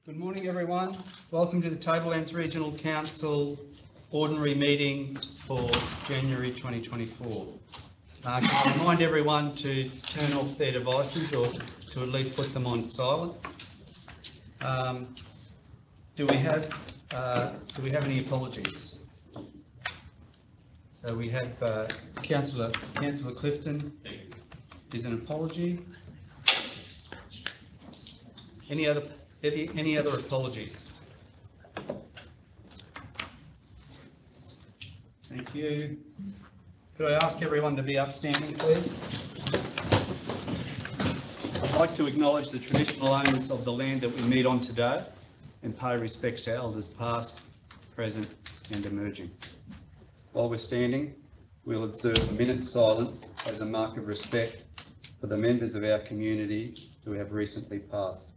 Good morning, everyone. Welcome to the Tablelands Regional Council Ordinary Meeting for January 2024. Can I remind everyone to turn off their devices or to at least put them on silent. Do we have any apologies? So we have Councillor Clifton is an apology. Any other apologies? Thank you. Could I ask everyone to be upstanding, please? I'd like to acknowledge the traditional owners of the land that we meet on today and pay respects to elders past, present and emerging. While we're standing, we'll observe a minute's silence as a mark of respect for the members of our community who have recently passed.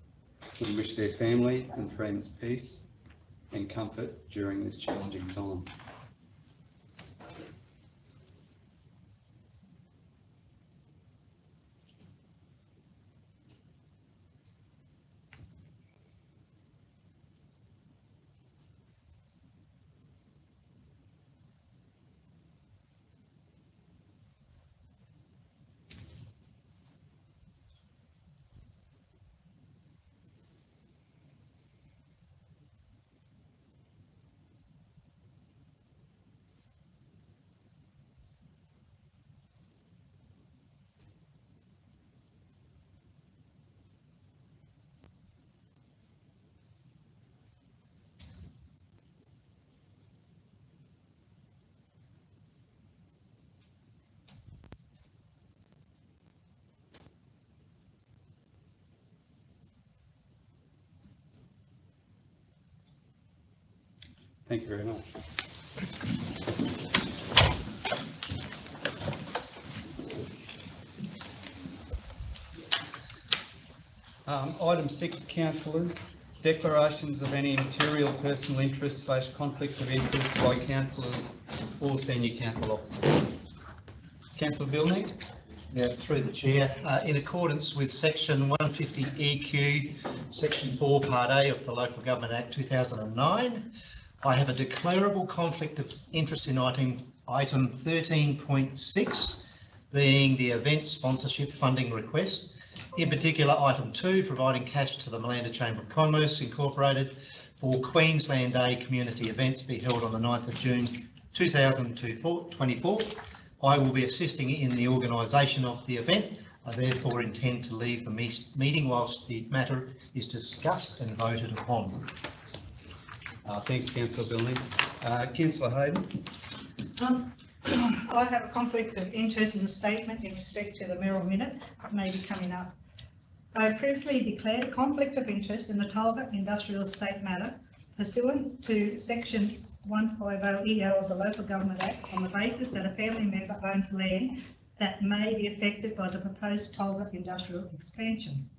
We wish their family and friends peace and comfort during this challenging time. Thank you very much. Item 6, councillors, declarations of any material personal interest / conflicts of interest by councillors or senior council officers. Councillor Billney. Yeah, through the chair, in accordance with section 150 EQ, section 4 part A of the Local Government Act 2009, I have a declarable conflict of interest in item 13.6, being the event sponsorship funding request. In particular, item 2, providing cash to the Malanda Chamber of Commerce Incorporated for Queensland Day community events to be held on the 9th of June 2024. I will be assisting in the organisation of the event. I therefore intend to leave the meeting whilst the matter is discussed and voted upon. Thanks, Councillor Billney. Councillor Hayden. I have a conflict of interest in the statement in respect to the Merrill Minute. It may be coming up. I previously declared a conflict of interest in the Talbot Industrial Estate matter pursuant to section 150EO of the Local Government Act on the basis that a family member owns land that may be affected by the proposed Talbot industrial expansion.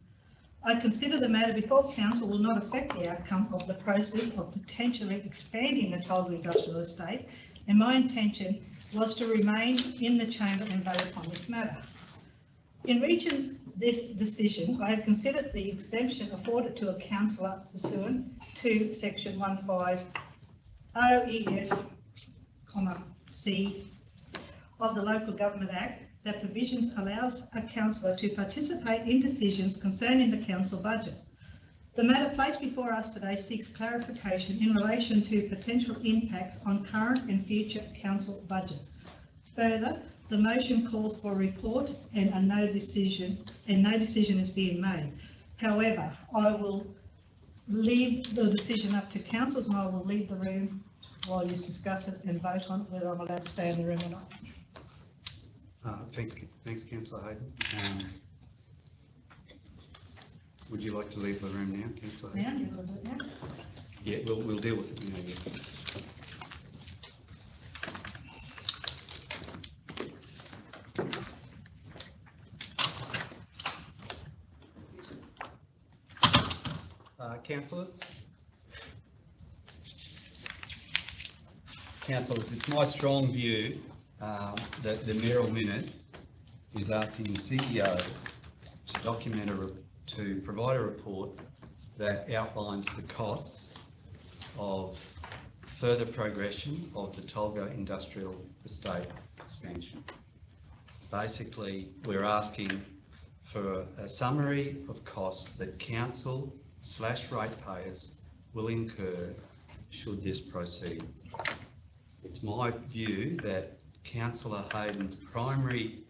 I consider the matter before council will not affect the outcome of the process of potentially expanding the Talbot industrial estate, and my intention was to remain in the chamber and vote upon this matter. In reaching this decision, I have considered the exemption afforded to a councillor pursuant to section 150EF(c) of the Local Government Act, that provisions allows a councillor to participate in decisions concerning the council budget. The matter placed before us today seeks clarification in relation to potential impacts on current and future council budgets. Further, the motion calls for a report and no decision is being made. However, I will leave the decision up to councillors, and I will leave the room while you discuss it and vote on whether I'm allowed to stay in the room or not. Thanks, Councillor Hayden. Would you like to leave the room now, Councillor Hayden? Now. Yeah, we'll deal with it now. Yeah. Councillors? Councillors, it's my strong view that the Merrill Minute is asking the CEO to provide a report that outlines the costs of further progression of the Tolga Industrial Estate expansion. Basically, we're asking for a summary of costs that council/ratepayers will incur should this proceed. It's my view that Councillor Hayden's primary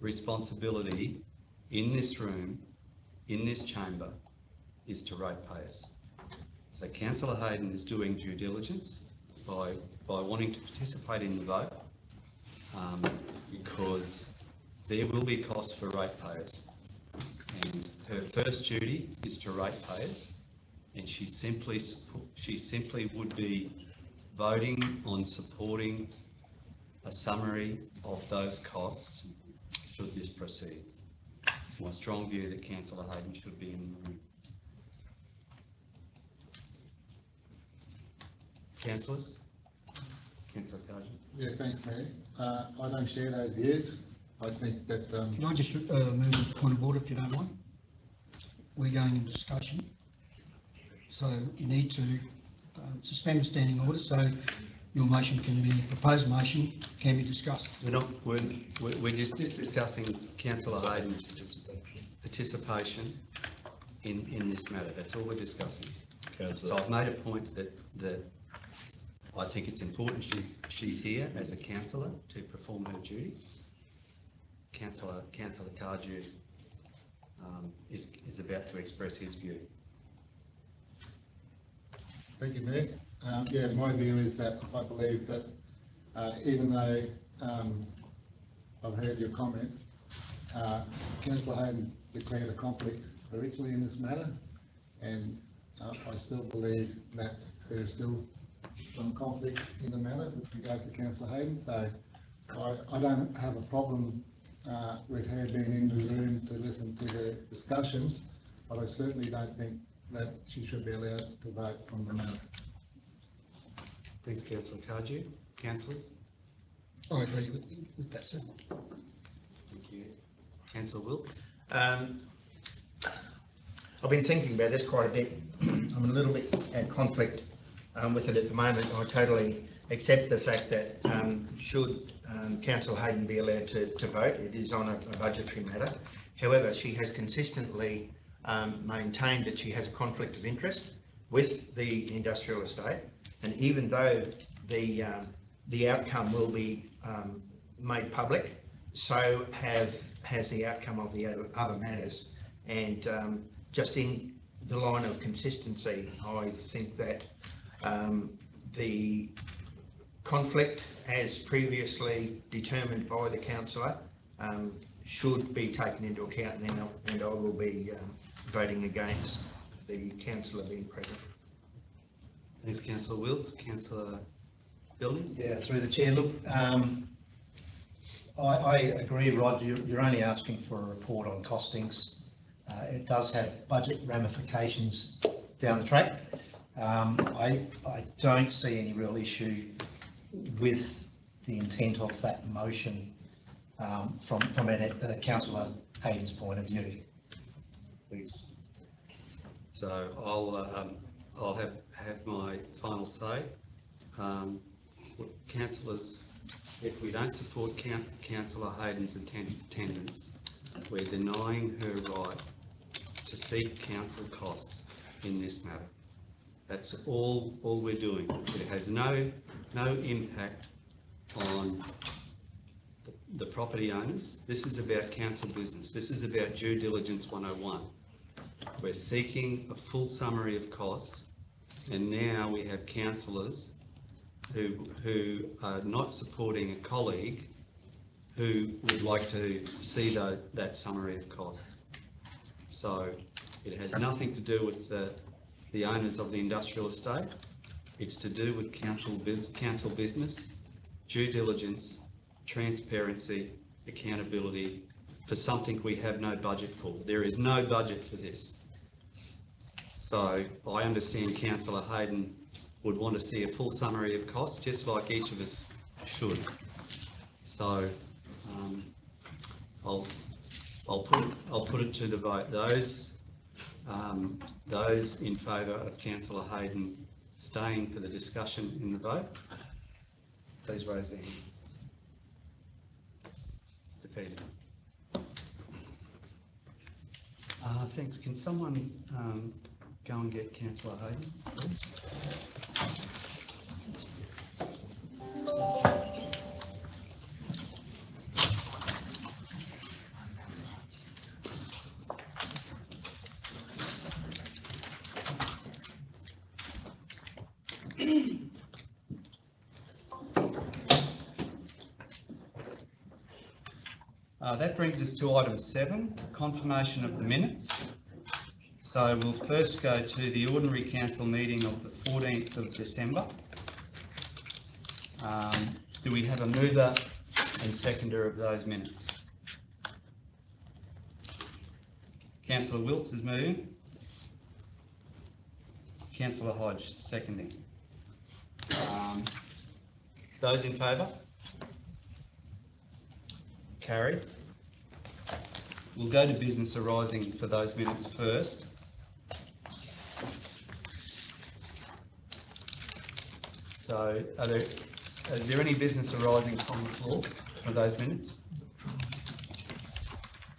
responsibility in this room, in this chamber, is to ratepayers. So Councillor Hayden is doing due diligence by wanting to participate in the vote, because there will be costs for ratepayers. And her first duty is to ratepayers, and she simply would be voting on supporting a summary of those costs should this proceed. It's my strong view that Councillor Hayden should be in the room. Councillors? Councillor Carden? Yeah, thanks, Mayor. I don't share those views. I think that, Can I just move a point of order if you don't mind? We're going into discussion. So you need to suspend the standing order so your motion can be, proposed motion can be discussed. We're just discussing Councillor Hayden's participation in this matter. That's all we're discussing. So I've made a point that I think it's important she's here as a councillor to perform her duty. Councillor Cardew is about to express his view. thank you, Mayor. Yeah, my view is that I believe that even though I've heard your comments, Councillor Hayden declared a conflict originally in this matter, and I still believe that there's still some conflict in the matter with regards to Councillor Hayden, so I don't have a problem with her being in the room to listen to the discussions, but I certainly don't think that she should be allowed to vote on the matter. Thanks, Councillor Cardew. Councillors? I agree with that, sir. Thank you. Councillor Wilkes? I've been thinking about this quite a bit. I'm a little bit at conflict with it at the moment. I totally accept the fact that should Councillor Hayden be allowed to vote, it is on a budgetary matter. However, she has consistently maintained that she has a conflict of interest with the industrial estate, and even though the outcome will be made public, so has the outcome of the other matters. And just in the line of consistency, I think that the conflict, as previously determined by the councillor, should be taken into account now, and I will be voting against the councillor being present. Thanks, Councillor Wilkes. Councillor Building? Yeah, through the chair. Look, I agree, Rod. You're only asking for a report on costings. It does have budget ramifications down the track. I don't see any real issue with the intent of that motion from Councillor Hayden's point of view. Thanks. So I'll have my final say. Councillors, if we don't support Councillor Hayden's attendance, we're denying her right to seek council costs in this matter. That's all we're doing. It has no impact on the property owners. This is about council business. This is about due diligence 101. We're seeking a full summary of costs, and now we have councillors who are not supporting a colleague who would like to see that summary of costs. So it has nothing to do with the owners of the industrial estate. It's to do with council business, due diligence, transparency, accountability for something we have no budget for. There is no budget for this. So I understand Councillor Hayden would want to see a full summary of costs, just like each of us should. So I'll put it to the vote. Those Those in favour of Councillor Hayden staying for the discussion in the vote, please raise their hand. It's defeated. Thanks. Can someone go and get Councillor Hayden, please? That brings us to item 7, confirmation of the minutes. So we'll first go to the ordinary council meeting of the 14th of December. Do we have a mover and seconder of those minutes? Councillor Wilts is moving. Councillor Hodge seconding. Those in favour? Carried. We'll go to business arising for those minutes first. So is there any business arising from the floor for those minutes?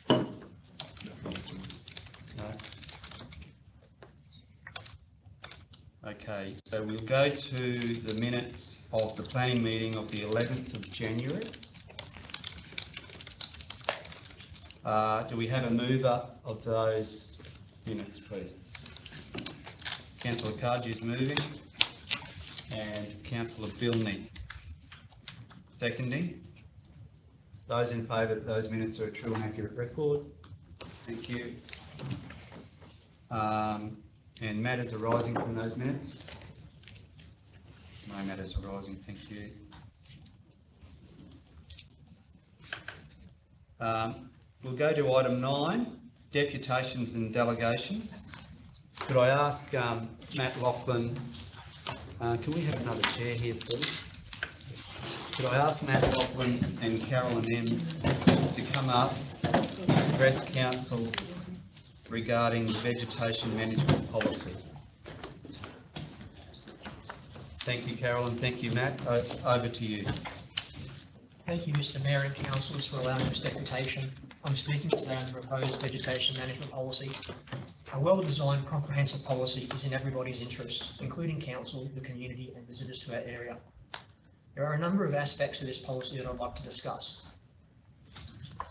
No. Okay, so we'll go to the minutes of the planning meeting of the 11th of January. Do we have a mover of those minutes, please? Councillor Kaji is moving and Councillor Bilney seconding. Those in favour that those minutes are a true and accurate record? Thank you. And matters arising from those minutes? No matters arising, thank you. We'll go to item 9, deputations and delegations. Could I ask Matt Lachlan, can we have another chair here, please? Could I ask Matt Lachlan and Carolyn Ems to come up and address council regarding vegetation management policy? Thank you, Carolyn. Thank you, Matt. Over to you. Thank you, Mr. Mayor and councillors, for allowing this deputation. I'm speaking today on the proposed vegetation management policy. A well-designed, comprehensive policy is in everybody's interest, including council, the community and visitors to our area. There are a number of aspects of this policy that I'd like to discuss.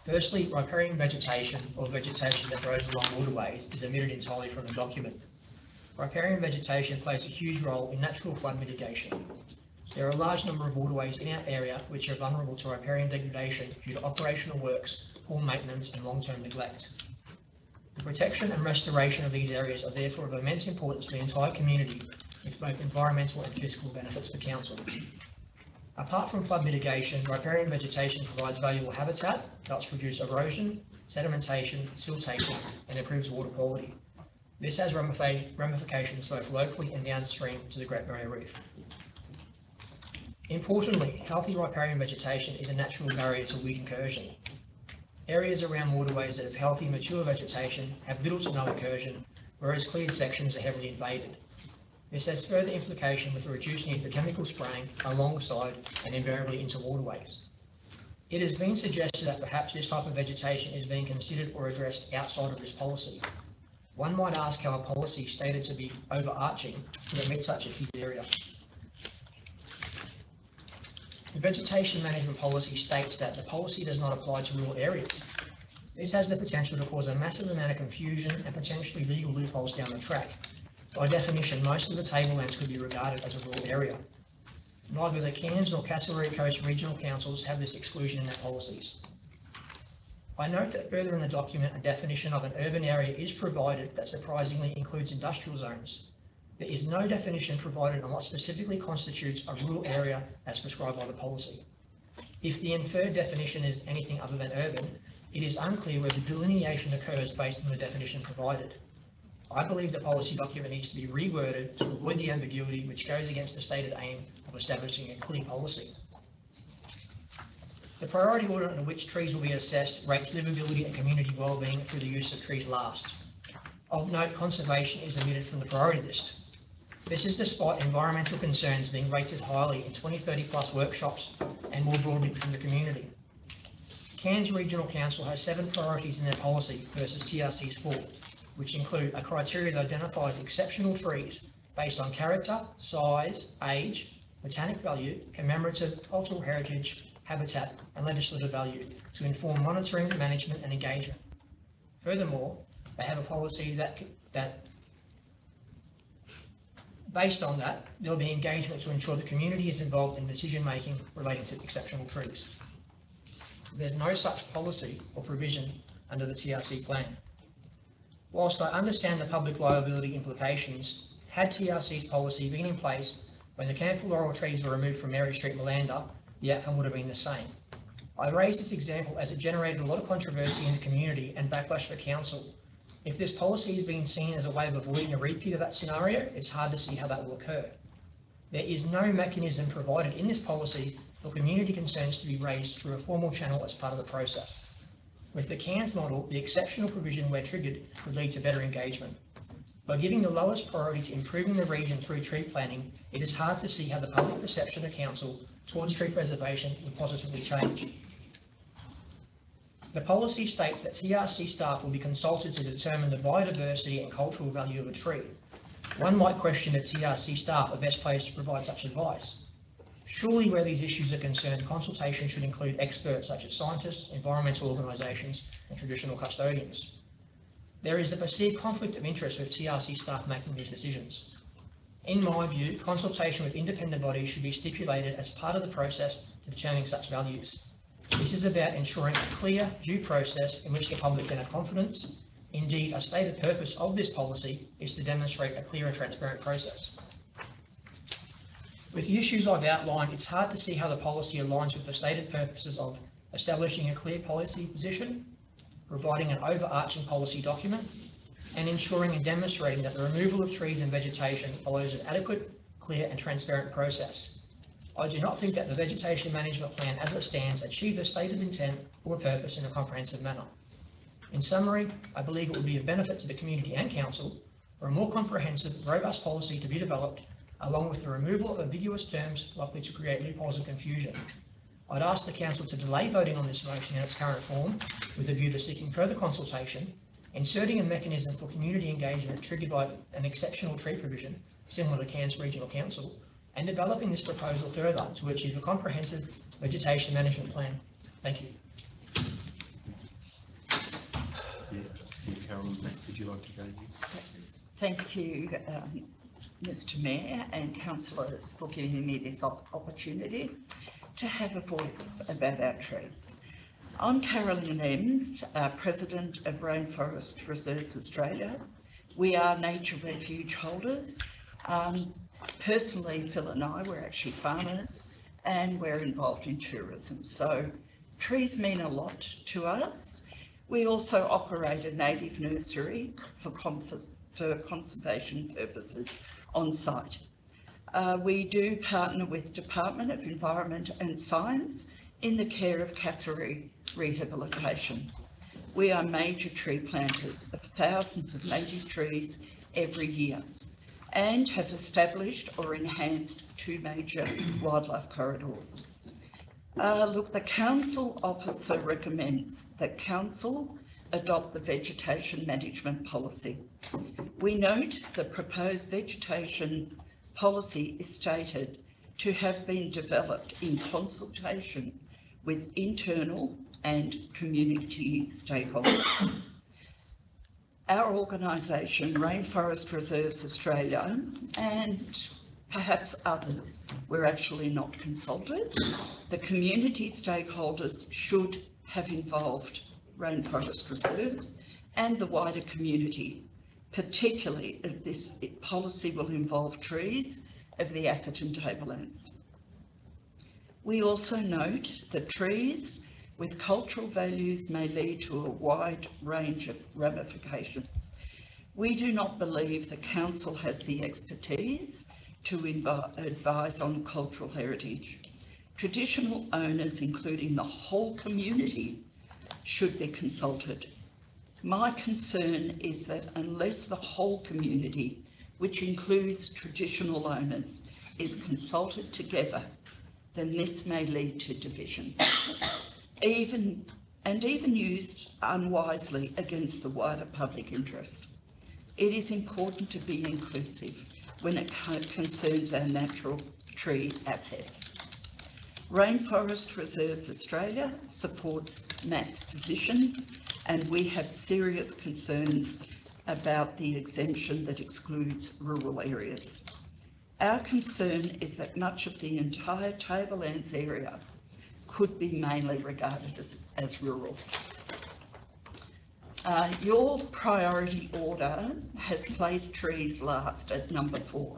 Firstly, riparian vegetation, or vegetation that grows along waterways, is omitted entirely from the document. Riparian vegetation plays a huge role in natural flood mitigation. There are a large number of waterways in our area which are vulnerable to riparian degradation due to operational works, poor maintenance and long-term neglect. The protection and restoration of these areas are therefore of immense importance to the entire community, with both environmental and physical benefits for council. Apart from flood mitigation, riparian vegetation provides valuable habitat, helps reduce erosion, sedimentation, siltation and improves water quality. This has ramifications both locally and downstream to the Great Barrier Reef. Importantly, healthy riparian vegetation is a natural barrier to weed incursion. Areas around waterways that have healthy, mature vegetation have little to no incursion, whereas cleared sections are heavily invaded. This has further implication with a reduced need for chemical spraying alongside and invariably into waterways. It has been suggested that perhaps this type of vegetation is being considered or addressed outside of this policy. One might ask how a policy stated to be overarching would omit such a key area. The vegetation management policy states that the policy does not apply to rural areas. This has the potential to cause a massive amount of confusion and potentially legal loopholes down the track. By definition, most of the tablelands could be regarded as a rural area. Neither the Cairns nor Castlereagh Coast Regional Councils have this exclusion in their policies. I note that further in the document, a definition of an urban area is provided that surprisingly includes industrial zones. There is no definition provided on what specifically constitutes a rural area as prescribed by the policy. If the inferred definition is anything other than urban, it is unclear where the delineation occurs based on the definition provided. I believe the policy document needs to be reworded to avoid the ambiguity which goes against the stated aim of establishing a clear policy. The priority order under which trees will be assessed rates livability and community wellbeing through the use of trees last. Of note, conservation is omitted from the priority list. This is despite environmental concerns being rated highly in 20-30 plus workshops and more broadly within the community. Cairns Regional Council has 7 priorities in their policy versus TRC's 4, which include a criteria that identifies exceptional trees based on character, size, age, botanic value, commemorative, cultural heritage, habitat, and legislative value to inform monitoring, management, and engagement. Furthermore, they have a policy that based on that, there will be engagement to ensure the community is involved in decision-making relating to exceptional trees. There's no such policy or provision under the TRC plan. Whilst I understand the public liability implications, had TRC's policy been in place when the camphor laurel trees were removed from Mary Street, Malanda, the outcome would have been the same. I raise this example as it generated a lot of controversy in the community and backlash for council. If this policy is being seen as a way of avoiding a repeat of that scenario, it's hard to see how that will occur. There is no mechanism provided in this policy for community concerns to be raised through a formal channel as part of the process. With the Cairns model, the exceptional provision where triggered would lead to better engagement. By giving the lowest priority to improving the region through tree planting, it is hard to see how the public perception of council towards tree preservation would positively change. The policy states that TRC staff will be consulted to determine the biodiversity and cultural value of a tree. One might question if TRC staff are best placed to provide such advice. Surely where these issues are concerned, consultation should include experts such as scientists, environmental organisations and traditional custodians. There is a perceived conflict of interest with TRC staff making these decisions. In my view, consultation with independent bodies should be stipulated as part of the process to determining such values. This is about ensuring a clear, due process in which the public can have confidence. Indeed, a stated purpose of this policy is to demonstrate a clear and transparent process. With the issues I've outlined, it's hard to see how the policy aligns with the stated purposes of establishing a clear policy position, providing an overarching policy document, and ensuring and demonstrating that the removal of trees and vegetation follows an adequate, clear and transparent process. I do not think that the vegetation management plan as it stands achieves the stated intent or purpose in a comprehensive manner. In summary, I believe it would be of benefit to the community and council for a more comprehensive, robust policy to be developed, along with the removal of ambiguous terms likely to create loopholes and confusion. I'd ask the council to delay voting on this motion in its current form with a view to seeking further consultation, inserting a mechanism for community engagement triggered by an exceptional tree provision similar to Cairns Regional Council, and developing this proposal further to achieve a comprehensive vegetation management plan. Thank you. Carolyn, would you like to go? Thank you, Mr. Mayor and councillors, for giving me this opportunity to have a voice about our trees. I'm Carolyn Ems, President of Rainforest Reserves Australia. We are nature refuge holders. Personally, Phil and I, we're actually farmers and we're involved in tourism. So trees mean a lot to us. We also operate a native nursery for conservation purposes on site. We do partner with Department of Environment and Science in the care of Kasserine rehabilitation. We are major tree planters of thousands of native trees every year, and have established or enhanced 2 major wildlife corridors. Look, the council officer recommends that council adopt the vegetation management policy. We note the proposed vegetation policy is stated to have been developed in consultation with internal and community stakeholders. Our organisation, Rainforest Reserves Australia, and perhaps others, were actually not consulted. The community stakeholders should have involved Rainforest Reserves and the wider community, particularly as this policy will involve trees of the Atherton Tablelands. We also note that trees with cultural values may lead to a wide range of ramifications. We do not believe the council has the expertise to advise on cultural heritage. Traditional owners, including the whole community, should be consulted. My concern is that unless the whole community, which includes traditional owners, is consulted together, then this may lead to division, even used unwisely against the wider public interest. It is important to be inclusive when it concerns our natural tree assets. Rainforest Reserves Australia supports Matt's position, and we have serious concerns about the exemption that excludes rural areas. Our concern is that much of the entire Tablelands area could be mainly regarded as rural. Your priority order has placed trees last at number 4.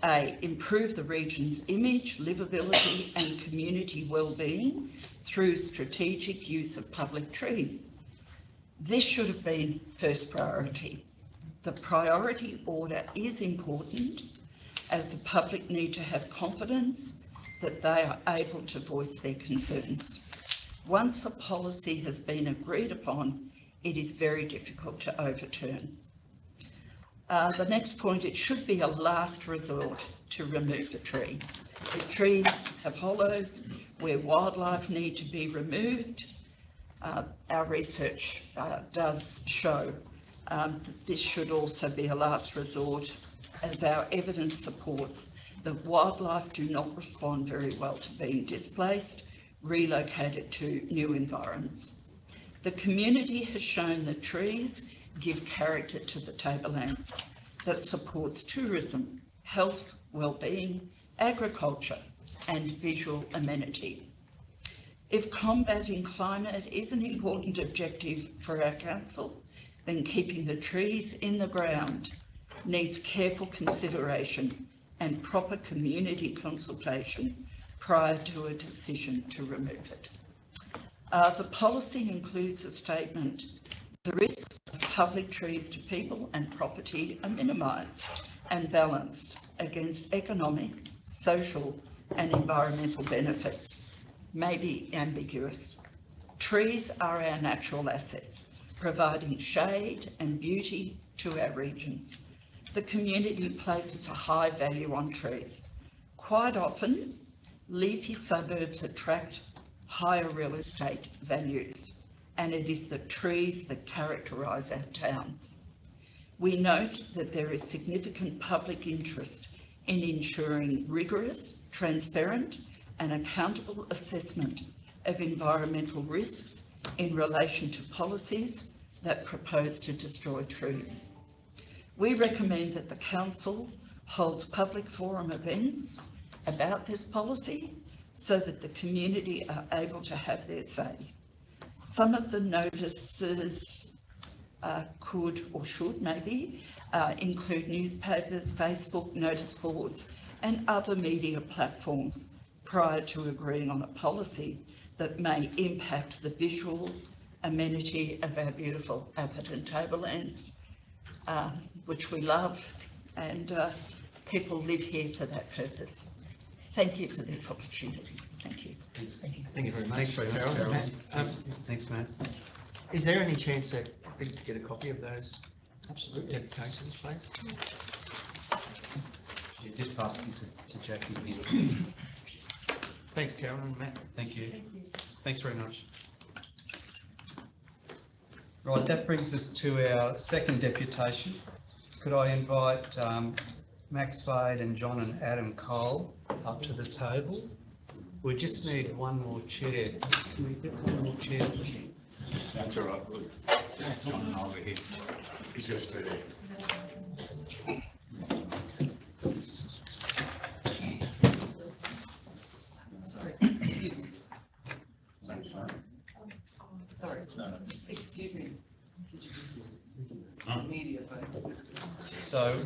A, improve the region's image, livability and community well-being through strategic use of public trees. This should have been first priority. The priority order is important as the public need to have confidence that they are able to voice their concerns. Once a policy has been agreed upon, it is very difficult to overturn. The next point, it should be a last resort to remove the tree. If trees have hollows where wildlife need to be removed, our research does show that this should also be a last resort, as our evidence supports that wildlife do not respond very well to being displaced, relocated to new environments. The community has shown that trees give character to the Tablelands that supports tourism, health, well-being, agriculture and visual amenity. If combating climate is an important objective for our council, then keeping the trees in the ground needs careful consideration and proper community consultation prior to a decision to remove it. The policy includes a statement: the risks of public trees to people and property are minimised and balanced against economic, social and environmental benefits. May be ambiguous. Trees are our natural assets, providing shade and beauty to our regions. The community places a high value on trees. Quite often, leafy suburbs attract higher real estate values, and it is the trees that characterise our towns. We note that there is significant public interest in ensuring rigorous, transparent and accountable assessment of environmental risks in relation to policies that propose to destroy trees. We recommend that the Council holds public forum events about this policy so that the community are able to have their say. Some of the notices could or should maybe include newspapers, Facebook notice boards and other media platforms prior to agreeing on a policy that may impact the visual amenity of our beautiful Atherton Tablelands, which we love, and people live here for that purpose. Thank you for this opportunity. Thank you. Thank you very much. Thanks very much, Carol. Carol. Thanks, Matt. Is there any chance that we could get a copy of those Absolutely. applications, please? You just pass them to Jackie here. Thanks, Carol and Matt. Thank you. Thanks very much. Right, that brings us to our second deputation. Could I invite Max Slade and John and Adam Cole up to the table? We just need one more chair. Can we get one more chair? That's all right, good. John over here. He's just there. Sorry, excuse me. Sorry, excuse me. Media, but. So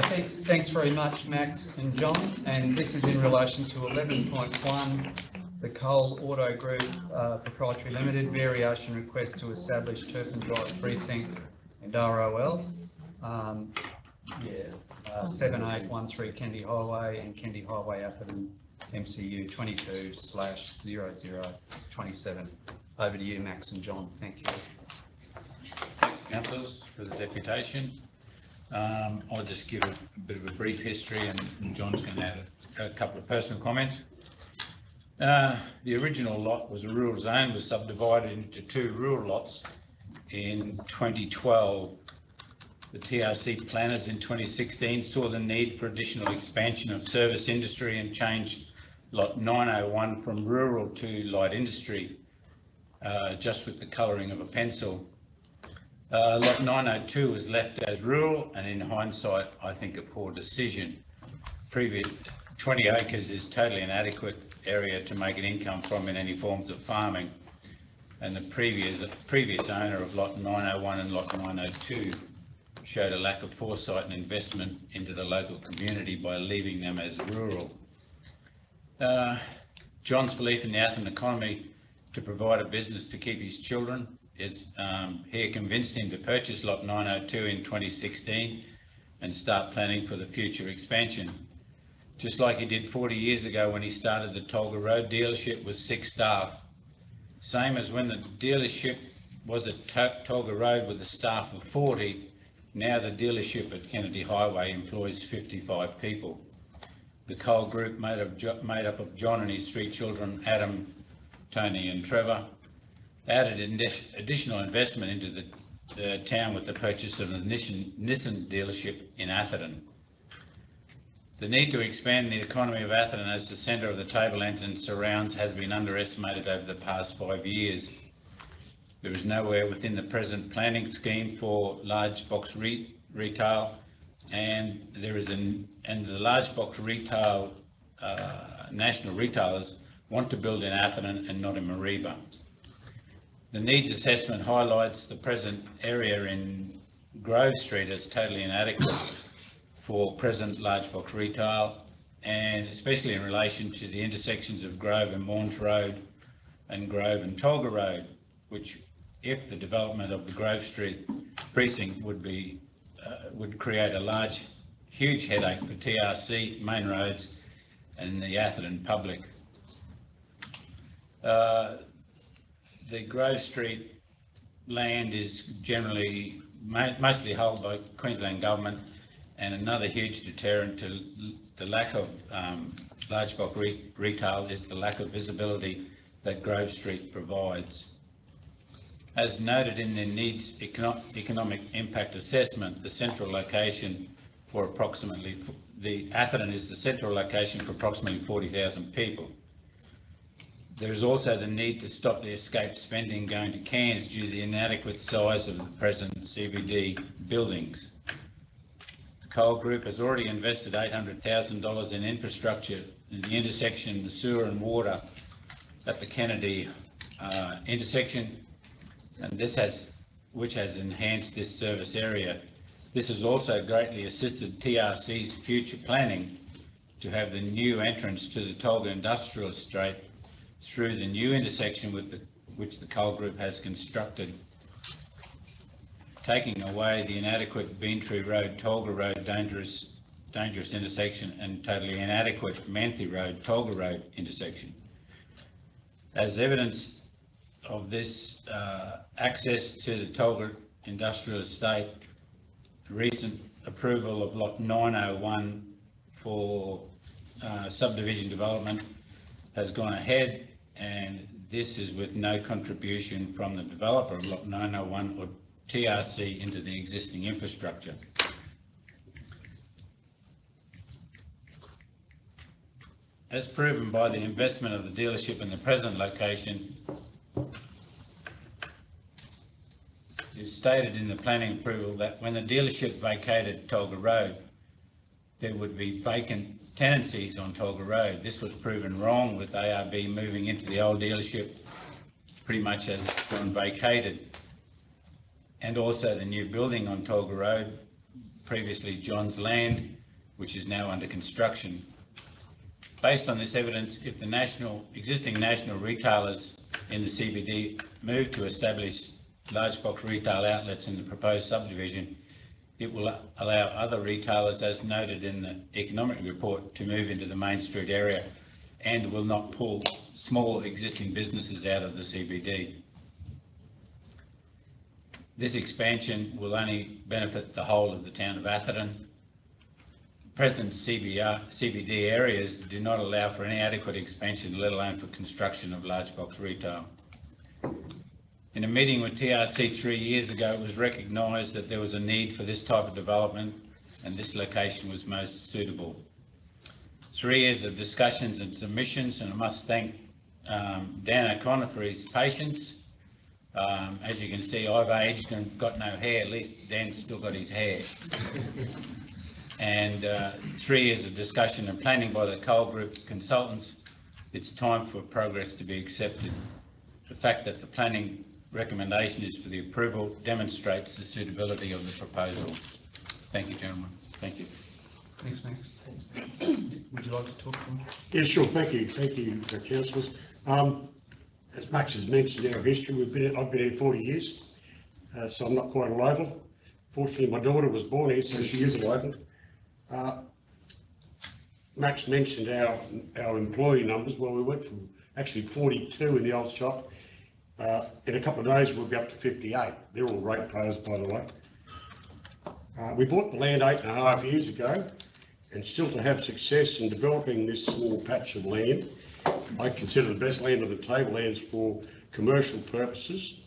thanks very much, Max and John. And this is in relation to 11.1, the Cole Auto Group Proprietary Limited variation request to establish Turpin Drive Precinct and ROL. 7813 Kendi Highway and Kendi Highway Atherton MCU 22/0027. Over to you, Max and John. Thank you. Thanks, councillors, for the deputation. I'll just give a bit of a brief history, and John's going to add a couple of personal comments. The original lot was a rural zone, was subdivided into 2 rural lots in 2012. The TRC planners in 2016 saw the need for additional expansion of service industry and changed lot 901 from rural to light industry, just with the colouring of a pencil. Lot 902 was left as rural, and in hindsight, I think a poor decision. Previous 20 acres is totally inadequate area to make an income from in any forms of farming, and the previous owner of lot 901 and lot 902 showed a lack of foresight and investment into the local community by leaving them as rural. John's belief in the Atherton economy to provide a business to keep his children is here convinced him to purchase lot 902 in 2016 and start planning for the future expansion. Just like he did 40 years ago when he started the Tolga Road dealership with 6 staff. Same as when the dealership was at Tolga Road with a staff of 40, now the dealership at Kennedy Highway employs 55 people. The Cole Group, made up of John and his 3 children, Adam, Tony and Trevor, added additional investment into the town with the purchase of the Nissan dealership in Atherton. The need to expand the economy of Atherton as the centre of the Tablelands and surrounds has been underestimated over the past 5 years. There is nowhere within the present planning scheme for large box retail, and the large box retail national retailers want to build in Atherton and not in Mareeba. The needs assessment highlights the present area in Grove Street as totally inadequate for present large box retail, and especially in relation to the intersections of Grove and Maunds Road and Grove and Tolga Road, which, if the development of the Grove Street precinct would create a huge headache for TRC, main roads and the Atherton public. The Grove Street land is generally mostly held by Queensland Government, and another huge deterrent to the lack of large box retail is the lack of visibility that Grove Street provides. As noted in the needs economic impact assessment, the central location for Atherton is the central location for approximately 40,000 people. There is also the need to stop the escaped spending going to Cairns due to the inadequate size of the present CBD buildings. The Cole Group has already invested $800,000 in infrastructure in the intersection, the sewer and water at the Kennedy intersection, and which has enhanced this service area. This has also greatly assisted TRC's future planning to have the new entrance to the Tolga Industrial Estate through the new intersection which the Cole Group has constructed, taking away the inadequate Beantree Road, Tolga Road dangerous intersection and totally inadequate Manthe Road, Tolga Road intersection. As evidence of this access to the Tolga Industrial Estate, recent approval of lot 901 for subdivision development has gone ahead, and this is with no contribution from the developer of lot 901 or TRC into the existing infrastructure. As proven by the investment of the dealership in the present location, it is stated in the planning approval that when the dealership vacated Tolga Road, there would be vacant tenancies on Tolga Road. This was proven wrong, with ARB moving into the old dealership pretty much as gone vacated, and also the new building on Tolga Road, previously John's land, which is now under construction. Based on this evidence, if the existing national retailers in the CBD move to establish large box retail outlets in the proposed subdivision, it will allow other retailers, as noted in the economic report, to move into the Main Street area and will not pull small existing businesses out of the CBD. This expansion will only benefit the whole of the town of Atherton. Present CBD areas do not allow for any adequate expansion, let alone for construction of large box retail. In a meeting with TRC 3 years ago, it was recognised that there was a need for this type of development and this location was most suitable. 3 years of discussions and submissions, and I must thank Dan O'Connor for his patience. As you can see, I've aged and got no hair, at least Dan's still got his hair. And 3 years of discussion and planning by the Cole Group consultants, it's time for progress to be accepted. The fact that the planning recommendation is for the approval demonstrates the suitability of the proposal. Thank you, gentlemen. Thank you. Thanks, Max. Would you like to talk to him? Yeah, sure. Thank you, councillors. As Max has mentioned, our history, I've been here 40 years, so I'm not quite a local. Fortunately, my daughter was born here, so she is a local. Max mentioned our employee numbers. Well, we went from actually 42 in the old shop. In a couple of days, we'll be up to 58. They're all ratepayers, by the way. We bought the land 8.5 years ago, and still to have success in developing this small patch of land. I consider the best land on the tablelands for commercial purposes,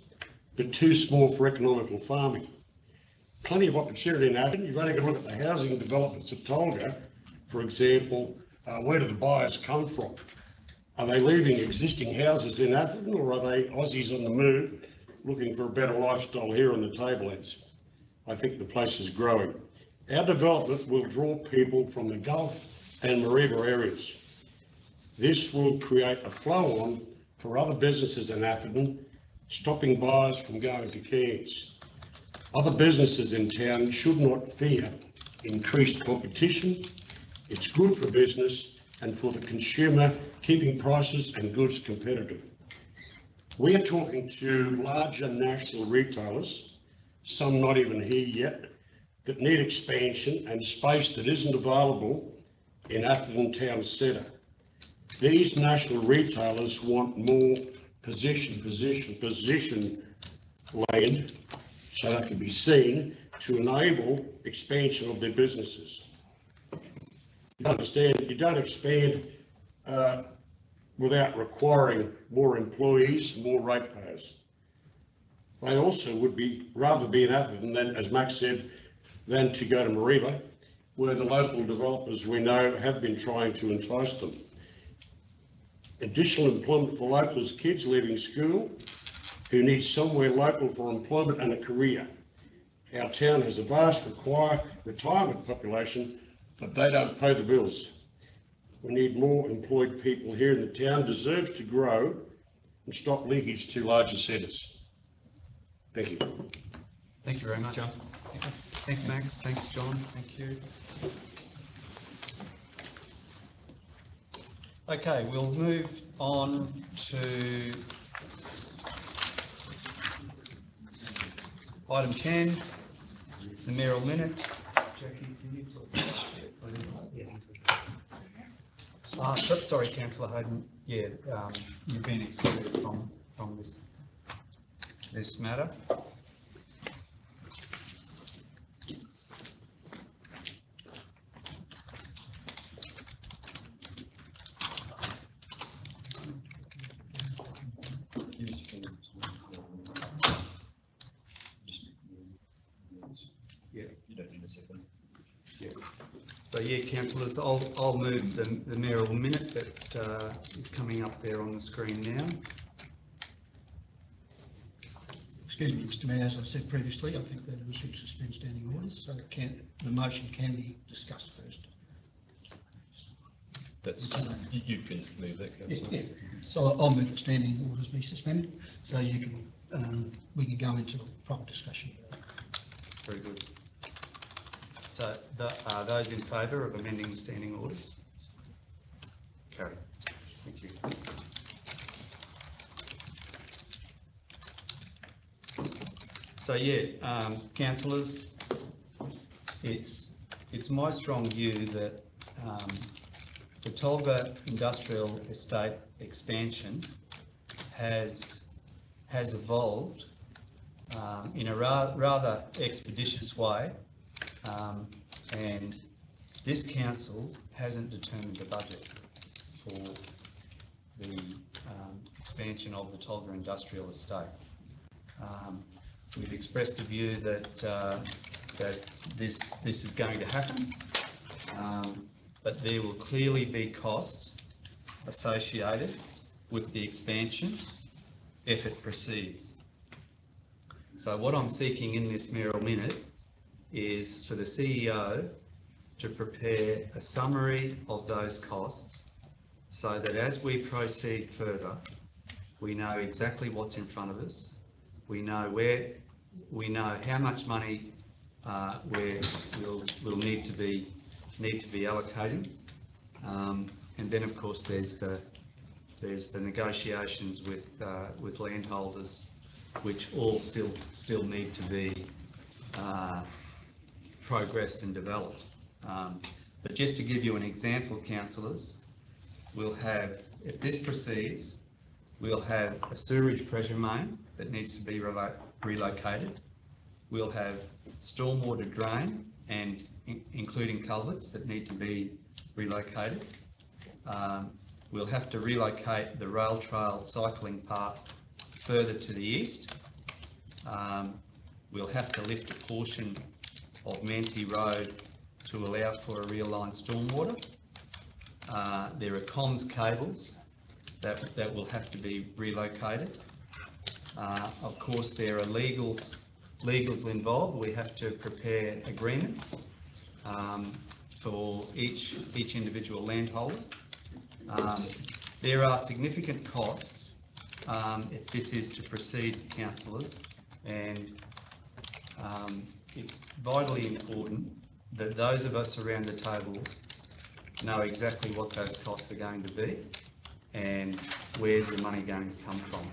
but too small for economical farming. Plenty of opportunity in Atherton. You've only got to look at the housing developments at Tolga, for example. Where do the buyers come from? Are they leaving existing houses in Atherton, or are they Aussies on the move looking for a better lifestyle here on the tablelands? I think the place is growing. Our development will draw people from the Gulf and Mareeba areas. This will create a flow on for other businesses in Atherton, stopping buyers from going to Cairns. Other businesses in town should not fear increased competition. It's good for business and for the consumer, keeping prices and goods competitive. We are talking to larger national retailers, some not even here yet, that need expansion and space that isn't available in Atherton Town Centre. These national retailers want more position land so they can be seen to enable expansion of their businesses. You understand, you don't expand without requiring more employees, more ratepayers. They also would rather be in Atherton than, as Max said, than to go to Mareeba, where the local developers we know have been trying to entice them. Additional employment for locals, kids leaving school who need somewhere local for employment and a career. Our town has a vast retirement population, but they don't pay the bills. We need more employed people here, in the town deserves to grow and stop leakage to larger centres. Thank you. Thank you very much, John. Thanks, Max. Thanks, John. Thank you. Okay, we'll move on to item 10, the mayoral minute. Jackie, can you talk about it? Sorry, Councillor Hayden. Yeah, you've been excluded from this matter. So yeah, councillors, I'll move the mayoral minute that is coming up there on the screen now. Excuse me, Mr Mayor, as I said previously, I think that we should suspend standing orders, so the motion can be discussed first. You can move that, councillor. Yeah. So I'll move that standing orders be suspended, so you can we can go into a proper discussion. Very good. So are those in favour of amending the standing orders? Carried. Thank you. So yeah, councillors, it's my strong view that the Tolga Industrial Estate expansion has evolved in a rather expeditious way, and this council hasn't determined the budget for the expansion of the Tolga Industrial Estate. We've expressed a view that that this is going to happen, but there will clearly be costs associated with the expansion if it proceeds. So what I'm seeking in this mayoral minute is for the CEO to prepare a summary of those costs so that as we proceed further, we know exactly what's in front of us. We know how much money we'll need to be allocating, and then of course there's the negotiations with landholders, which all still need to be progressed and developed. But just to give you an example, councillors, we'll have, if this proceeds, we'll have a sewerage pressure main that needs to be relocated. We'll have stormwater drain and including culverts that need to be relocated. We'll have to relocate the rail trail cycling path further to the east. We'll have to lift a portion of Manthey Road to allow for a realigned stormwater. There are comms cables that will have to be relocated. Of course, there are legals involved. We have to prepare agreements for each individual landholder. There are significant costs if this is to proceed, councillors, and it's vitally important that those of us around the table know exactly what those costs are going to be and where's the money going to come from.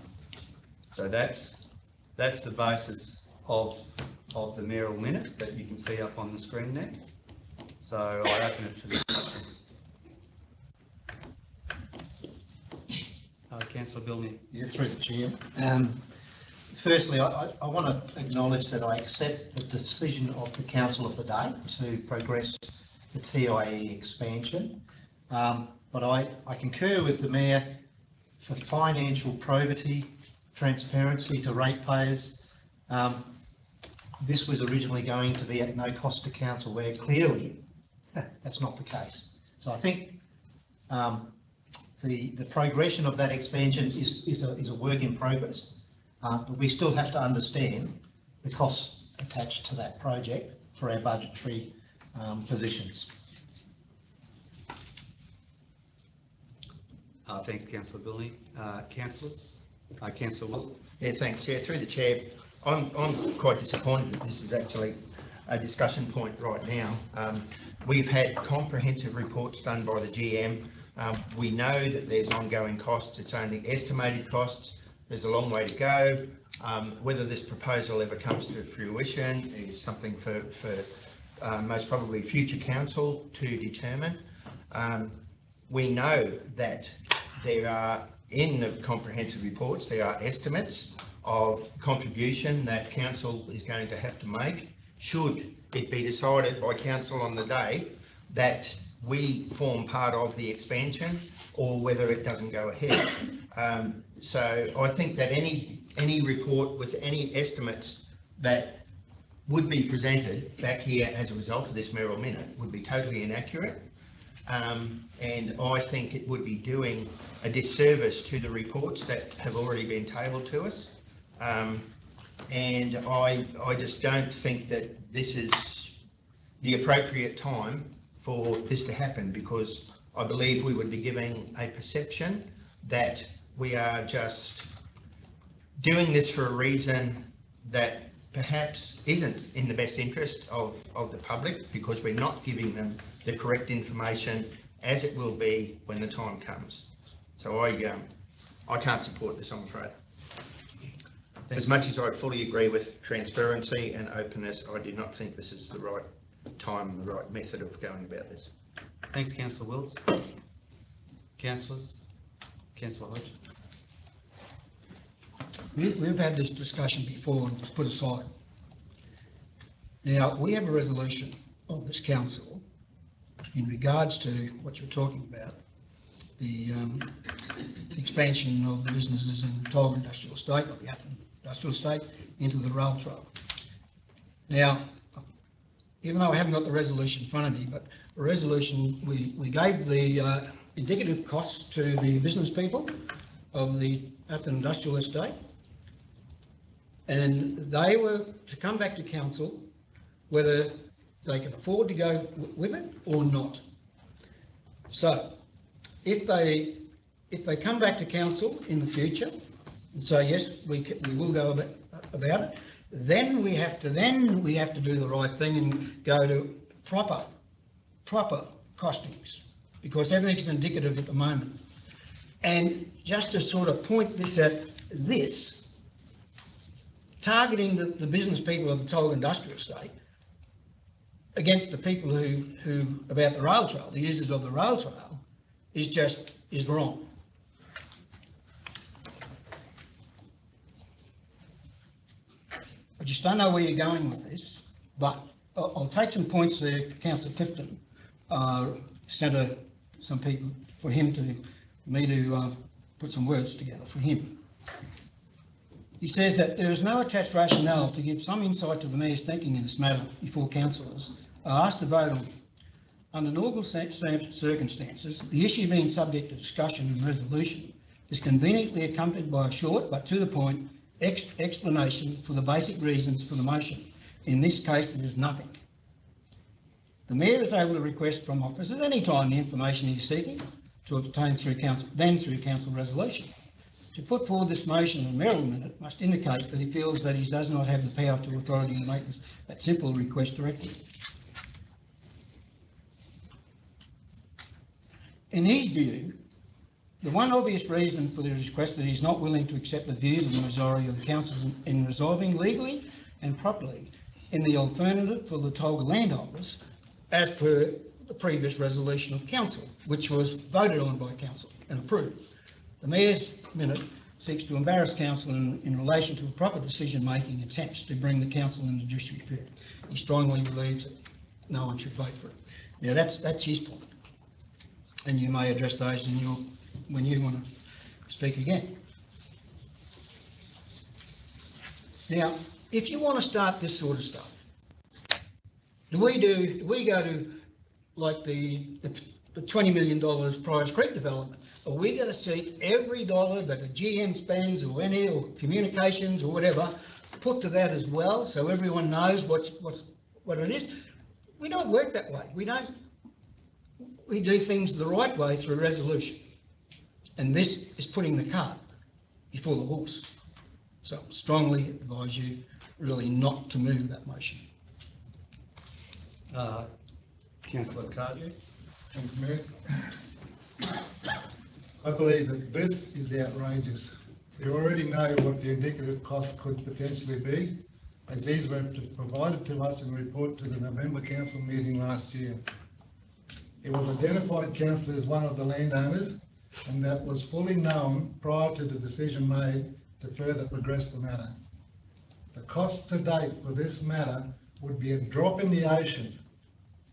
So that's the basis of the mayoral minute that you can see up on the screen there. So I open it for discussion. Councillor Billney. Yeah, through the chair. Firstly, I want to acknowledge that I accept the decision of the council of the day to progress the TIE expansion, but I concur with the mayor for financial probity, transparency to ratepayers. This was originally going to be at no cost to council, where clearly that's not the case. So I think the progression of that expansion is a work in progress, but we still have to understand the costs attached to that project for our budgetary positions. Thanks, Councillor Billney. Councillors? Councillor Wills? Yeah, thanks. Yeah, through the chair, I'm quite disappointed that this is actually a discussion point right now. We've had comprehensive reports done by the GM. We know that there's ongoing costs. It's only estimated costs. There's a long way to go. Whether this proposal ever comes to fruition is something for most probably future council to determine. We know that there are, in the comprehensive reports, there are estimates of contribution that council is going to have to make should it be decided by council on the day that we form part of the expansion, or whether it doesn't go ahead. So I think that any report with any estimates that would be presented back here as a result of this mayoral minute would be totally inaccurate. And I think it would be doing a disservice to the reports that have already been tabled to us. And I just don't think that this is the appropriate time for this to happen, because I believe we would be giving a perception that we are just doing this for a reason that perhaps isn't in the best interest of the public, because we're not giving them the correct information as it will be when the time comes. So I can't support this, I'm afraid. As much as I fully agree with transparency and openness, I do not think this is the right time and the right method of going about this. Thanks, Councillor Wills. Councillors? Councillor Hodge? we've had this discussion before and it's put aside. Now, we have a resolution of this council in regards to what you're talking about, the expansion of the businesses in the Tolga Industrial Estate, or the Atherton Industrial Estate, into the rail trail. Now, even though I haven't got the resolution in front of me, but the resolution, we gave the indicative costs to the business people of the Atherton Industrial Estate, and they were to come back to council whether they can afford to go with it or not. So if they come back to council in the future and say, yes, we will go about it, then we have to do the right thing and go to proper costings, because everything's indicative at the moment. And just to sort of point this at this, targeting the business people of the Tolga Industrial Estate against the people who about the rail trail, the users of the rail trail, is wrong. I just don't know where you're going with this, but I'll take some points there. Councillor Clifton sent some people for me to put some words together for him. He says that there is no attached rationale to give some insight to the Mayor's thinking in this matter before councillors are asked to vote on it. Under normal circumstances, the issue being subject to discussion and resolution is conveniently accompanied by a short but to the point explanation for the basic reasons for the motion. In this case, there is nothing. The Mayor is able to request from officers at any time the information he is seeking to obtain through council resolution. To put forward this motion in a mayoral minute must indicate that he feels that he does not have the power to authority to make that simple request directly. In his view, the one obvious reason for the request that he is not willing to accept the views of the majority of the council in resolving legally and properly in the alternative for the Tolga landholders, as per the previous resolution of council, which was voted on by council and approved. The Mayor's minute seeks to embarrass council in relation to a proper decision-making attempts to bring the council into disrepute. He strongly believes that no one should vote for it. Now that's his point, and you may address those when you want to speak again. Now, if you want to start this sort of stuff, do we go to like the $20 million Priors Creek development? Are we going to seek every dollar that a GM spends or communications or whatever, put to that as well, so everyone knows what it is? We don't work that way. We do things the right way through resolution. And this is putting the cart before the horse. So I strongly advise you really not to move that motion. Councillor Cardew. Thank you, Mayor. I believe that this is outrageous. You already know what the indicative cost could potentially be, as these were provided to us in a report to the November council meeting last year. It was identified, council, as one of the landowners, and that was fully known prior to the decision made to further progress the matter. The cost to date for this matter would be a drop in the ocean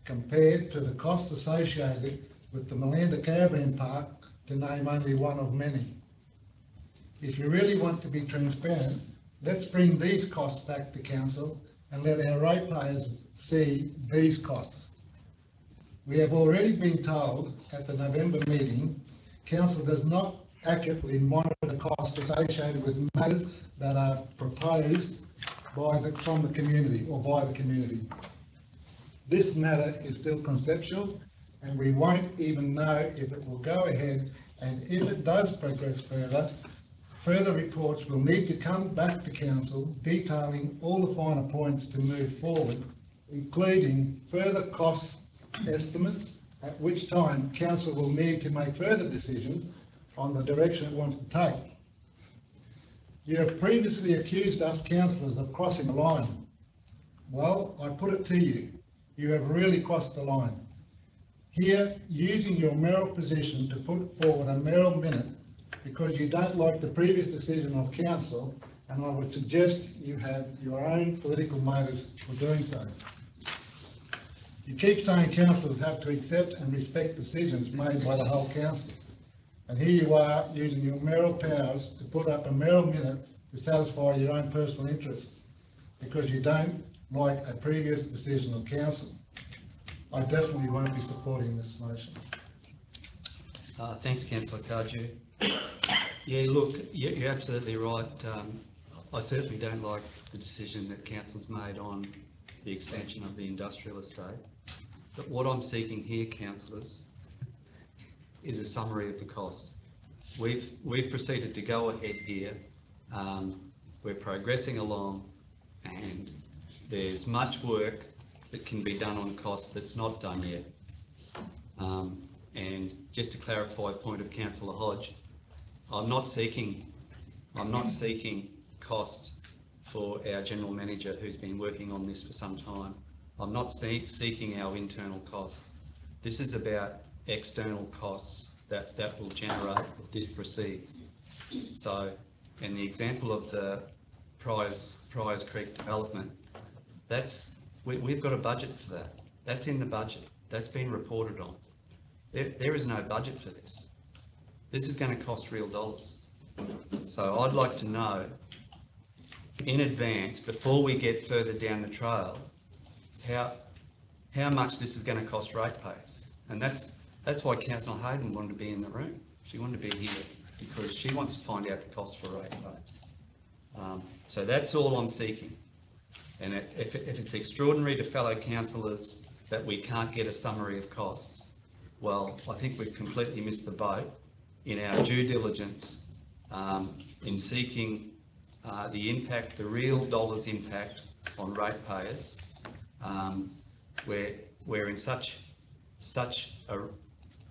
compared to the cost associated with the Malanda Caravan Park, to name only one of many. If you really want to be transparent, let's bring these costs back to council and let our ratepayers see these costs. We have already been told at the November meeting, council does not accurately monitor the costs associated with matters that are proposed from the community or by the community. This matter is still conceptual, and we won't even know if it will go ahead, and if it does progress further reports will need to come back to council detailing all the finer points to move forward, including further cost estimates, at which time council will need to make further decisions on the direction it wants to take. You have previously accused us councillors of crossing the line. Well, I put it to you, you have really crossed the line. Here, using your mayoral position to put forward a mayoral minute because you don't like the previous decision of council and I would suggest you have your own political motives for doing so. You keep saying councillors have to accept and respect decisions made by the whole council. And here you are using your mayoral powers to put up a mayoral minute to satisfy your own personal interests because you don't like a previous decision of council. I definitely won't be supporting this motion. Thanks, Councillor Cardew. Yeah, look, you're absolutely right. I certainly don't like the decision that council's made on the expansion of the industrial estate. But what I'm seeking here, councillors, is a summary of the cost. We've proceeded to go ahead here. We're progressing along, and there's much work that can be done on costs that's not done yet. And just to clarify a point of Councillor Hodge, I'm not seeking costs for our general manager who's been working on this for some time. I'm not seeking our internal costs. This is about external costs that will generate if this proceeds. So, in the example of the Priors Creek development, we've got a budget for that. That's in the budget. That's been reported on. There is no budget for this. This is going to cost real dollars. So I'd like to know in advance, before we get further down the trail, how much this is going to cost ratepayers. And that's why Councillor Hayden wanted to be in the room. She wanted to be here because she wants to find out the cost for ratepayers. So that's all I'm seeking. And if it's extraordinary to fellow councillors that we can't get a summary of costs, well, I think we've completely missed the boat in our due diligence in seeking the impact, the real dollars impact on ratepayers. We're in such a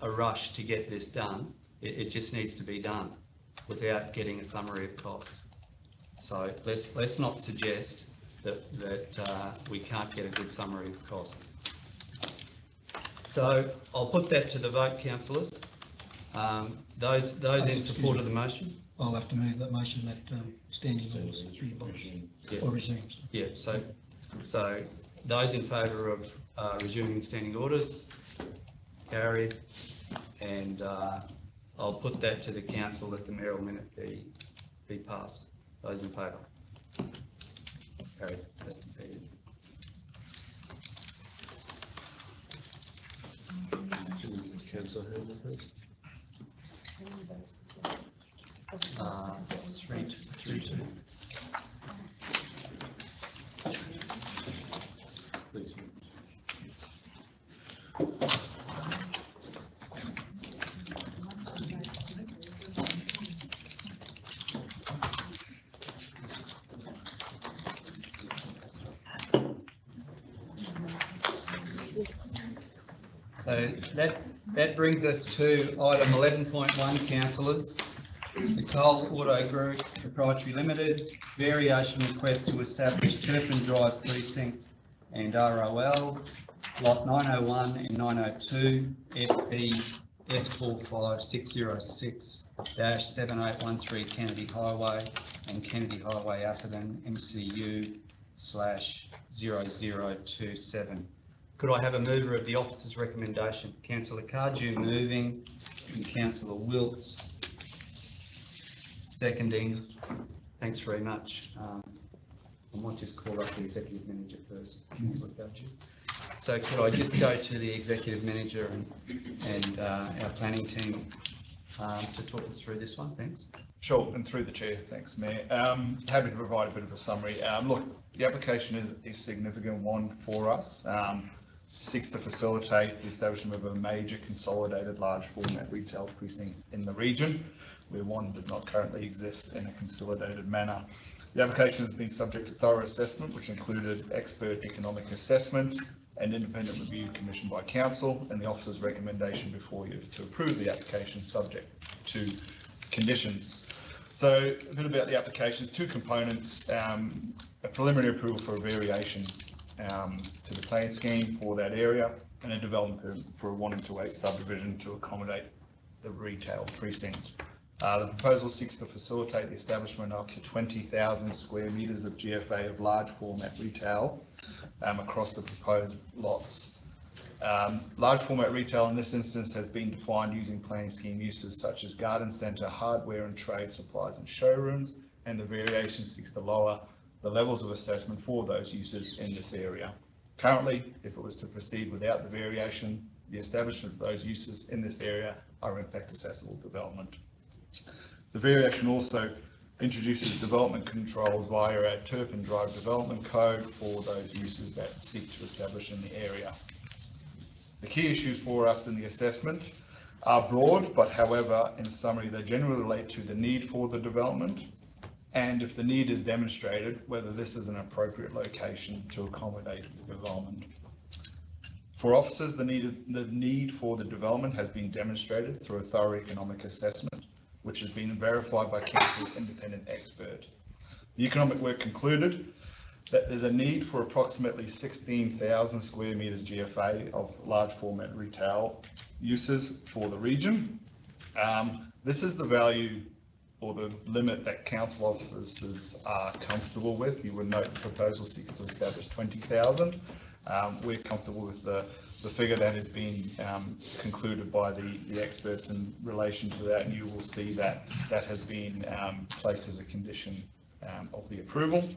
rush to get this done. It just needs to be done without getting a summary of costs. So let's not suggest that we can't get a good summary of cost. So I'll put that to the vote, councillors. Those in support of the motion? I'll have to move that motion that standing orders be abolished or resumed. Yeah, so those in favour of resuming standing orders, carried, and I'll put that to the council that the mayoral minute be passed. Those in favour? Carried. That's defeated. Councillor Hayden first. 3-2. Please. So that brings us to item 11.1, councillors. The Coal Auto Group Proprietary Limited, variation request to establish Turpin Drive Precinct and ROL, lot 901 and 902, FB S45606-7813 Kennedy Highway and Kennedy Highway Atherton MCU/0027. Could I have a mover of the officer's recommendation? Councillor Cardew moving and Councillor Wilkes seconding. Thanks very much. I might just call up the executive manager first, Councillor Cardew. So could I just go to the executive manager and our planning team to talk us through this one? Thanks. Sure, and through the chair, thanks, Mayor. Happy to provide a bit of a summary. Look, the application is a significant one for us. Seeks to facilitate the establishment of a major consolidated large format retail precinct in the region, where one does not currently exist in a consolidated manner. The application has been subject to thorough assessment, which included expert economic assessment and independent review commissioned by council, and the officer's recommendation before you to approve the application subject to conditions. So a bit about the applications, two components, a preliminary approval for a variation to the plan scheme for that area, and a development permit for a 1-8 subdivision to accommodate the retail precinct. The proposal seeks to facilitate the establishment of up to 20,000 square metres of GFA of large format retail across the proposed lots. Large format retail in this instance has been defined using planning scheme uses such as garden centre, hardware and trade supplies and showrooms, and the variation seeks to lower the levels of assessment for those uses in this area. Currently, if it was to proceed without the variation, the establishment of those uses in this area are in fact assessable development. The variation also introduces development controls via our Turpin Drive Development Code for those uses that seek to establish in the area. The key issues for us in the assessment are broad, but however, in summary, they generally relate to the need for the development, and if the need is demonstrated, whether this is an appropriate location to accommodate the development. For officers, the need for the development has been demonstrated through a thorough economic assessment, which has been verified by Council's independent expert. The economic work concluded that there's a need for approximately 16,000 square metres GFA of large format retail uses for the region. This is the value or the limit that council officers are comfortable with. You would note the proposal seeks to establish 20,000. We're comfortable with the figure that has been concluded by the experts in relation to that, and you will see that that has been placed as a condition of the approval.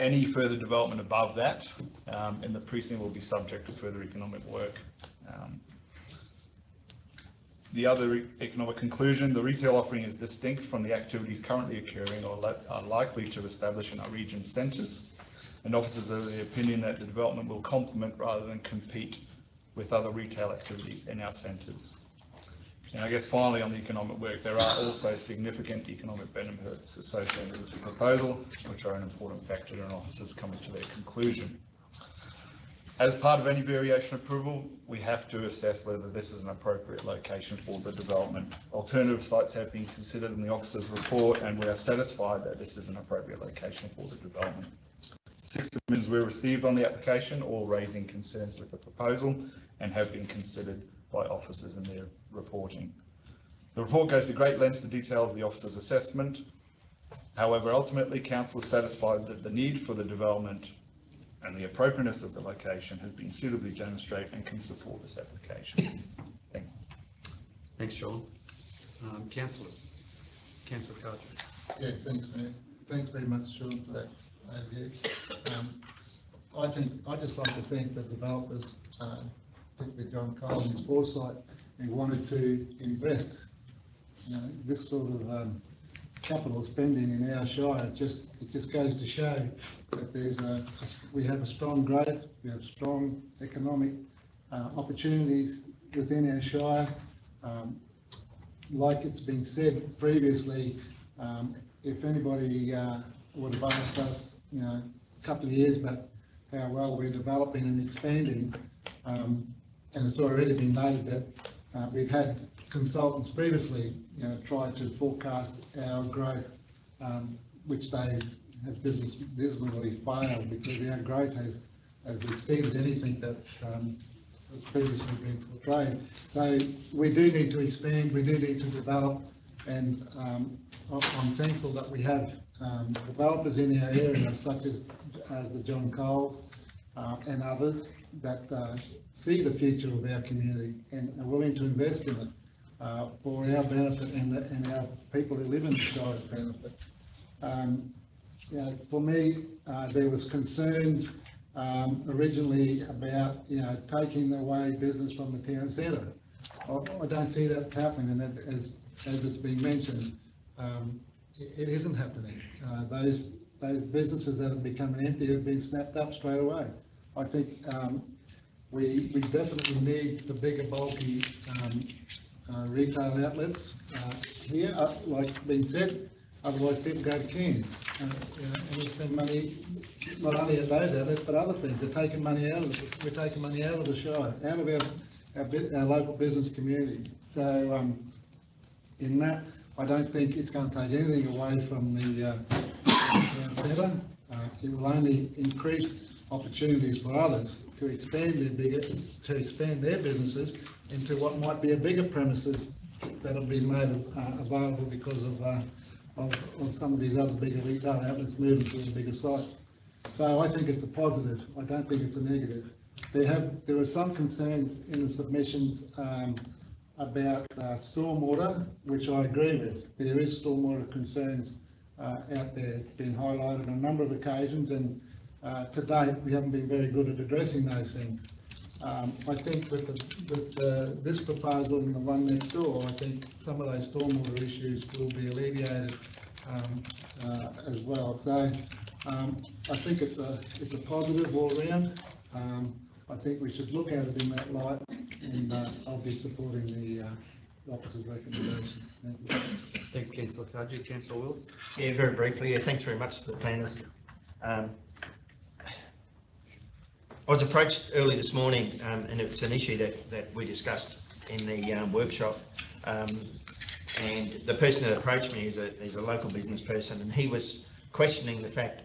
Any further development above that in the precinct will be subject to further economic work. The other economic conclusion, the retail offering is distinct from the activities currently occurring or are likely to establish in our region centres, and officers are of the opinion that the development will complement rather than compete with other retail activities in our centres. And I guess finally on the economic work, there are also significant economic benefits associated with the proposal, which are an important factor in officers coming to their conclusion. As part of any variation approval, we have to assess whether this is an appropriate location for the development. Alternative sites have been considered in the officer's report, and we are satisfied that this is an appropriate location for the development. 6 submissions were received on the application, all raising concerns with the proposal, and have been considered by officers in their reporting. The report goes to great lengths to detail the officer's assessment. However, ultimately, council is satisfied that the need for the development and the appropriateness of the location has been suitably demonstrated and can support this application. Thank you. Thanks, Sean. Councillors. Councillor Carter. Yeah, thanks, Mayor. Thanks very much, Sean, for that overview. I'd just like to thank the developers, particularly John Cole and his foresight, who wanted to invest, this sort of capital spending in our shire. It just goes to show that we have a strong growth, we have strong economic opportunities within our shire. Like it's been said previously, if anybody would have asked us, a couple of years back, how well we're developing and expanding, and it's already been noted that we've had consultants previously, try to forecast our growth, which they have dismally failed because our growth has exceeded anything that has previously been portrayed. So we do need to expand, we do need to develop, and I'm thankful that we have developers in our area such as the John Coles and others that see the future of our community and are willing to invest in it for our benefit and our people who live in the shire's benefit. For me, there was concerns originally about taking away business from the town centre. I don't see that happening, and as it's been mentioned, it isn't happening. Those businesses that have become empty have been snapped up straight away. I think we definitely need the bigger, bulky retail outlets here, like being said. Otherwise, people go to Cairns and we spend money not only at those outlets but other things. We're taking money out of the shire, out of our local business community. So in that, I don't think it's going to take anything away from the town centre. It will only increase opportunities for others to expand their businesses into what might be a bigger premises that'll be made available because of some of these other bigger retail outlets moving to a bigger site. So I think it's a positive. I don't think it's a negative. There are some concerns in the submissions about stormwater, which I agree with. There is stormwater concerns out there. It's been highlighted on a number of occasions, and to date we haven't been very good at addressing those things. I think with this proposal and the one next door, I think some of those stormwater issues will be alleviated as well. So I think it's a positive all round. I think we should look at it in that light, and I'll be supporting the officer's recommendation. Thank you. Thanks, Councillor Cardew. Councillor Wills? Yeah, very briefly, yeah, thanks very much to the planners. I was approached early this morning, and it's an issue that we discussed in the workshop. And the person that approached me is a local business person, and he was questioning the fact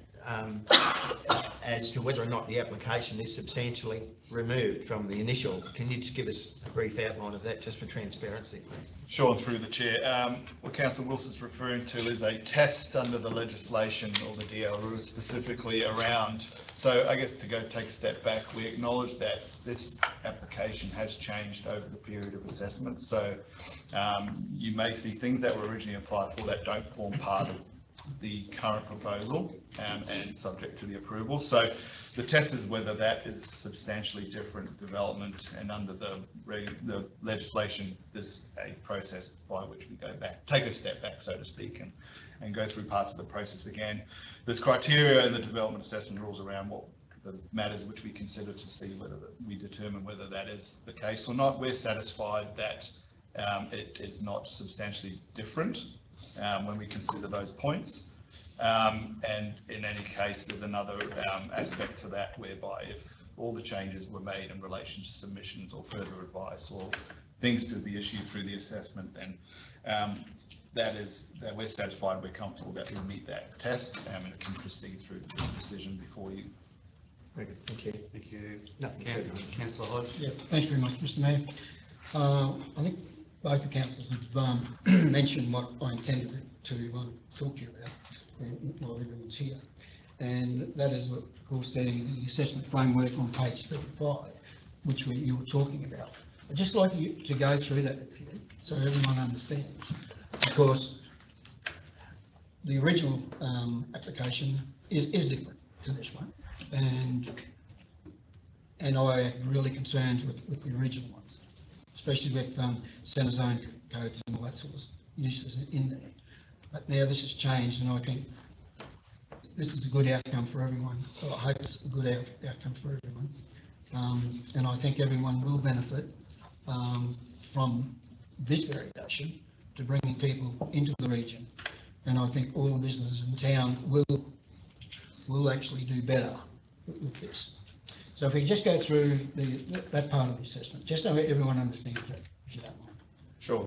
as to whether or not the application is substantially removed from the initial. Can you just give us a brief outline of that, just for transparency, please? Sure, through the chair. What Councillor Wilson's referring to is a test under the legislation or the DLRU specifically around. So I guess to go take a step back, we acknowledge that this application has changed over the period of assessment. So you may see things that were originally applied for that don't form part of the current proposal and subject to the approval. So the test is whether that is substantially different development, and under the legislation there's a process by which we go back, take a step back, so to speak, and go through parts of the process again. There's criteria in the development assessment rules around what the matters which we consider to see whether we determine whether that is the case or not. We're satisfied that it is not substantially different when we consider those points. And in any case, there's another aspect to that whereby if all the changes were made in relation to submissions or further advice or things to be issued through the assessment, then that we're satisfied, we're comfortable that we meet that test and it can proceed through the decision before you. Very good, thank you. Thank you. Nothing further. Councillor Hodge. Yeah, thanks very much, Mr. Mayor. I think both the councillors have mentioned what I intended to talk to you about while everyone's here, and that is, of course, the assessment framework on page 35, which you were talking about. I'd just like you to go through that with you so everyone understands, because the original application is different to this one, and I had really concerns with the original ones, especially with centre zone codes and all that sort of uses in there. But now this has changed, and I think this is a good outcome for everyone. Well, I hope it's a good outcome for everyone, and I think everyone will benefit from this variation to bringing people into the region, and I think all the businesses in town will actually do better with this. So if we just go through that part of the assessment, just so everyone understands that, if you don't mind. Sure,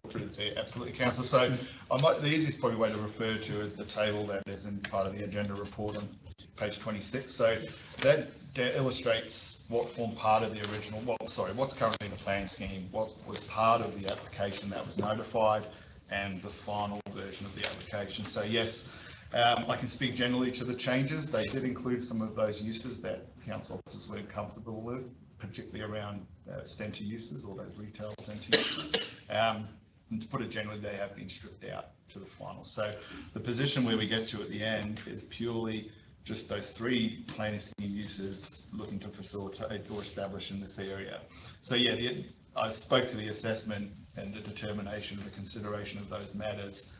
absolutely, Councillor. So the easiest probably way to refer to is the table that is in part of the agenda report on page 26. So that illustrates what formed part of the original, what's currently in the plan scheme, what was part of the application that was notified, and the final version of the application. So yes, I can speak generally to the changes. They did include some of those uses that council officers weren't comfortable with, particularly around centre uses or those retail centre uses. And to put it generally, they have been stripped out to the final. So the position where we get to at the end is purely just those three planning scheme uses looking to facilitate or establish in this area. So yeah, I spoke to the assessment and the determination and the consideration of those matters,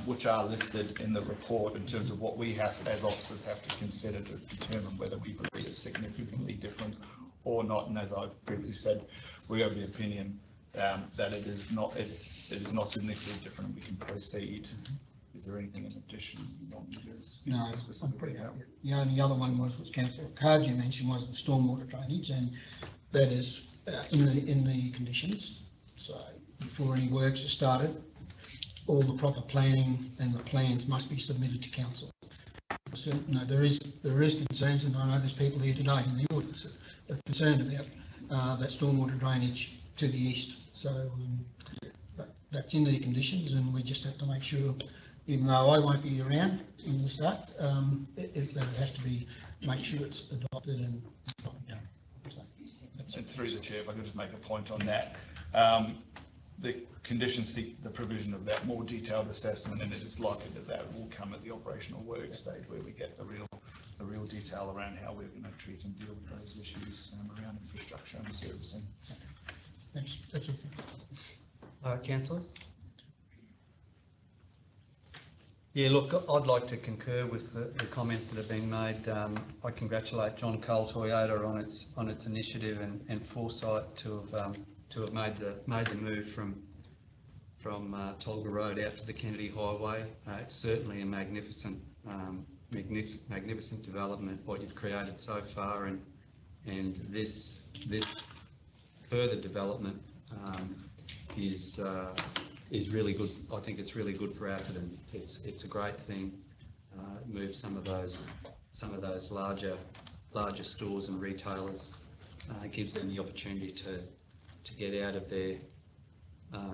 which are listed in the report in terms of what we have as officers have to consider to determine whether we believe it's significantly different or not. And as I've previously said, we have the opinion that it is not significantly different. We can proceed. Is there anything in addition you want me to? No, I'm pretty happy. The only other one was Councillor Cardew mentioned was the stormwater drainage, and that is in the conditions. So before any works are started, all the proper planning and the plans must be submitted to council. So, no, there is concerns, and I know there's people here today in the audience that are concerned about that stormwater drainage to the east. So but that's in the conditions, and we just have to make sure, even though I won't be around in the start, it has to be, make sure it's adopted and done. So, And through the chair, if I could just make a point on that. The conditions seek the provision of that more detailed assessment, and it is likely that that will come at the operational work stage where we get the real detail around how we're going to treat and deal with those issues around infrastructure and servicing. thanks, that's all. Councillors? Yeah, look, I'd like to concur with the comments that have been made. I congratulate John Cole Toyota on its initiative and foresight to have made the move from Tolga Road out to the Kennedy Highway. It's certainly a magnificent development what you've created so far, and this further development is really good. I think it's really good for Atherton. It's a great thing. Move some of those larger stores and retailers. Gives them the opportunity to get out of their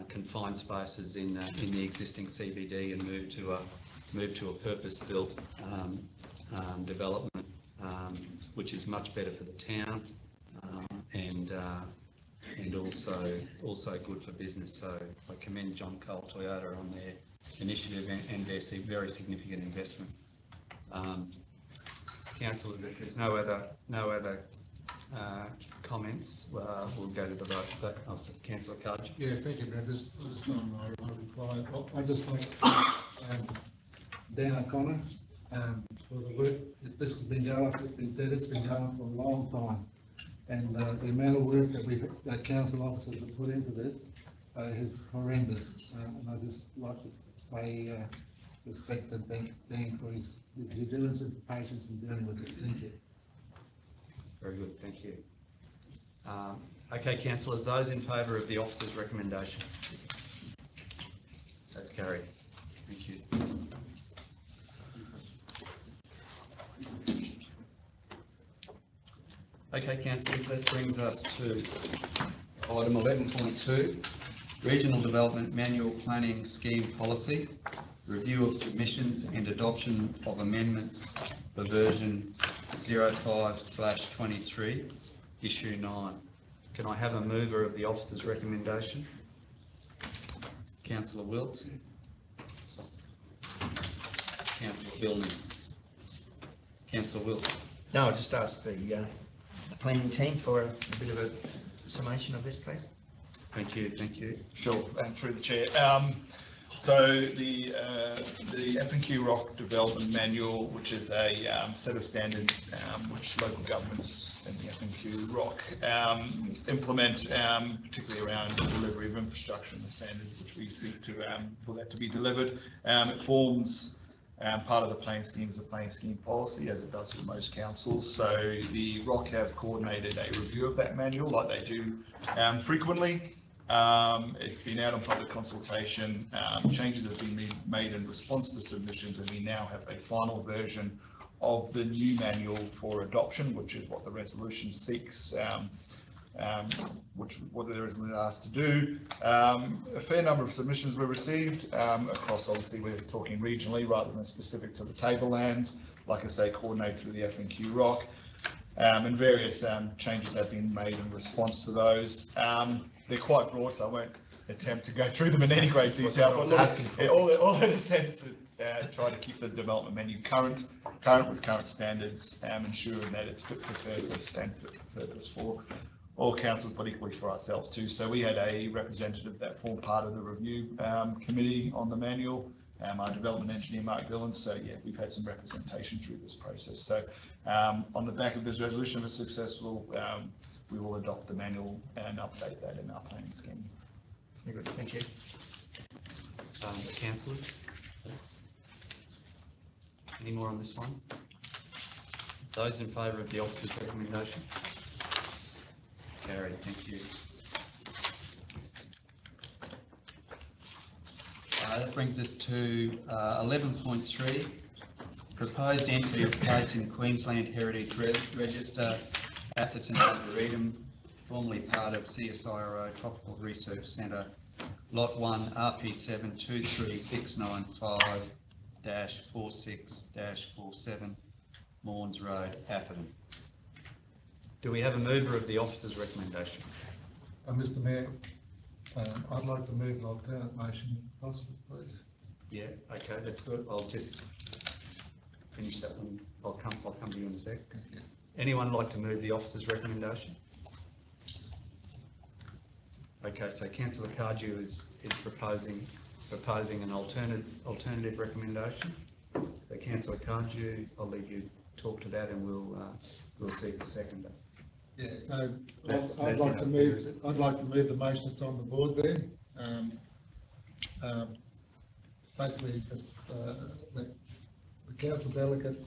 confined spaces in the existing CBD and move to a purpose-built development, which is much better for the town and also good for business. So I commend John Cole Toyota on their initiative and their very significant investment. Councillors, if there's no other comments, we'll go to the vote. But Councillor Cudge. Yeah, thank you, Brad. Just on my reply, I just like Dan O'Connor for the work. This has been going, it's been said, it's been going for a long time. And the amount of work that council officers have put into this is horrendous. And I just like to say respect and thank Dan for his due diligence and patience in dealing with it. Thank you. Very good, thank you. Okay, councillors, those in favour of the officer's recommendation? That's carried. Thank you. Okay, councillors, that brings us to item 11.2, Regional Development Manual Planning Scheme Policy, review of submissions and adoption of amendments for version 05/23, issue 9. Can I have a mover of the officer's recommendation? Councillor Wilts. Councillor Billman. Councillor Wilts. No, I'll just ask the planning team for a bit of a summation of this, please. Thank you, thank you. Sure, and through the chair. So the F&Q ROC Development Manual, which is a set of standards which local governments and the F&Q ROC implement, particularly around the delivery of infrastructure and the standards which we seek to for that to be delivered. It forms part of the planning scheme is a planning scheme policy, as it does for most councils. So the ROC have coordinated a review of that manual, like they do frequently. It's been out on public consultation. Changes have been made in response to submissions, and we now have a final version of the new manual for adoption, which is what the resolution seeks, what the resolution asked to do. A fair number of submissions were received across, obviously we're talking regionally rather than specific to the tablelands, like I say, coordinated through the F&Q ROC, and various changes have been made in response to those. They're quite broad, so I won't attempt to go through them in any great detail, but all in a sense is try to keep the development menu current with current standards, ensuring that it's fit for purpose and fit for purpose for all councils, but equally for ourselves too. So we had a representative that formed part of the review committee on the manual, our development engineer, Mark Dillon. So yeah, we've had some representation through this process. So on the back of this resolution, if it's successful, we will adopt the manual and update that in our planning scheme. Very good, thank you. Councillors? Any more on this one? Those in favour of the officer's recommendation? Carried, thank you. That brings us to 11.3, proposed entry of place in Queensland Heritage Register, Atherton Arboretum, formerly part of CSIRO Tropical Research Centre Lot 1, RP 723695-46-47, Morns Road, Atherton. Do we have a mover of the officer's recommendation? Mr Mayor, I'd like to move an alternate motion, if possible, please. Yeah, okay, that's good. I'll just finish that one. I'll come to you in a sec. Anyone like to move the officer's recommendation? Okay, so councillor Cardew is proposing an alternative recommendation. So councillor Cardew, I'll leave you talk to that, and we'll seek a seconder. Yeah, so That's I'd like to move. is it? I'd like to move the motion that's on the board there. Basically, the council delegate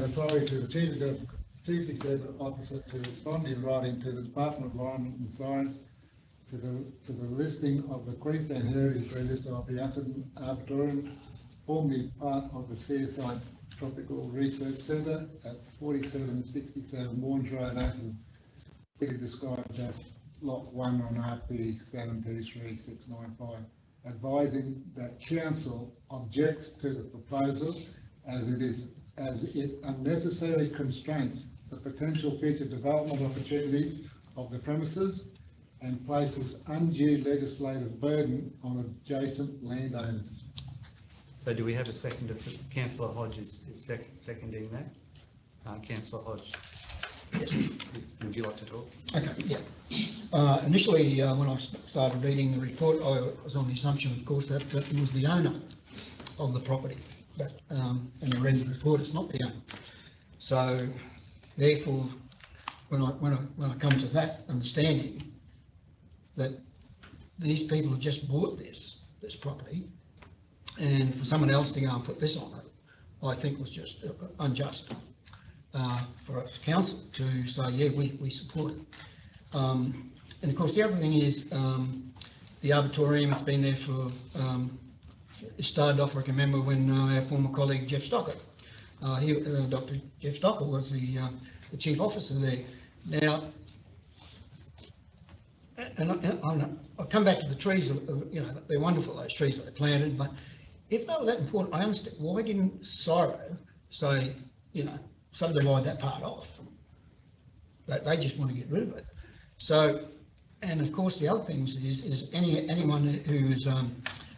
authority to the chief executive officer to respond in writing to the Department of Environment and Science to the listing of the Queensland Heritage Register of the Atherton Arboretum, formerly part of the CSI Tropical Research Centre at 4767 Morns Road, Atherton, described as Lot 1 on RP 723695, advising that council objects to the proposal as it unnecessarily constrains the potential future development opportunities of the premises and places undue legislative burden on adjacent landowners. So do we have a seconder? Councillor Hodge is seconding that. Councillor Hodge, would you like to talk? Okay, yeah. Initially, when I started reading the report, I was on the assumption, of course, that it was the owner of the property. But, and I read the report, it's not the owner. So, therefore, when I come to that understanding, that these people have just bought this property, and for someone else to go and put this on it, I think was just unjust for us council to say, yeah, we support it. And of course, the other thing is the Arboretum, it's been there for, it started off, I can remember when our former colleague Jeff Stocker, Dr. Jeff Stocker was the chief officer there. Now, and I'll come back to the trees, you know, they're wonderful, those trees that they planted, but if they were that important, I understand, why didn't CSIRO say, you know, subdivide that part off? They just want to get rid of it. So, and of course the other things is anyone who is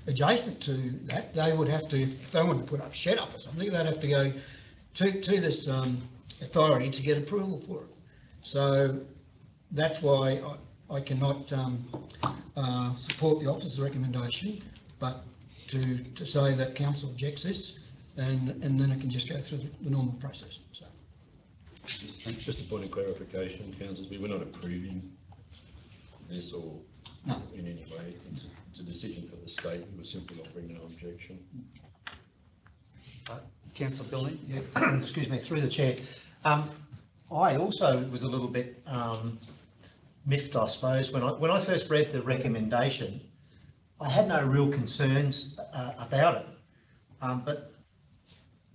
adjacent to that, they would have to, if they wanted to put up a shed up or something, they'd have to go to this authority to get approval for it. So that's why I cannot support the officer's recommendation, but to say that council objects this, and then it can just go through the normal process. So. Just a point of clarification, councillors, we were not approving this or no. In any way. It's a decision for the state. We were simply offering no objection. Councillor Billing? Yeah, excuse me, through the chair. I also was a little bit miffed, I suppose, when I first read the recommendation. I had no real concerns about it, but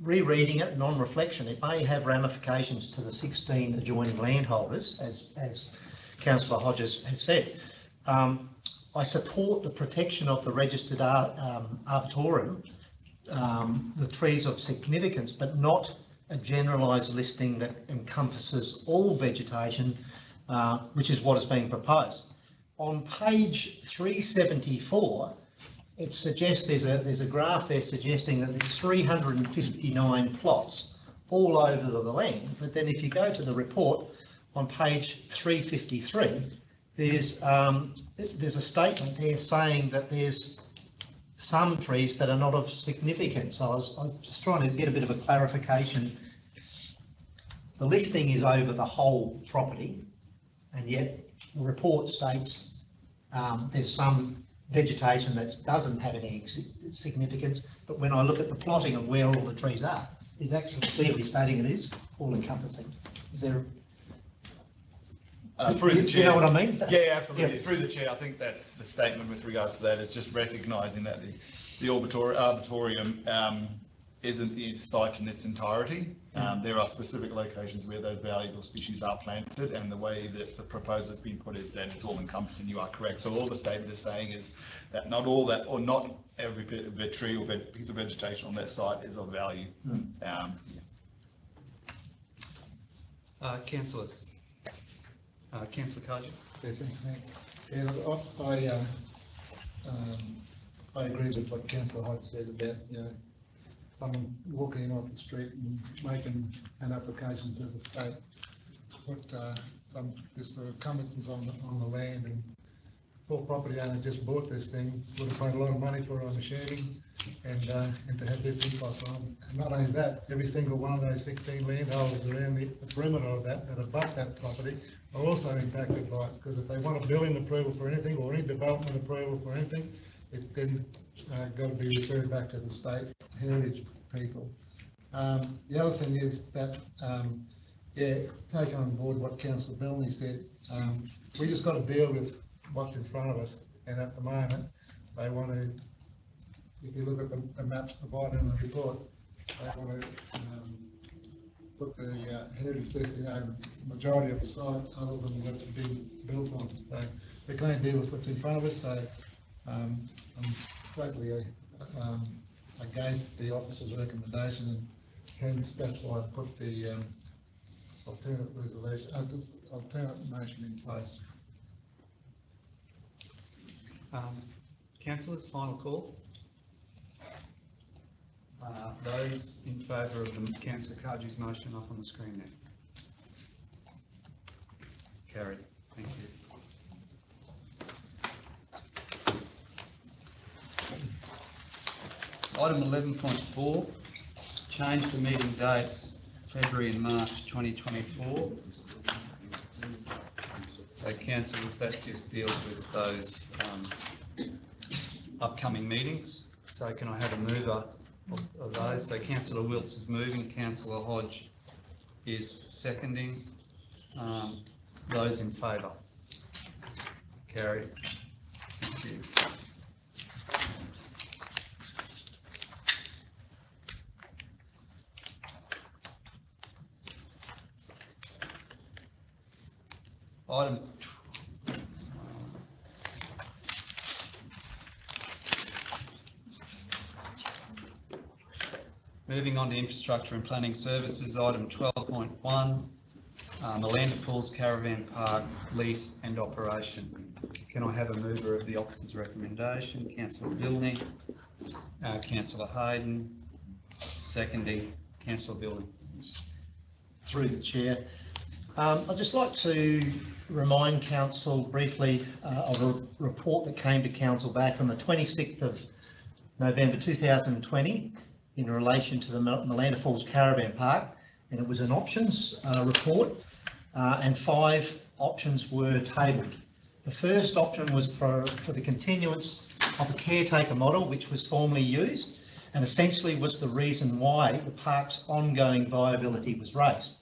rereading it, non-reflection, it may have ramifications to the 16 adjoining landholders, as Councillor Hodges has said. I support the protection of the registered arboretum, the trees of significance, but not a generalised listing that encompasses all vegetation, which is what is being proposed. On page 374, it suggests there's a graph there suggesting that there's 359 plots all over the land. But then if you go to the report on page 353, there's a statement there saying that there's some trees that are not of significance. So I was just trying to get a bit of a clarification. The listing is over the whole property, and yet the report states there's some vegetation that doesn't have any significance, but when I look at the plotting of where all the trees are, it's actually clearly stating it is all encompassing. Is there? Through the chair. You know what I mean? Yeah, absolutely. Yeah. Through the chair, I think that the statement with regards to that is just recognising that the Arboretum isn't the site in its entirety. There are specific locations where those valuable species are planted, and the way that the proposal's been put is that it's all encompassing. You are correct. So all the statement is saying is that not all that, or not every bit of a tree or piece of vegetation on that site is of value. Councillors. Councillor Cardew. Yeah, thanks, Nick. Yeah, I agree with what Councillor Hodge said about, someone walking off the street and making an application to the state. Put this encumbrances on the land, and poor property owner just bought this thing, would have paid a lot of money for it, I'm assuming, and to have this impost on. And not only that, every single one of those 16 landholders around the perimeter of that abut that property are also impacted by it, because if they want a building approval for anything or any development approval for anything, it's then got to be referred back to the state heritage people. The other thing is that, taking on board what Councillor Milne said, we just got to deal with what's in front of us, and at the moment, they want to, if you look at the maps provided in the report, they want to put the heritage list, majority of the site other than what's been built on. So we can't deal with what's in front of us, so I'm totally against the officer's recommendation, and hence that's why I put the alternate motion in place. Councillors, final call. Those in favour of Councillor Cardew's motion up on the screen there. Carried. Thank you. Item 11.4, change to meeting dates, February and March 2024. So councillors, that just deals with those upcoming meetings. So can I have a mover of those? So Councillor Wilts is moving, Councillor Hodge is seconding. Those in favour? Carried. Thank you. Item moving on to infrastructure and planning services, item 12.1, Melinda Falls Caravan Park lease and operation. Can I have a mover of the officer's recommendation? Councillor Bilney, Councillor Hayden, seconding Councillor Bilney. Through the chair. I'd just like to remind Council briefly of a report that came to Council back on the 26th of November 2020 in relation to the Melinda Falls Caravan Park, and it was an options report, and 5 options were tabled. The first option was for the continuance of the caretaker model, which was formerly used, and essentially was the reason why the park's ongoing viability was raised.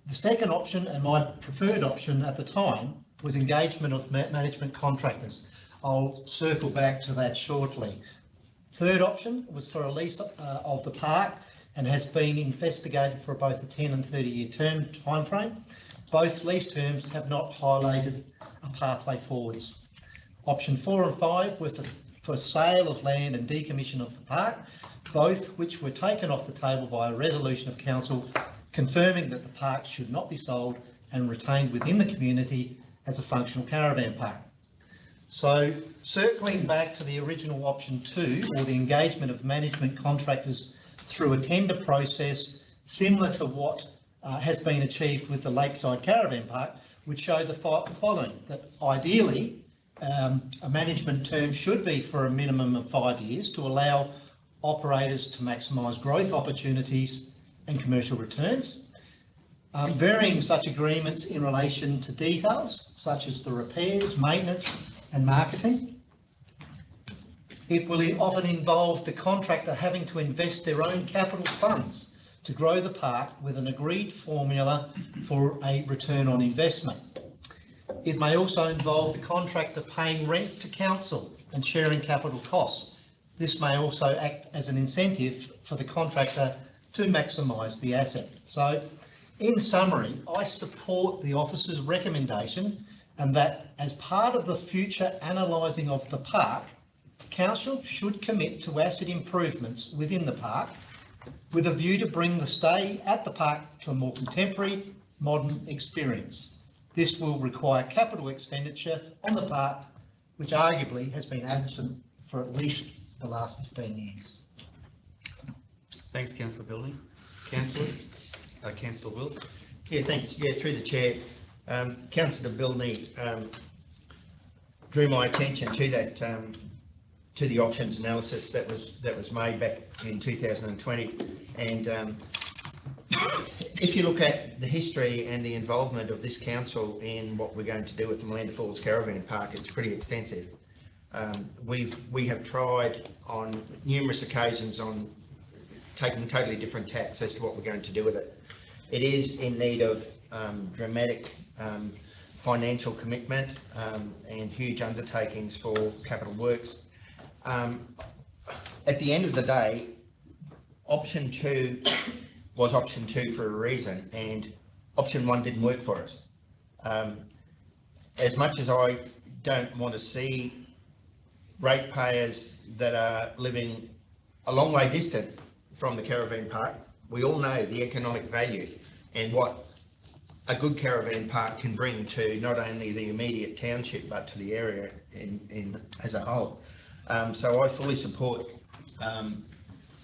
The second option, and my preferred option at the time, was engagement of management contractors. I'll circle back to that shortly. Third option was for a lease of the park and has been investigated for both a 10 and 30-year term timeframe. Both lease terms have not highlighted a pathway forwards. Option 4 and 5 were for sale of land and decommission of the park, both which were taken off the table by a resolution of council confirming that the park should not be sold and retained within the community as a functional caravan park. So circling back to the original option 2, or the engagement of management contractors through a tender process similar to what has been achieved with the Lakeside Caravan Park, would show the following: that ideally a management term should be for a minimum of 5 years to allow operators to maximise growth opportunities and commercial returns. Varying such agreements in relation to details such as the repairs, maintenance and marketing. It will often involve the contractor having to invest their own capital funds to grow the park with an agreed formula for a return on investment. It may also involve the contractor paying rent to council and sharing capital costs, this may also act as an incentive for the contractor to maximise the asset. So, in summary, I support the officer's recommendation, and that as part of the future analysing of the park, council should commit to asset improvements within the park with a view to bring the stay at the park to a more contemporary, modern experience. This will require capital expenditure on the park, which arguably has been absent for at least the last 15 years. Thanks, Councillor Building. Councillor Wilkes. Yeah, thanks. Yeah, through the chair. Councillor Building drew my attention to that, to the options analysis that was made back in 2020. And if you look at the history and the involvement of this council in what we're going to do with the Malanda Falls Caravan Park, it's pretty extensive. We have tried on numerous occasions on taking totally different tacks as to what we're going to do with it. It is in need of dramatic financial commitment and huge undertakings for capital works. At the end of the day, option 2 was option 2 for a reason, and option 1 didn't work for us. As much as I don't want to see ratepayers that are living a long way distant from the caravan park, we all know the economic value and what a good caravan park can bring to not only the immediate township but to the area in as a whole. So I fully support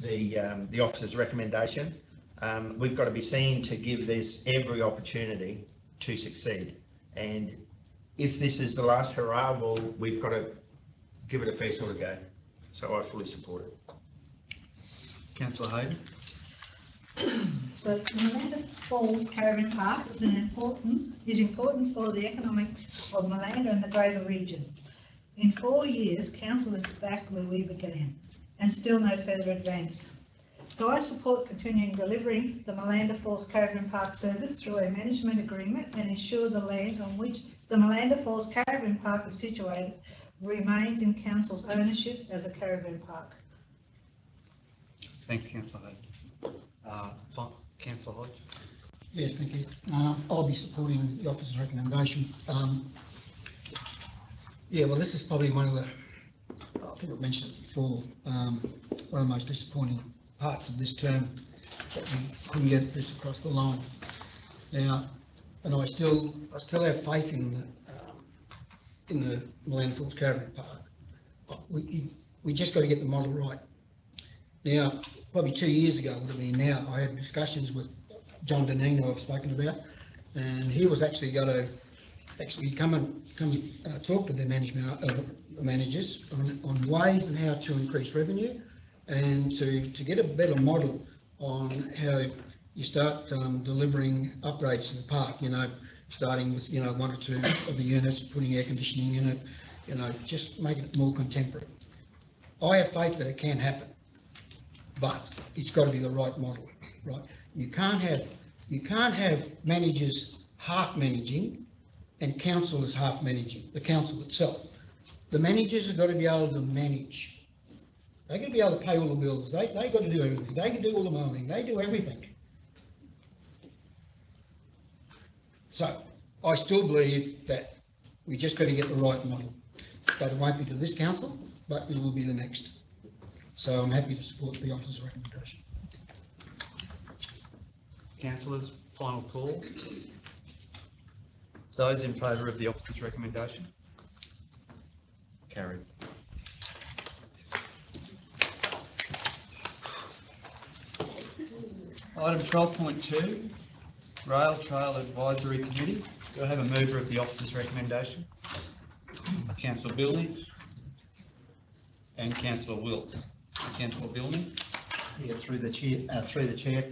the officer's recommendation. We've got to be seen to give this every opportunity to succeed, and if this is the last hurrah, well, we've got to give it a fair sort of go. So I fully support it. Councillor Hayden. So the Malanda Falls Caravan Park is important for the economics of Malanda and the greater region. In 4 years, council is back where we began, and still no further advance. So I support continuing delivering the Malanda Falls Caravan Park service through a management agreement and ensure the land on which the Malanda Falls Caravan Park is situated remains in council's ownership as a caravan park. Thanks, Councillor Hayden. Councillor Hodge. Yes, thank you. I'll be supporting the officer's recommendation. Yeah, well, this is probably one of the, I think I mentioned it before, one of the most disappointing parts of this term, that we couldn't get this across the line. Now, and I still have faith in the Malanda Falls Caravan Park. We just got to get the model right. Now, probably 2 years ago, would have been now, I had discussions with John Deneen, I've spoken about, and he was actually going to come and talk to the managers on ways and how to increase revenue and to get a better model on how you start delivering upgrades to the park, you know, starting with, 1 or 2 of the units, putting air conditioning in it, just making it more contemporary. I have faith that it can happen, but it's got to be the right model, right? You can't have managers half managing and councillors half managing, the council itself. The managers have got to be able to manage. They've got to be able to pay all the bills. They got to do everything. They can do all the mowing. They do everything. So I still believe that we just got to get the right model. But it won't be to this council, but it will be the next. So I'm happy to support the officer's recommendation. Councillors, final call. Those in favour of the officer's recommendation? Carried. Item 12.2, Rail Trail Advisory Committee. Do I have a mover of the officer's recommendation? Councillor Building and Councillor Wilkes. Councillor Building. Yeah, through the chair.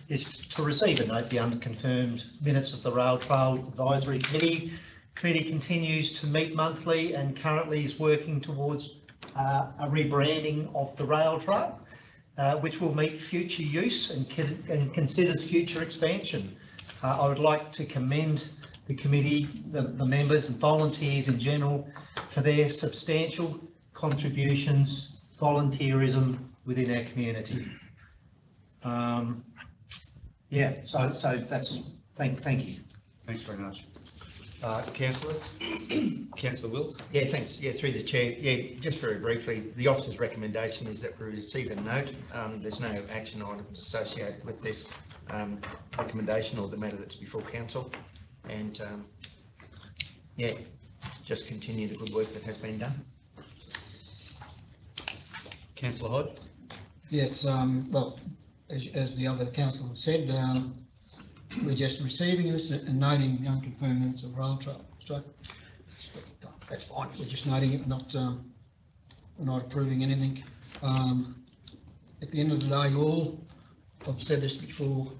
Is to receive and note the underconfirmed minutes of the Rail Trail Advisory Committee. Committee continues to meet monthly and currently is working towards a rebranding of the rail trail, which will meet future use and considers future expansion. I would like to commend the committee, the members and volunteers in general for their substantial contributions, volunteerism within our community. Yeah, so that's, thank you. Thanks very much. Councillors? Councillor Wills? Yeah, thanks. Yeah, through the chair. Yeah, just very briefly, the officer's recommendation is that we receive a note. There's no action items associated with this recommendation or the matter that's before council. And yeah, just continue the good work that has been done. Councillor Hodge? Yes, well, as the other councillor said, we're just receiving this and noting the unconfirmed minutes of rail trail. So that's fine. We're just noting it, we're not approving anything. At the end of the day, I've said this before,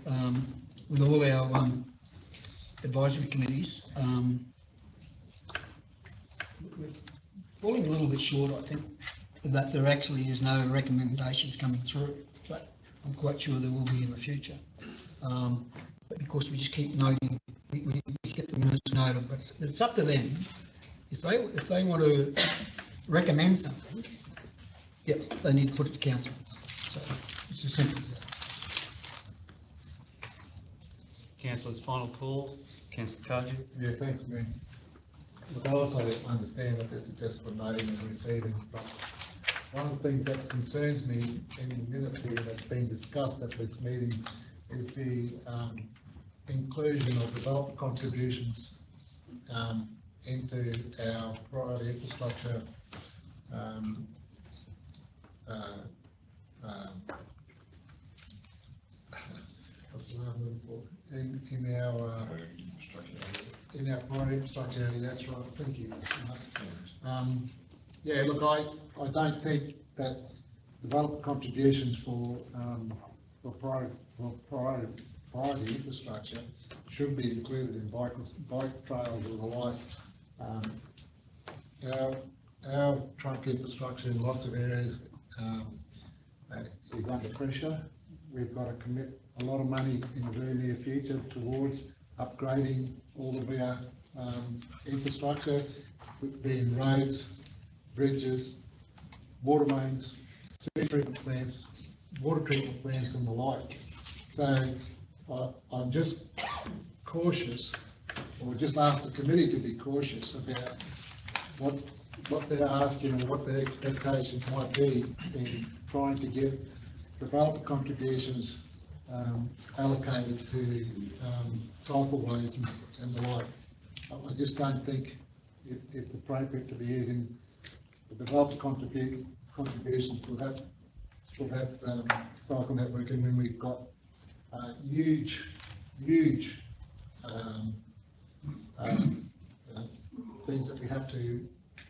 with all our advisory committees, we're falling a little bit short, I think, that there actually is no recommendations coming through, but I'm quite sure there will be in the future. But because we just keep noting, we get the minutes noted, but it's up to them. If they want to recommend something, yeah, they need to put it to council. So it's as simple as that. Councillors, final call. Councillor Cardew? Yeah, thanks, Mayor. Look, I also understand that this is just for noting and receiving, but one of the things that concerns me in the minutes here that's been discussed at this meeting is the inclusion of development contributions into our priority infrastructure what's the word I'm looking for? In our priority infrastructure area. That's right. Thank you. Yeah, look, I don't think that development contributions for priority infrastructure should be included in bike trails or the like. Our trunk infrastructure in lots of areas is under pressure. We've got to commit a lot of money in the very near future towards upgrading all of our infrastructure, being roads, bridges, water mains, sewage treatment plants, water treatment plants and the like. So I'm just cautious, or just ask the committee to be cautious about what they're asking or what their expectations might be in trying to get development contributions allocated to cycleways and the like. I just don't think it's appropriate to be using the development contributions for that cycle network, and when we've got huge things that we have to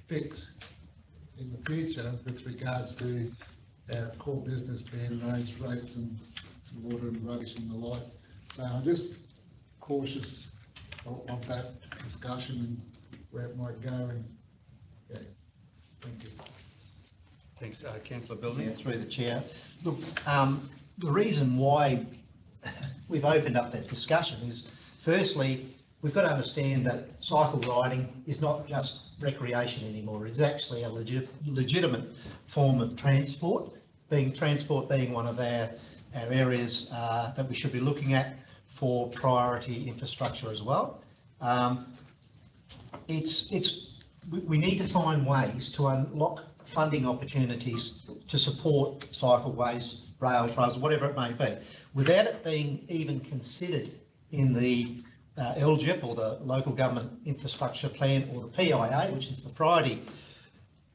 fix in the future with regards to our core business being roads, rates and water and rubbish and the like. So I'm just cautious of that discussion and where it might go, and yeah, thank you. Thanks, Councillor Billman. Yeah, through the chair. Look, the reason why we've opened up that discussion is, firstly, we've got to understand that cycle riding is not just recreation anymore. It's actually a legitimate form of transport, being one of our areas that we should be looking at for priority infrastructure as well. We need to find ways to unlock funding opportunities to support cycleways, rail trails, whatever it may be, without it being even considered in the LGIP or the Local Government Infrastructure Plan or the PIA, which is the Priority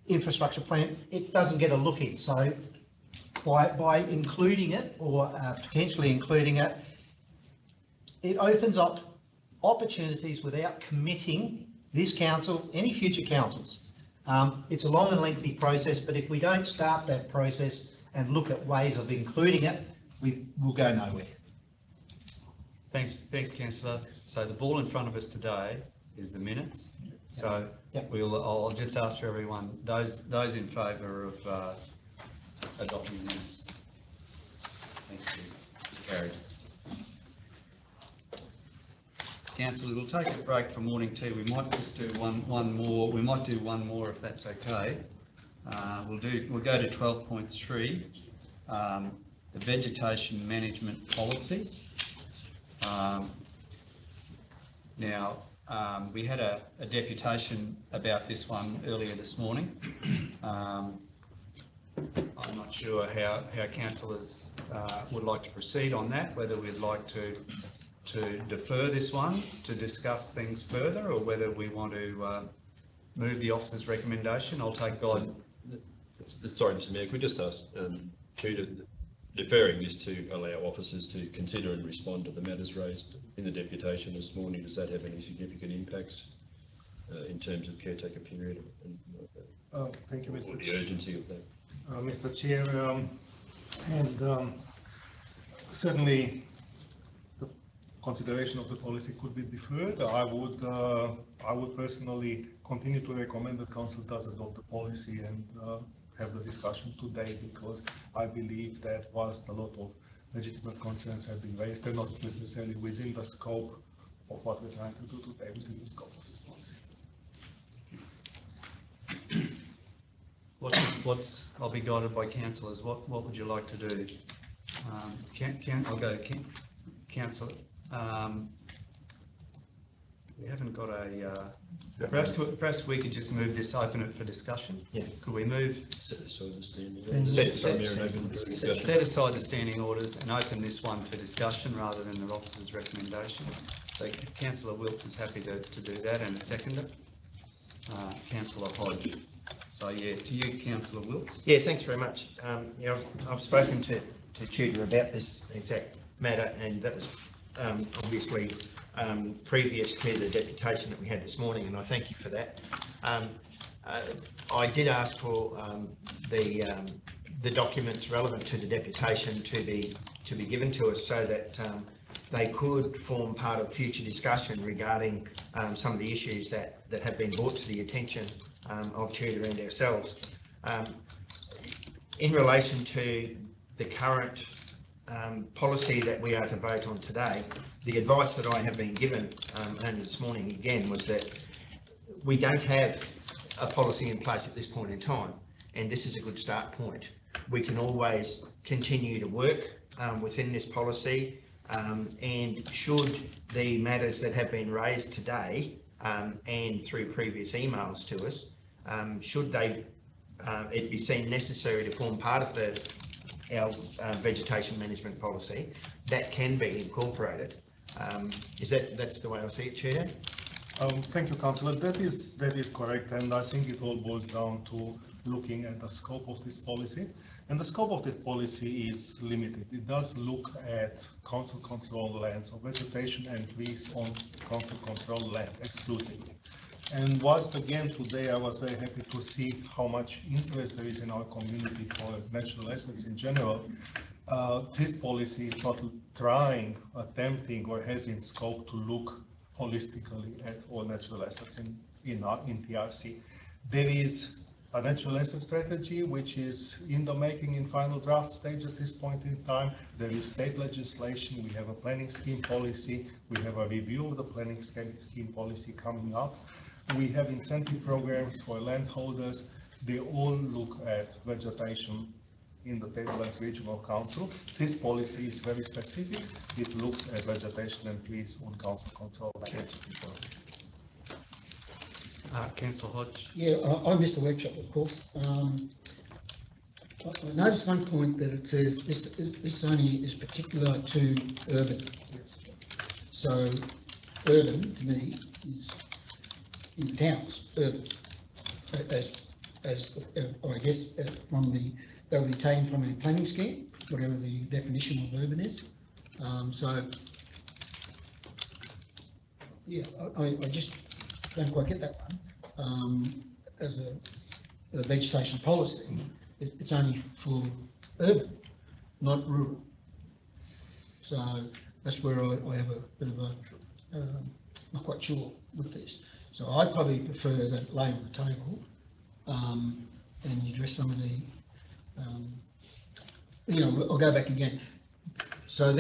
Infrastructure Plan. It doesn't get a look in. So by including it or potentially including it, it opens up opportunities without committing this council, any future councils. It's a long and lengthy process, but if we don't start that process and look at ways of including it, we will go nowhere. Thanks, Councillor. So the ball in front of us today is the minutes. So I'll just ask for everyone, those in favour of adopting the minutes. Thank you. Carried. Councillor, we'll take a break for morning tea. We might just do one more. We might do one more if that's okay. We'll go to 12.3, the vegetation management policy. Now, we had a deputation about this one earlier this morning. I'm not sure how councillors would like to proceed on that, whether we'd like to defer this one to discuss things further, or whether we want to move the officer's recommendation. I'll take guidance. Sorry, Mr Mayor, could we just ask Tudor, deferring this to allow officers to consider and respond to the matters raised in the deputation this morning, does that have any significant impacts in terms of caretaker period and thank you, Mr. the urgency of that? Mr. Chair, certainly the consideration of the policy could be deferred. I would personally continue to recommend that council does adopt the policy and have the discussion today, because I believe that whilst a lot of legitimate concerns have been raised, they're not necessarily within the scope of what we're trying to do today, within the scope of this policy. I'll be guided by councillors. What would you like to do? I'll go to councillor. We haven't got a. Perhaps we could just move this, open it for discussion. Yeah. Could we move? Set aside the standing orders and open this one for discussion rather than the officer's recommendation. So Councillor Wilson's happy to do that, and a seconder. Councillor Hodge. So yeah, to you, Councillor Wilkes. Yeah, thanks very much. I've spoken to Tudor about this exact matter, and that was obviously previous to the deputation that we had this morning, and I thank you for that. I did ask for the documents relevant to the deputation to be given to us, so that they could form part of future discussion regarding some of the issues that have been brought to the attention of Tudor and ourselves. In relation to the current policy that we are to vote on today, the advice that I have been given only this morning again was that we don't have a policy in place at this point in time, and this is a good start point. We can always continue to work within this policy, and should the matters that have been raised today and through previous emails to us, should it be seen necessary to form part of our vegetation management policy, that can be incorporated. That's the way I see it, Chair? Thank you, Councillor. That is correct, and I think it all boils down to looking at the scope of this policy. And the scope of this policy is limited. It does look at council control lands or vegetation and trees on council control land exclusively. And whilst again today I was very happy to see how much interest there is in our community for natural assets in general, this policy is not attempting or has in scope to look holistically at all natural assets in TRC. There is a natural asset strategy which is in the making, in final draft stage at this point in time. There is state legislation, we have a planning scheme policy, we have a review of the planning scheme policy coming up. We have incentive programs for landholders. They all look at vegetation in the Tablelands Regional Council. This policy is very specific. It looks at vegetation and trees on council control. Councillor Hodge. Yeah, I missed the workshop, of course. I noticed one point that it says this only is particular to urban. Yes. So urban, to me, is in towns, urban, as I guess they'll be taken from a planning scheme, whatever the definition of urban is. So yeah, I just don't quite get that one. As a vegetation policy, it's only for urban, not rural. So that's where I have a bit of a, not quite sure with this. So I'd probably prefer that lay on the table and you address some of the, I'll go back again. So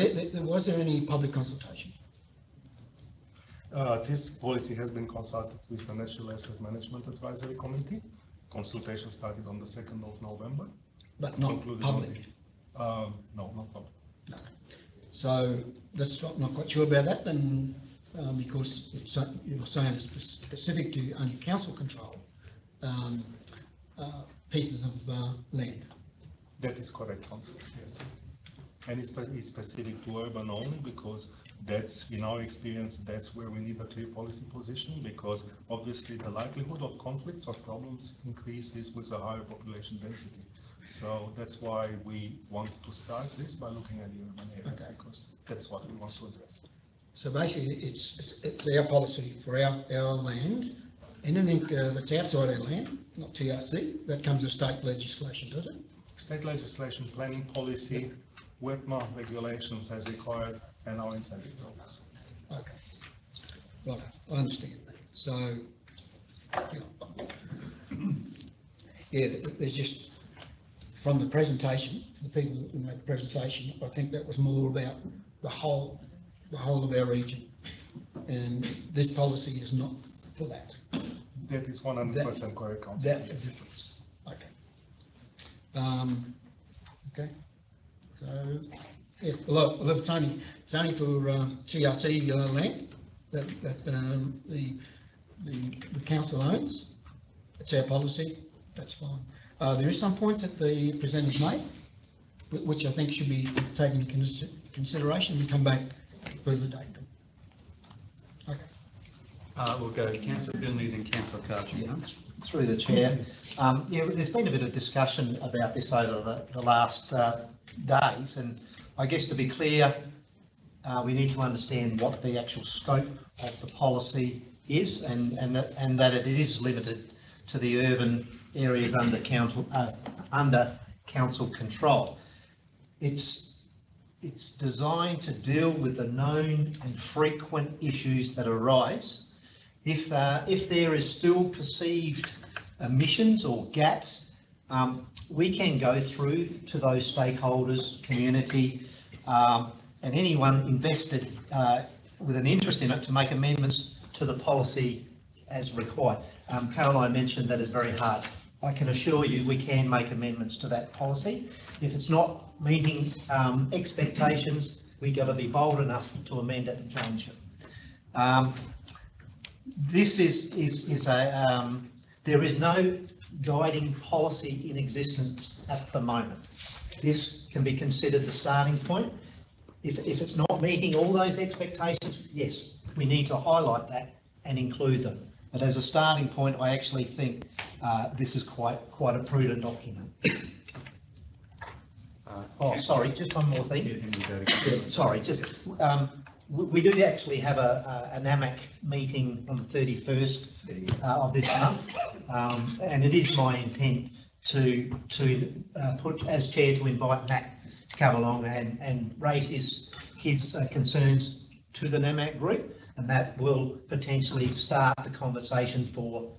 was there any public consultation? This policy has been consulted with the Natural Asset Management Advisory Committee. Consultation started on the 2nd of November. But not concluded on public. No, not public. No. So that's not quite sure about that then, because it's, you're saying it's specific to only council control pieces of land. That is correct, Councillor, yes. And it's specific to urban only because that's, in our experience, that's where we need a clear policy position, because obviously the likelihood of conflicts or problems increases with a higher population density. So that's why we want to start this by looking at the urban areas, because that's what we want to address. So basically, it's our policy for our land. Anything that's outside our land, not TRC, that comes with state legislation, does it? State legislation, planning policy, WEPMA regulations as required, and our incentive programs. Okay. Right, I understand that. So, yeah, there's just, from the presentation, the people who made the presentation, I think that was more about the whole of our region. And this policy is not for that. That is 100% correct, Councillor. That's the difference. Okay. Okay. So, yeah, well, it's only for GRC land that the council owns. It's our policy. That's fine. There is some points that the presenters made, which I think should be taken into consideration and come back further date. Okay. We'll go Councillor Bilney, then Councillor Carter. Yeah, through the chair. Yeah, there's been a bit of discussion about this over the last days, and I guess to be clear, we need to understand what the actual scope of the policy is, and that it is limited to the urban areas under council control. It's designed to deal with the known and frequent issues that arise. If there is still perceived omissions or gaps, we can go through to those stakeholders, community, and anyone invested with an interest in it to make amendments to the policy as required. Caroline mentioned that is very hard. I can assure you we can make amendments to that policy. If it's not meeting expectations, we've got to be bold enough to amend it and change it. This is a, there is no guiding policy in existence at the moment. This can be considered the starting point. If it's not meeting all those expectations, yes, we need to highlight that and include them. But as a starting point, I actually think this is quite a prudent document. Oh, sorry, just one more thing. Sorry, just we do actually have an AMAC meeting on the 31st of this month, and it is my intent to put as chair to invite Matt to come along and raise his concerns to the NAMAC group, and that will potentially start the conversation for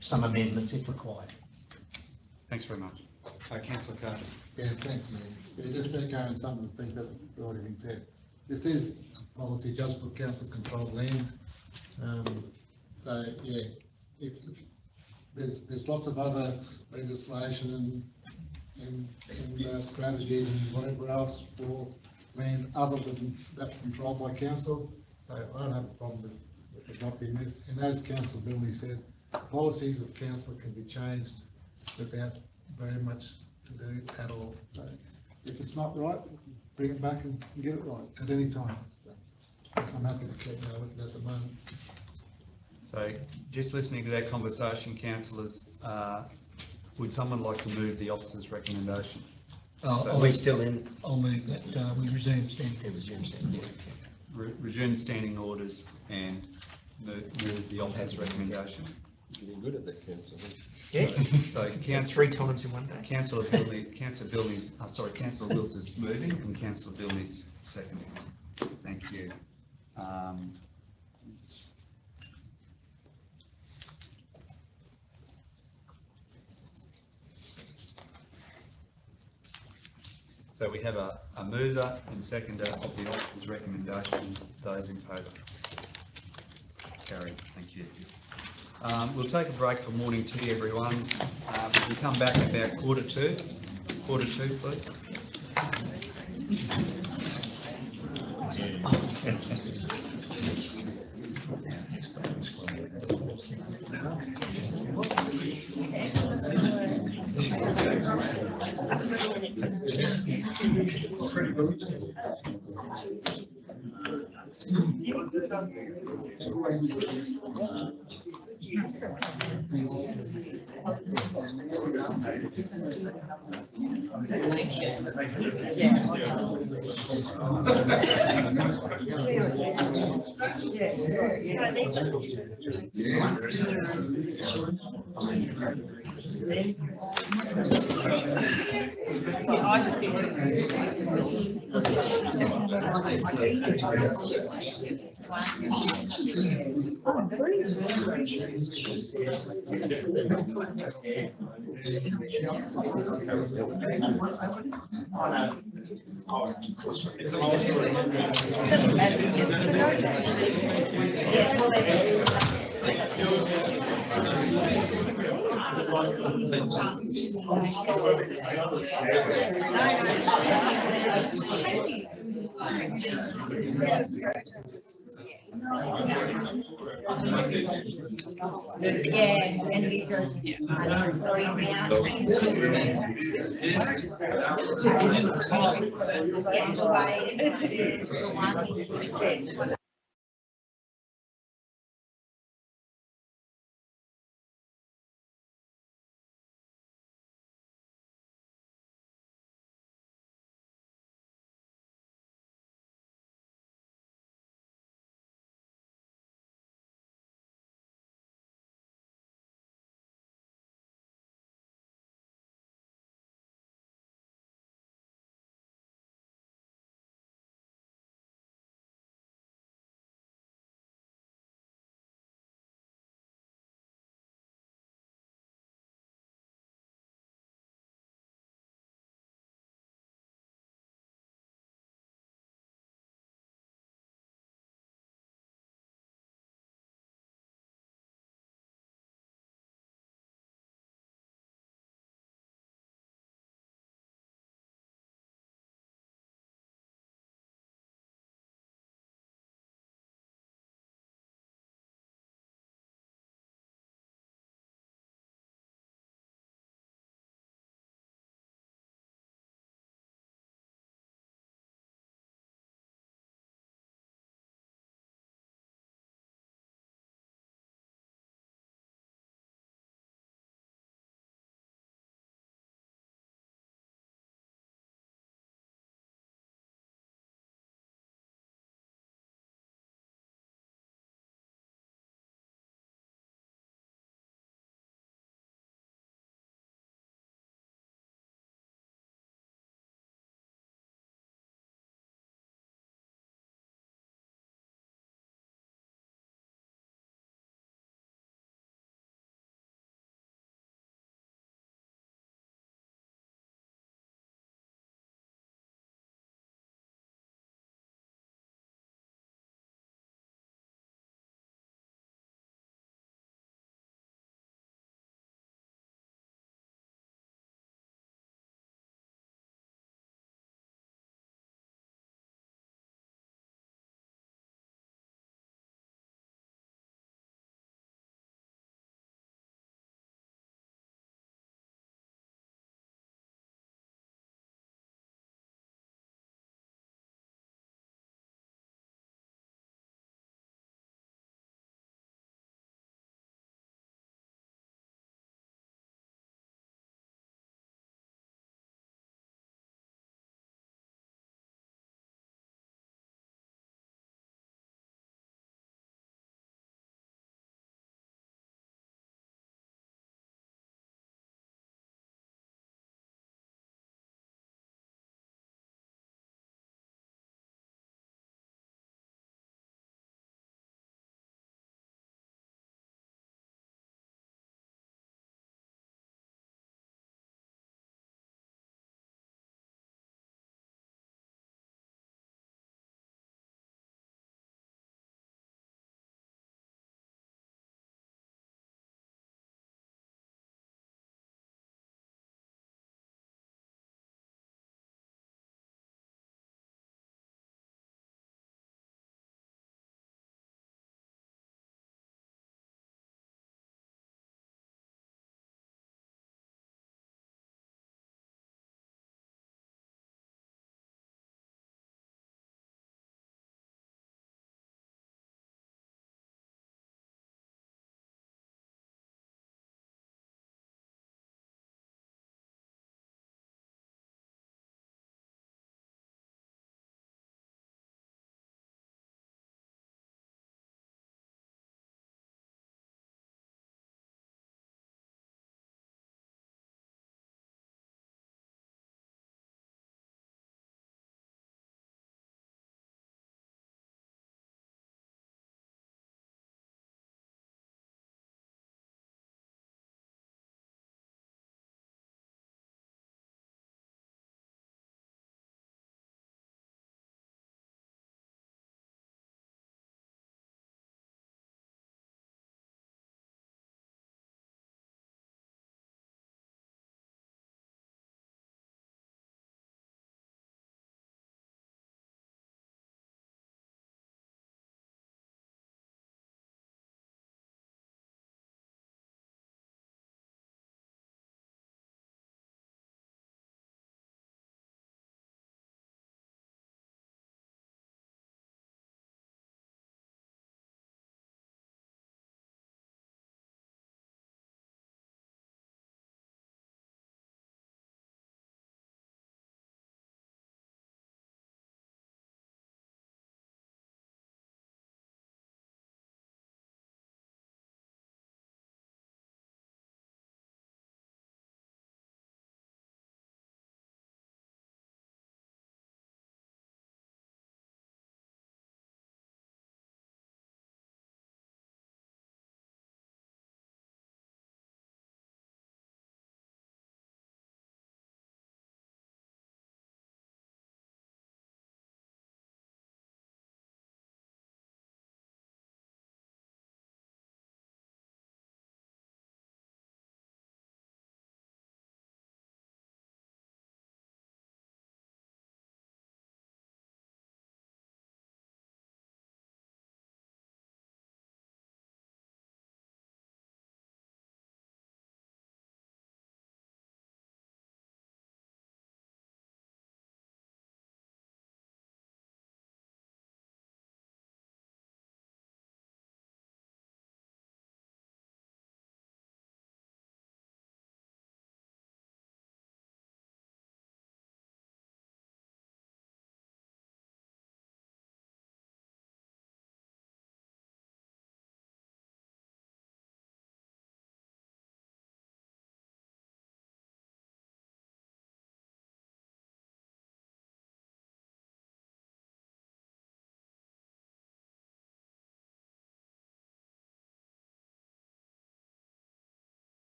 some amendments if required. Thanks very much. Councillor Carter. Yeah, thanks, Mayor. Yeah, just echoing some of the things that have already been said. This is a policy just for council controlled land. So yeah, if there's lots of other legislation and strategies and whatever else for land other than that controlled by council. So I don't have a problem with it not being missed. And as Councillor Bilney said, policies of council can be changed without very much to do at all. So if it's not right, bring it back and get it right at any time. I'm happy to keep that at the moment. So just listening to that conversation, councillors, would someone like to move the officer's recommendation? Are we still in? I'll move that we resume standing. Resume standing orders and move the officer's recommendation. Getting good at that, councillor. Yeah. So Councillor 3 times in one day. Councillor Bilney, Councillor Wilson's moving and Councillor Bilney's seconding. Thank you. So we have a mover and seconder of the officer's recommendation. Those in favour? Carried. Thank you. We'll take a break for morning tea, everyone. We'll come back about quarter two, please. Doesn't matter, we get the note. Yeah, well, yeah, and we go to, sorry, now.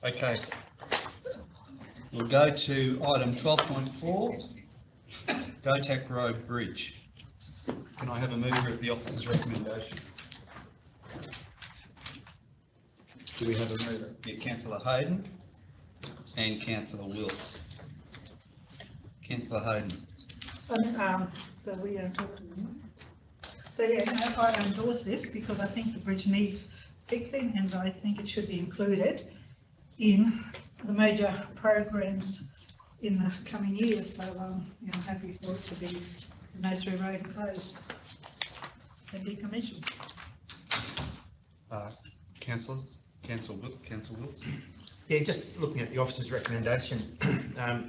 Okay. We'll go to item 12.4, Gotak Road Bridge. Can I have a mover of the officer's recommendation? Do we have a mover? Yeah, Councillor Hayden and Councillor Wilkes. Councillor Hayden. So we are talking. So yeah, no, I endorse this because I think the bridge needs fixing and I think it should be included in the major programs in the coming years. So I'm happy for it to be Nasri Road closed and decommissioned. Councillors? Councillor Wilkes? Yeah, just looking at the officer's recommendation,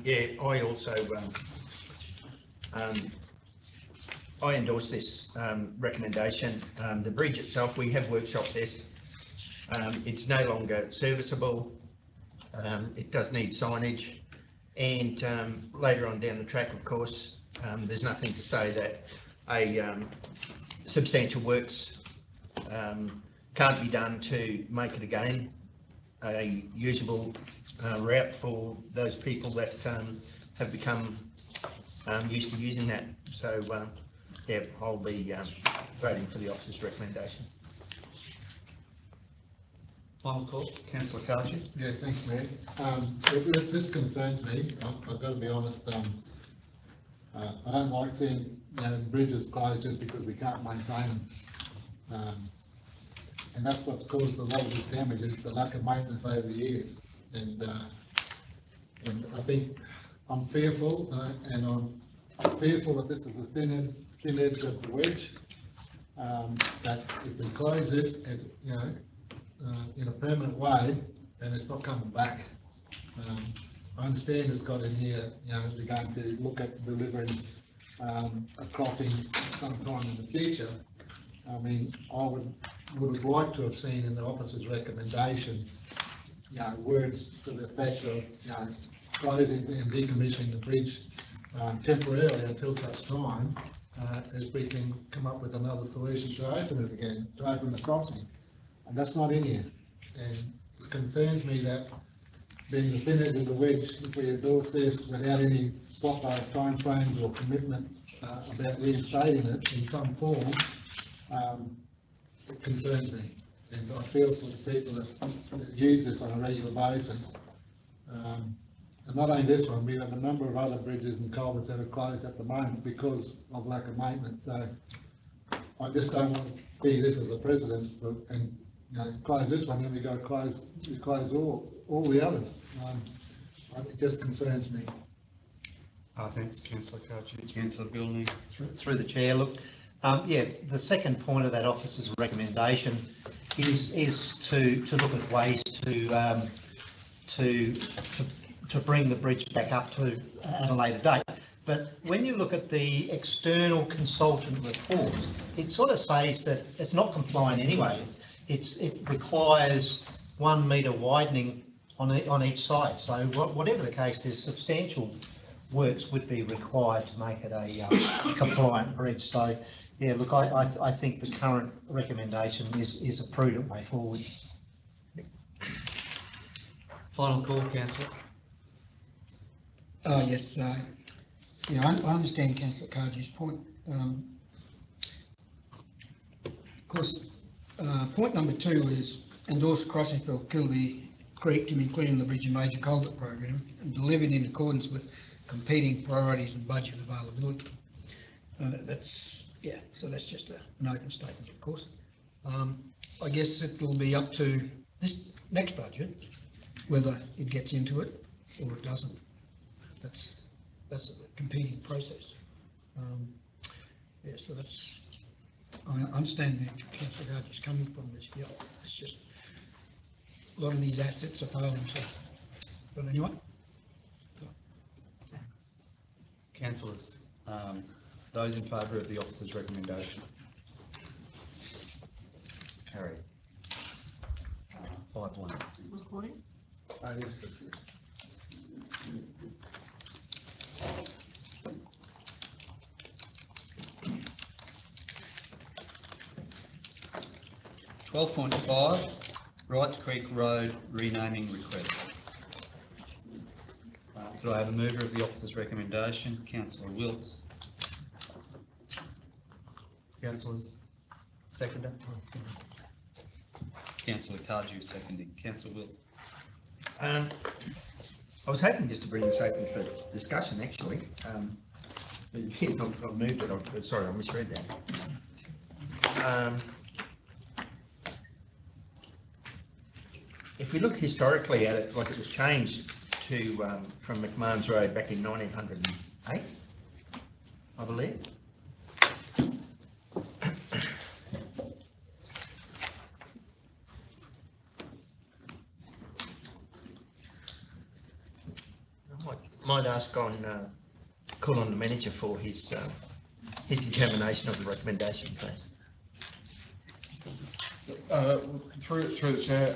yeah, I also, I endorse this recommendation. The bridge itself, we have workshopped this. It's no longer serviceable. It does need signage, and later on down the track, of course, there's nothing to say that a substantial works can't be done to make it again a usable route for those people that have become used to using that. So yeah, I'll be voting for the officer's recommendation. Final call, Councillor Cardew. Yeah, thanks, Mayor. This concerns me. I've got to be honest. I don't like seeing bridges closed just because we can't maintain them. And that's what's caused a lot of this damage, is the lack of maintenance over the years. And I think I'm fearful, and I'm fearful that this is a thin edge of the wedge. That if we close this, as, in a permanent way, then it's not coming back. I understand it's got in here, we're going to look at delivering a crossing sometime in the future. I mean, I would have liked to have seen in the officer's recommendation, words to the effect of, closing and decommissioning the bridge temporarily until such time as we can come up with another solution to open it again, to open the crossing. And that's not in here. And it concerns me that being the thin edge of the wedge, if we endorse this without any proper timeframes or commitment about reinstating it in some form, it concerns me. And I feel for the people that use this on a regular basis. And not only this one, we have a number of other bridges and culverts that are closed at the moment because of lack of maintenance. So I just don't want to see this as a precedent, and close this one, then we go close all the others. It just concerns me. Thanks, Councillor Cardew. Councillor Billney. Through the chair, look, yeah, the second point of that officer's recommendation is to look at ways to bring the bridge back up to at a later date. But when you look at the external consultant report, it sort of says that it's not compliant anyway. It requires 1 metre widening on each side. So whatever the case, there's substantial works would be required to make it a compliant bridge. So yeah, look, I think the current recommendation is a prudent way forward. Final call, Councillor. Yes, yeah, I understand Councillor Cardew's point. Of course, point number 2 is endorse crossing for Kilby Creek to be included in the Bridge and Major Culvert program and delivered in accordance with competing priorities and budget availability. That's, yeah, so that's just an open statement, of course. I guess it will be up to this next budget whether it gets into it or it doesn't. That's a competing process. Yeah, so that's, I understand where Councillor Gardner is coming from. This, yeah, it's just a lot of these assets are failing. So, but anyway. So. Councillors, those in favour of the officer's recommendation? Carried. 5-1. Recording? .5, Wrights Creek Road renaming request. Could I have a mover of the officer's recommendation? Councillor Wilts. Councillors, seconder? Councillor Cardew seconding. Councillor Wilts. I was hoping just to bring this open for discussion, actually. It appears I've moved it. Sorry, I misread that. If we look historically at it, like it was changed to from McMahon's Road back in 1908, I believe. Might ask on, call on the manager for his determination of the recommendation, please. Through the chair,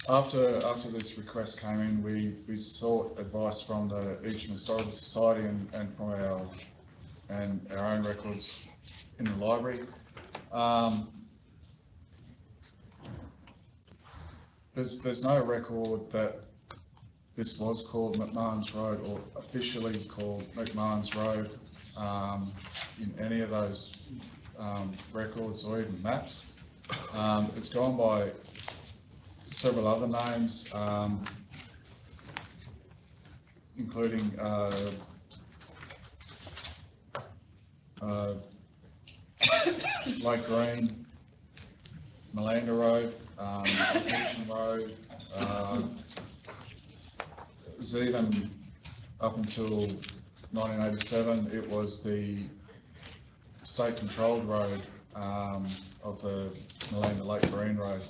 after this request came in, we sought advice from the Eacham Historical Society and from our own records in the library. There's no record that this was called McMahon's Road or officially called McMahon's Road in any of those records or even maps. It's gone by several other names, including Lake Green, Malanda Road, Eacham Road. It was even up until 1987, it was the state-controlled road of the Malanda Lake Green Road.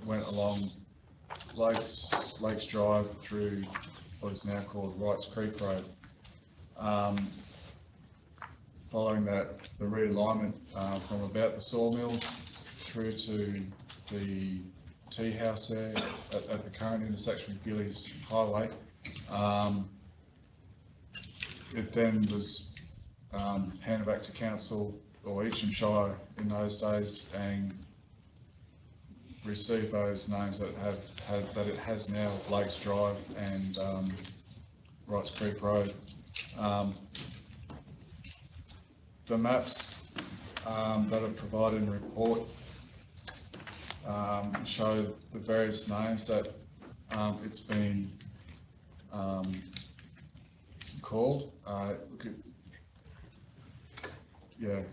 Went along Lakes Drive through what is now called Wrights Creek Road. Following that, the realignment from about the sawmill through to the tea house there at the current intersection with Gillies Highway. It then was handed back to council or Eacham Shire in those days and received those names that it has now, Lakes Drive and Wrights Creek Road. The maps that are provided in the report show the various names that it's been called. Look at, yeah.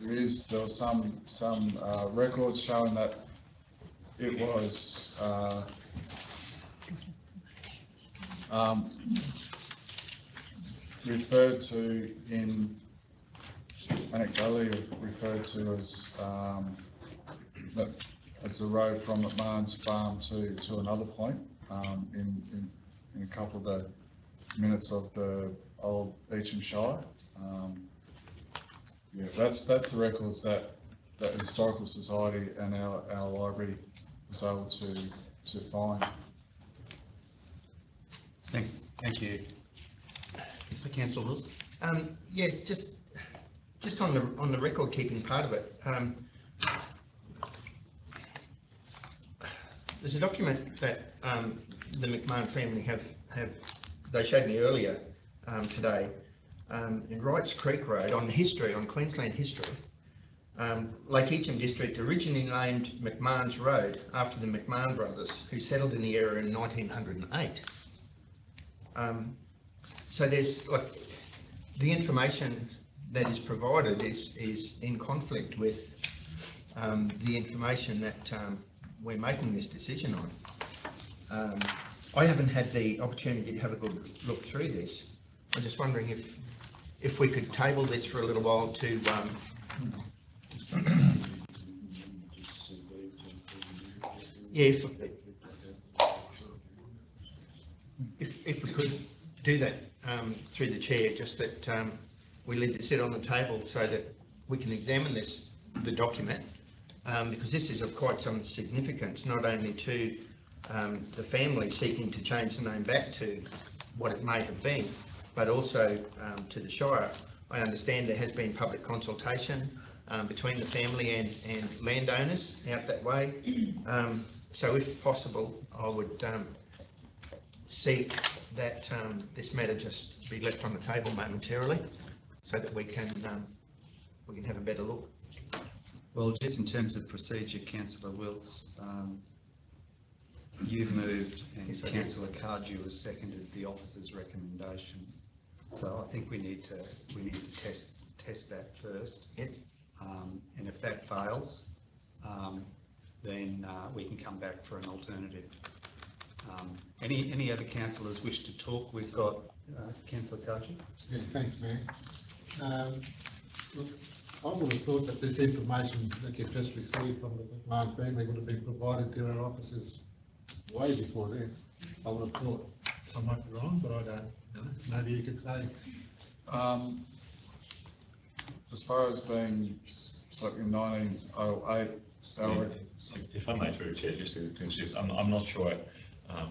There was some records showing that it was referred to in anecdotally referred to as the road from McMahon's farm to another point in a couple of the minutes of the old Eacham Shire. Yeah, that's the records that the Historical Society and our library was able to find. Thanks. Thank you. Councillor Wills. Yes, just on the record keeping part of it. There's a document that the McMahon family have they showed me earlier today in Wrights Creek Road on history, on Queensland history. Lake Eacham District originally named McMahon's Road after the McMahon brothers who settled in the area in 1908. So there's like the information that is provided is in conflict with the information that we're making this decision on. I haven't had the opportunity to have a good look through this. I'm just wondering if we could table this for a little while to yeah, if we could do that through the chair, just that we leave this sit on the table so that we can examine the document, because this is of quite some significance, not only to the family seeking to change the name back to what it may have been, but also to the Shire. I understand there has been public consultation between the family and landowners out that way. So if possible, I would seek that this matter just be left on the table momentarily so that we can have a better look. Well, just in terms of procedure, Councillor Wills, you've moved and Yes, I did. Councillor Cardew has seconded the officer's recommendation. So I think we need to test that first. Yes. And if that fails, then we can come back for an alternative. Any other councillors wish to talk? We've got Councillor Cardew. Yeah, thanks, Mayor. Look, I would have thought that this information that you've just received from the McMahon family would have been provided to our officers way before this. I would have thought. I might be wrong, but I don't know. Maybe you could say. As far as being something 1908, If I may, through the chair, just to insist, I'm not sure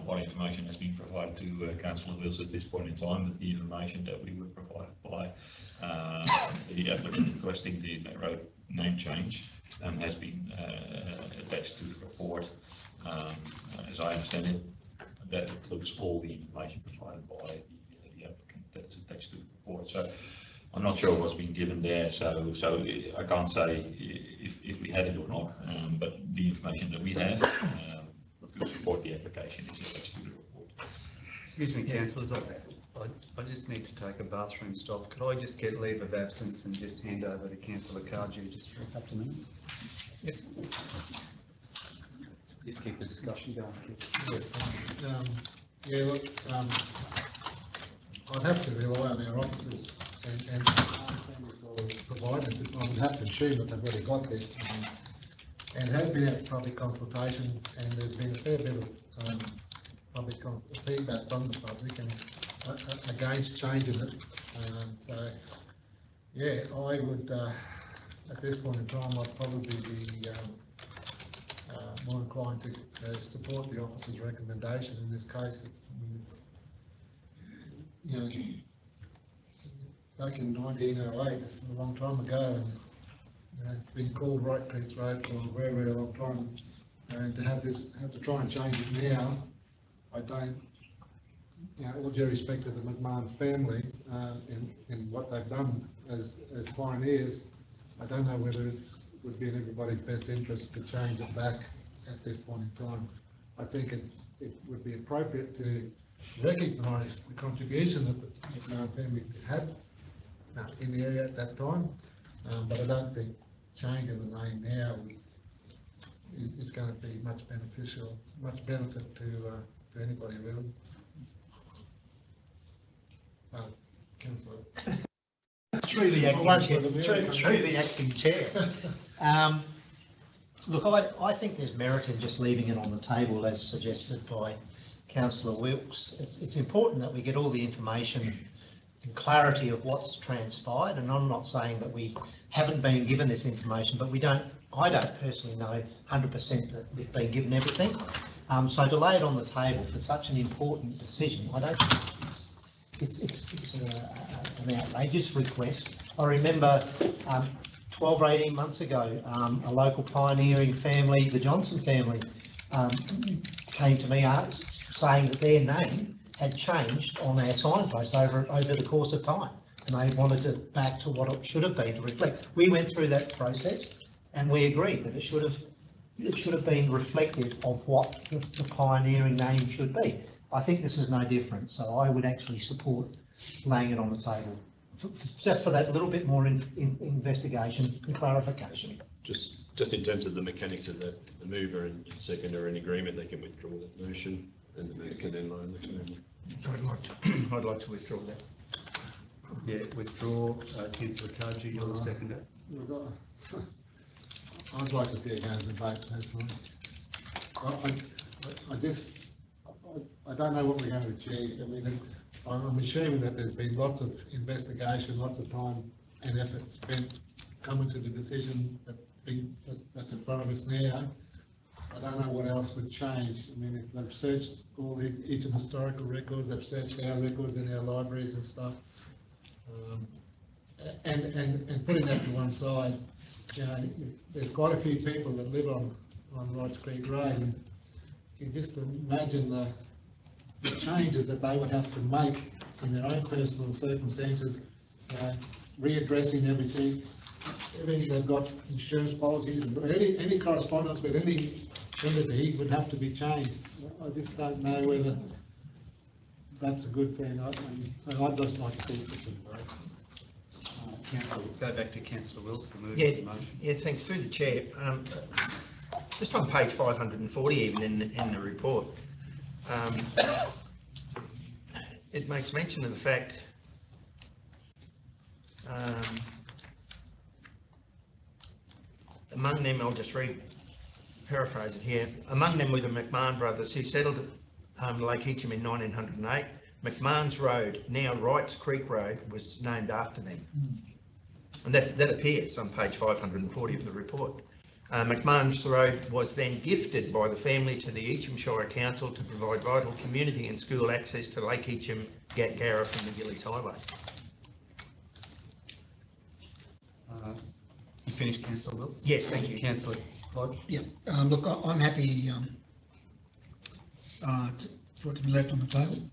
what information has been provided to Councillor Wills at this point in time, but the information that we were provided by the applicant requesting the road name change has been attached to the report. As I understand it, that includes all the information provided by the applicant that's attached to the report. So I'm not sure what's been given there, so I can't say if we had it or not, but the information that we have to support the application is attached to the report. Excuse me, councillors, I just need to take a bathroom stop. Could I just get leave of absence and just hand over to Councillor Cardew just for a couple of minutes? Yes. Just keep the discussion going. Yeah, look, I'd have to rely on our officers and provide this. I would have to assume that they've already got this. And it has been out of public consultation, and there's been a fair bit of public feedback from the public and against changing it. So, yeah, I would, at this point in time, I'd probably be more inclined to support the officer's recommendation in this case. Back in 1908, it's a long time ago, and it's been called Whitecrease Road for a very, very long time. And to have to try and change it now, I don't, all due respect to the McMahon family and what they've done as pioneers, I don't know whether it would be in everybody's best interest to change it back at this point in time. I think it would be appropriate to recognise the contribution that the McMahon family had in the area at that time, but I don't think changing the name now is going to be much benefit to anybody really. Councillor. Through the acting chair. Look, I think there's merit in just leaving it on the table as suggested by Councillor Wilkes. It's important that we get all the information and clarity of what's transpired, and I'm not saying that we haven't been given this information, but I don't personally know 100% that we've been given everything. So to lay it on the table for such an important decision, I don't think it's an outrageous request. I remember 12 or 18 months ago, a local pioneering family, the Johnson family, came to me saying that their name had changed on our signpost over the course of time, and they wanted it back to what it should have been to reflect. We went through that process, and we agreed that it should have been reflective of what the pioneering name should be. I think this is no different, so I would actually support laying it on the table, just for that little bit more investigation and clarification. Just in terms of the mechanics of that, the mover and seconder are in agreement, they can withdraw that motion, and the mover can then loan the family. So I'd like to withdraw that. Yeah, withdraw. Councillor Cardew, you're the seconder. I'd like to see it go to the vote personally. I don't know what we're going to achieve. I mean, I'm assuming that there's been lots of investigation, lots of time and effort spent coming to the decision that's in front of us now, I don't know what else would change. I mean, if they've searched each of the historical records, they've searched our records in our libraries and stuff. And putting that to one side, you know, there's quite a few people that live on Wrights Creek Road, and you just imagine the changes that they would have to make in their own personal circumstances, readdressing everything. They've got insurance policies, and any correspondence with any entity would have to be changed. I just don't know whether that's a good thing. So I'd just like to see this in place. Councillor, go back to Councillor Wilson, the mover Yeah, of the motion. yeah, thanks. Through the chair. Just on page 540, even in the report, it makes mention of the fact among them, I'll just paraphrase it here, among them were the McMahon brothers who settled Lake Eacham in 1908. McMahon's Road, now Wrights Creek Road, was named after them. And that appears on page 540 of the report. McMahon's Road was then gifted by the family to the Eacham Shire Council to provide vital community and school access to Lake Eacham, Gatgarra and the Gillies Highway. You finished, Councillor Wilson? Yes, thank you. Councillor Hodge? Yeah, look, I'm happy for it to be left on the table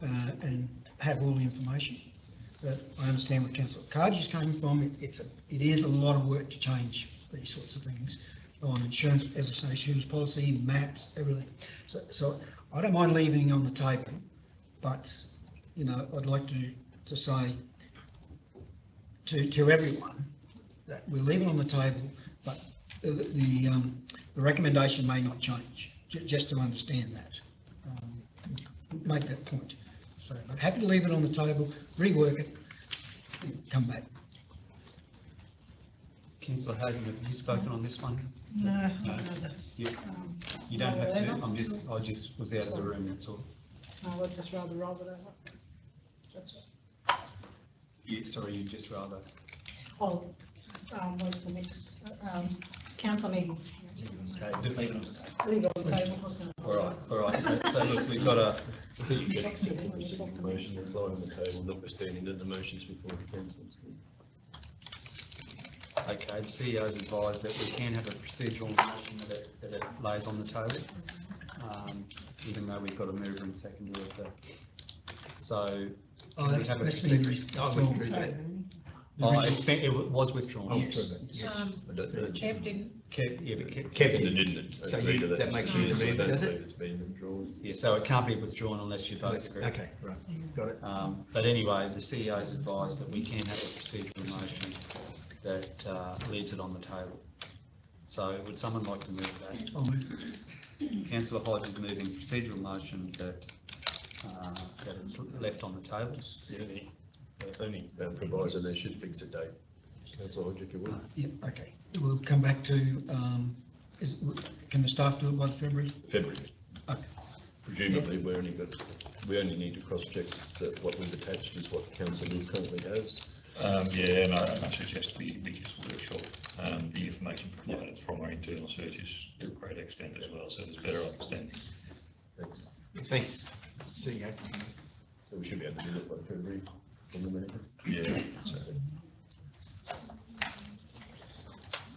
and have all the information. But I understand where Councillor Cardew is coming from. It is a lot of work to change these sorts of things on insurance, as I say, insurance policy, maps, everything. So I don't mind leaving it on the table, but you know, I'd like to say to everyone that we'll leave it on the table, but the recommendation may not change. Just to understand that, make that point. So, but happy to leave it on the table, rework it, come back. Councillor Hayden, have you spoken on this one? No. You don't have to. I just was out of the room, that's all. No, I'd just rather roll it over. That's Yeah, sorry, you just rather. I'll wait for the next council meeting. Okay, just leave it on the table. Leave it on the table. All right. So look, we've got a. You get a motion that's on the table, notwithstanding that the motion's before the council. Okay, the CEO's advised that we can have a procedural motion that it lays on the table, even though we've got a mover and seconder of the. So can we have a procedural? It was withdrawn. Yes. Kev didn't. Kevin didn't it? So that makes you the mover, does it? It's been withdrawn. Yeah, so it can't be withdrawn unless you both agree. Okay, right, got it. But anyway, the CEO's advised that we can have a procedural motion that leaves it on the table. So would someone like to move that? I'll move. Councillor Hodge is moving procedural motion that it's left on the tables. Yeah, the only proviso they should fix a date. Councillor Hodge, if you will. Yep, okay. We'll come back to, can the staff do it by February? February. Okay. Presumably, we only need to cross-check that what we've attached is what council currently has. Yeah, and I suggest we just workshop the information provided from our internal searches to a great extent as well, so there's better understanding. Thanks. Thanks. See you. So we should be able to do it by February. Yeah.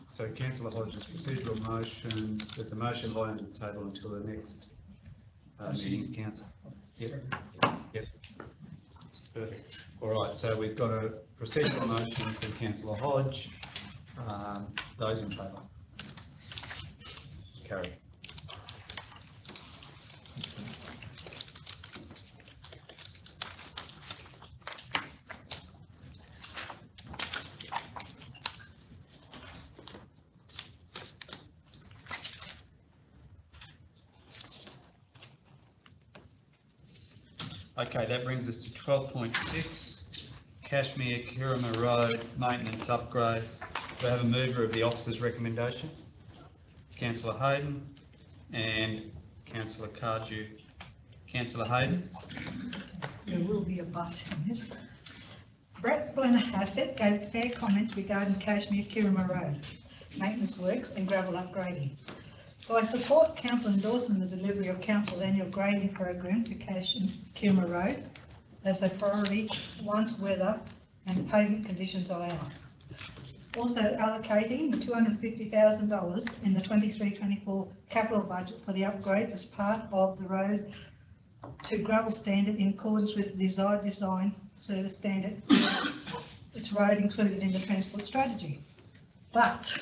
So Councillor Hodge's procedural motion, that the motion lie under the table until the next meeting of council. Yep. Perfect. All right, so we've got a procedural motion from Councillor Hodge. Those in favour? Carry. Okay, that brings us to 12.6, Cashmere Kirrama Road maintenance upgrades. Do I have a mover of the officer's recommendation? Councillor Hayden and Councillor Cardew. Councillor Hayden? There will be a but in this. Brett Blennerhassett gave fair comments regarding Kashmir Kirrama Road, maintenance works and gravel upgrading. So I support council endorsing the delivery of council's annual grading program to Kashmir Kirrama Road as a priority once weather and pavement conditions allow. Also allocating the $250,000 in the 23-24 capital budget for the upgrade as part of the road to gravel standard in accordance with the desired design service standard. It's road included in the transport strategy. But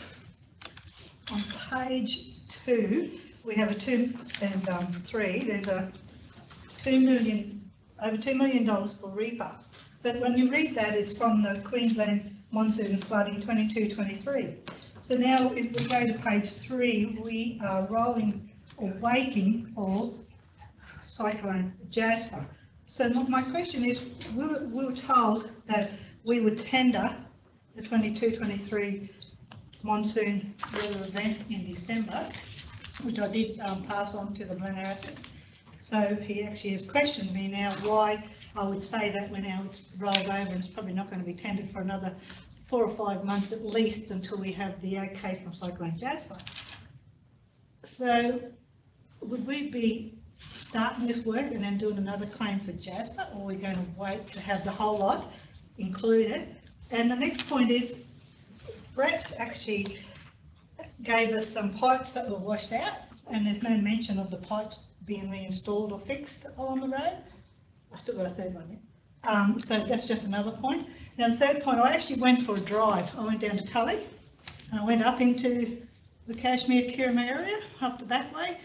on page 2, we have a 2 and 3. There's a over $2 million for Reaper. But when you read that, it's from the Queensland monsoon flooding 22-23. So now if we go to page 3, we are rolling or waiting for Cyclone Jasper. So my question is, we were told that we would tender the 22-23 monsoon weather event in December, which I did pass on to the Blennerhassett. So he actually has questioned me now why I would say that when now it's rolled over and it's probably not going to be tendered for another 4 or 5 months at least until we have the okay from Cyclone Jasper. So would we be starting this work and then doing another claim for Jasper, or are we going to wait to have the whole lot included? And the next point is, Brett actually gave us some pipes that were washed out, and there's no mention of the pipes being reinstalled or fixed along the road. I still got a third one there. So that's just another point. Now the third point, I actually went for a drive. I went down to Tully, and I went up into the Kashmir Kirrama area, up the back way.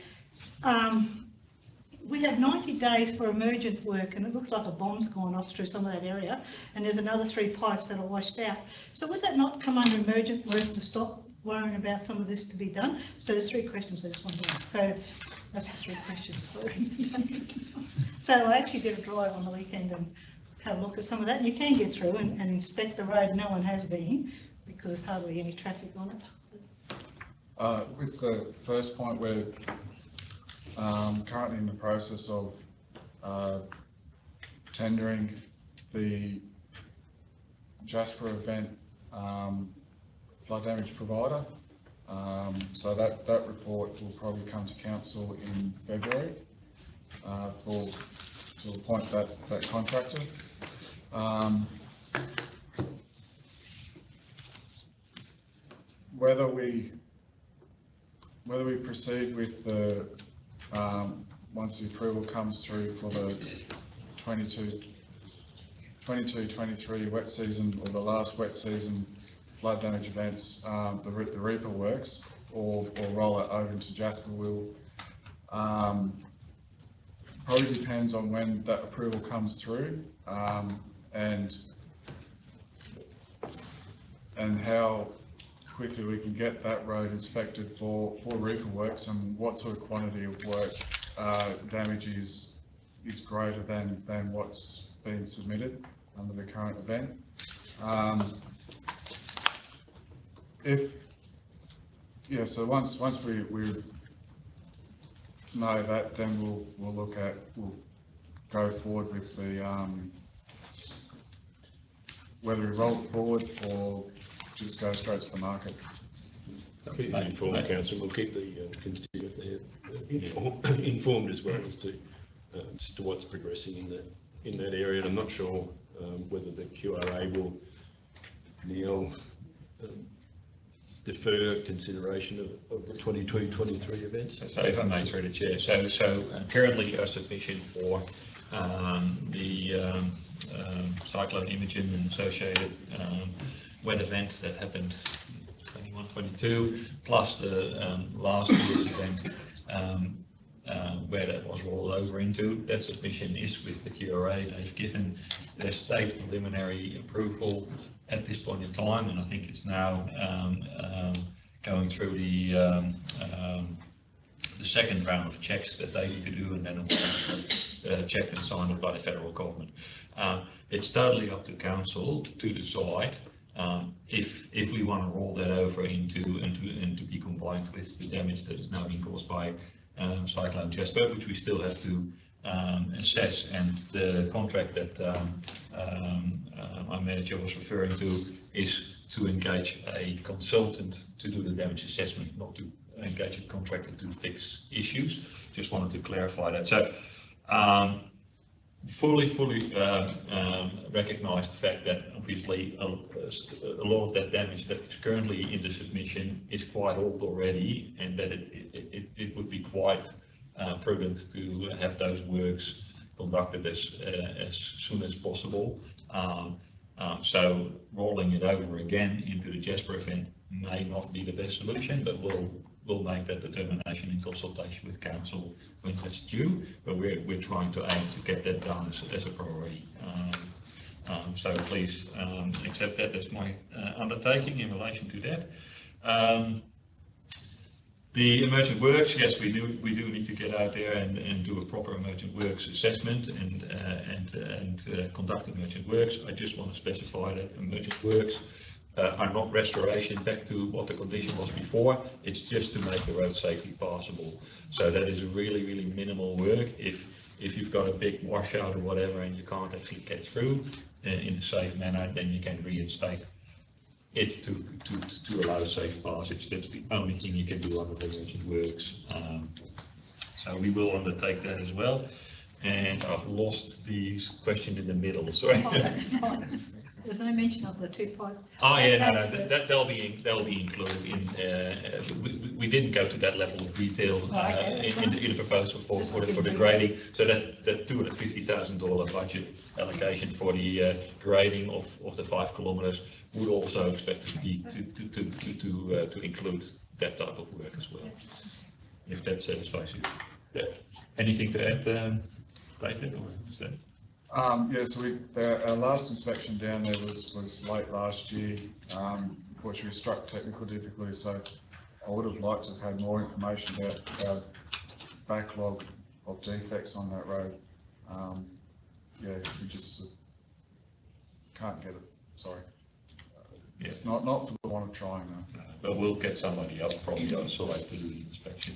We have 90 days for emergent work, and it looks like a bomb's gone off through some of that area, and there's another 3 pipes that are washed out. So would that not come under emergent work to stop worrying about some of this to be done? So there's 3 questions I just want to ask. So that's just 3 questions, sorry. So I actually did a drive on the weekend and had a look at some of that, and you can get through and inspect the road. No one has been, because there's hardly any traffic on it. With the first point, we're currently in the process of tendering the Jasper event flood damage provider. So that report will probably come to council in February to appoint that contractor. Whether we proceed with the once the approval comes through for the 22-23 wet season, or the last wet season flood damage events, the Reaper works, or roll it over into Jasper will probably depends on when that approval comes through, and how quickly we can get that road inspected for Reaper works, and what sort of quantity of work damage is greater than what's been submitted under the current event. So once we know that, then we'll go forward with the whether we roll it forward or just go straight to the market. Keep you informed, Council. We'll keep the constituent informed as well as to what's progressing in that area. And I'm not sure whether the QRA will now defer consideration of the 22-23 events. So if I may, through the chair, so currently a submission for the cyclone Imogen and associated wet events that happened 21-22, plus the last year's event where that was rolled over into. That submission is with the QRA. They've given their state preliminary approval at this point in time, and I think it's now going through the second round of checks that they need to do, and then it will checked and signed off by the federal government. It's totally up to council to decide if we want to roll that over into be compliant with the damage that is now being caused by Cyclone Jasper, which we still have to assess. And the contract that our manager was referring to is to engage a consultant to do the damage assessment, not to engage a contractor to fix issues. Just wanted to clarify that. So fully recognise the fact that obviously a lot of that damage that is currently in the submission is quite old already, and that it would be quite prudent to have those works conducted as soon as possible. So rolling it over again into the Jasper event may not be the best solution, but we'll make that determination in consultation with council when that's due. But we're trying to aim to get that done as a priority. So please accept that as my undertaking in relation to that. The emergent works, yes, we do need to get out there and do a proper emergent works assessment and conduct emergent works. I just want to specify that emergent works are not restoration back to what the condition was before. It's just to make the road safely passable. So that is really minimal work. If you've got a big washout or whatever and you can't actually get through in a safe manner, then you can reinstate it's to allow safe passage. That's the only thing you can do under the emergent works. So we will undertake that as well. And I've lost the question in the middle, sorry. There's no mention of the 2 pipes. Oh yeah, no, they'll be included in. We didn't go to that level of detail in the proposal for the grading. So that $250,000 budget allocation for the grading of the 5 kilometres would also expect to be to include that type of work as well, if that satisfies you. Yeah. Anything to add, David, or is that? Yeah, so our last inspection down there was late last year. Unfortunately, we struck technical difficulties, so I would have liked to have had more information about our backlog of defects on that road. Yeah, we just can't get it, sorry. Yeah. It's not for the want of trying though. But we'll get somebody else probably on site to do the inspection.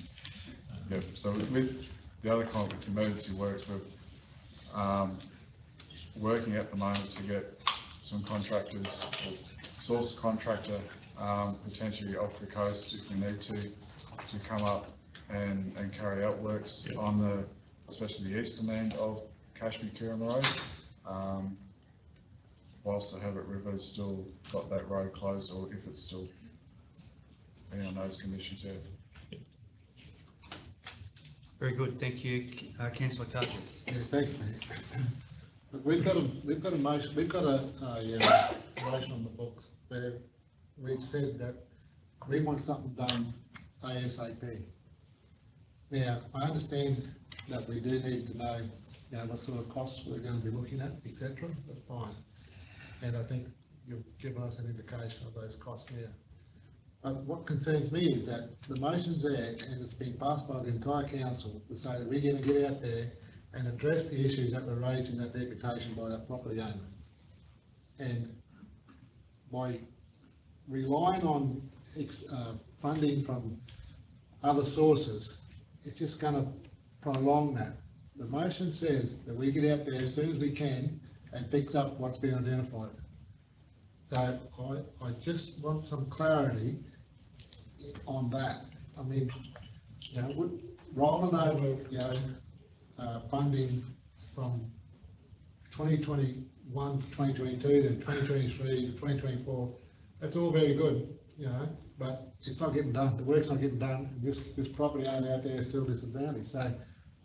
Yeah, so with the other conflict emergency works, we're working at the moment to get some contractors, or source contractor, potentially off the coast if we need to come up and carry out works on especially the eastern end of Kashmir-Kirrama Road. Whilst the Herbert River has still got that road closed, or if it's still being on those conditions yet. Very good, thank you, Councillor Carter. Yeah, thanks, mate. We've got a motion on the books where we've said that we want something done ASAP. Now, I understand that we do need to know, what sort of costs we're going to be looking at, etc. That's fine. And I think you've given us an indication of those costs there. But what concerns me is that the motion's there and it's been passed by the entire council to say that we're going to get out there and address the issues that were raised in that deputation by that property owner. And by relying on funding from other sources, it's just going to prolong that. The motion says that we get out there as soon as we can and fix up what's been identified. So I just want some clarity on that. I mean, rolling over, funding from 2021 to 2022, then 2023 to 2024, that's all very good, but it's not getting done. The work's not getting done. And this property owner out there is still disadvantaged. So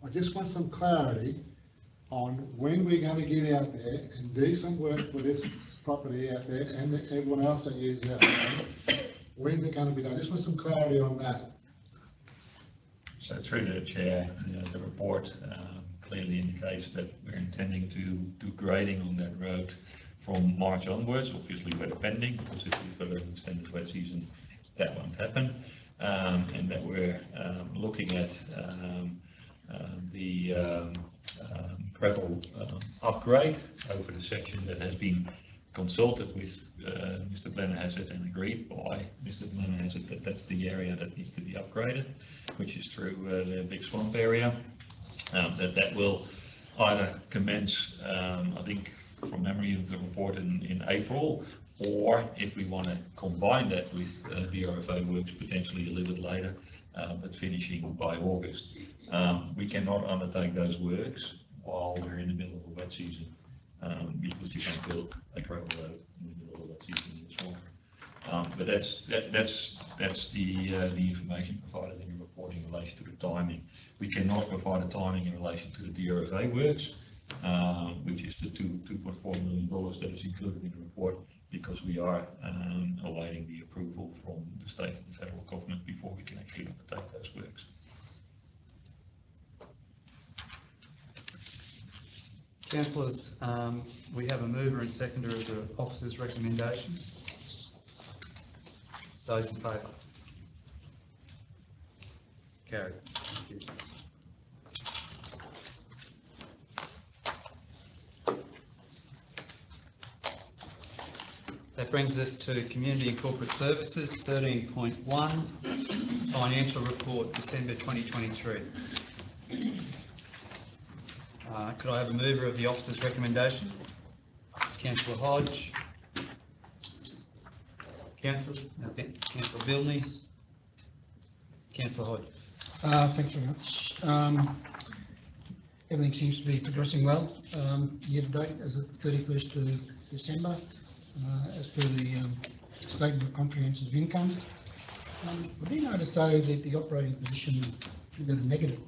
I just want some clarity on when we're going to get out there and do some work for this property out there and everyone else that uses out there. When's it going to be done? Just want some clarity on that. So through the chair, the report clearly indicates that we're intending to do grading on that road from March onwards. Obviously we're pending because if we've got an extended wet season, that won't happen. And that we're looking at the gravel upgrade over the section that has been consulted with Mr. Blennerhassett and agreed by Mr. Blennerhassett that that's the area that needs to be upgraded, which is through the Big Swamp area. That will either commence, I think from memory of the report in April, or if we want to combine that with the RFA works potentially a little bit later, but finishing by August. We cannot undertake those works while we're in the middle of a wet season, because you can't build a gravel road in the middle of a wet season as well. But that's the information provided in the report in relation to the timing. We cannot provide a timing in relation to the DRFA works, which is the $2.4 million that is included in the report, because we are awaiting the approval from the state and the federal government before we can actually undertake those works. Councillors, we have a mover and seconder of the officer's recommendation. Those in favour? Carried. Thank you. That brings us to Community and Corporate Services, 13.1, Financial Report, December 2023. Could I have a mover of the officer's recommendation? Councillor Hodge. Councillors, Councillor Bilney. Councillor Hodge. Thanks very much. Everything seems to be progressing well year to date as of 31st of December, as per the Statement of Comprehensive Income. I do notice though that the operating position we've got a negative.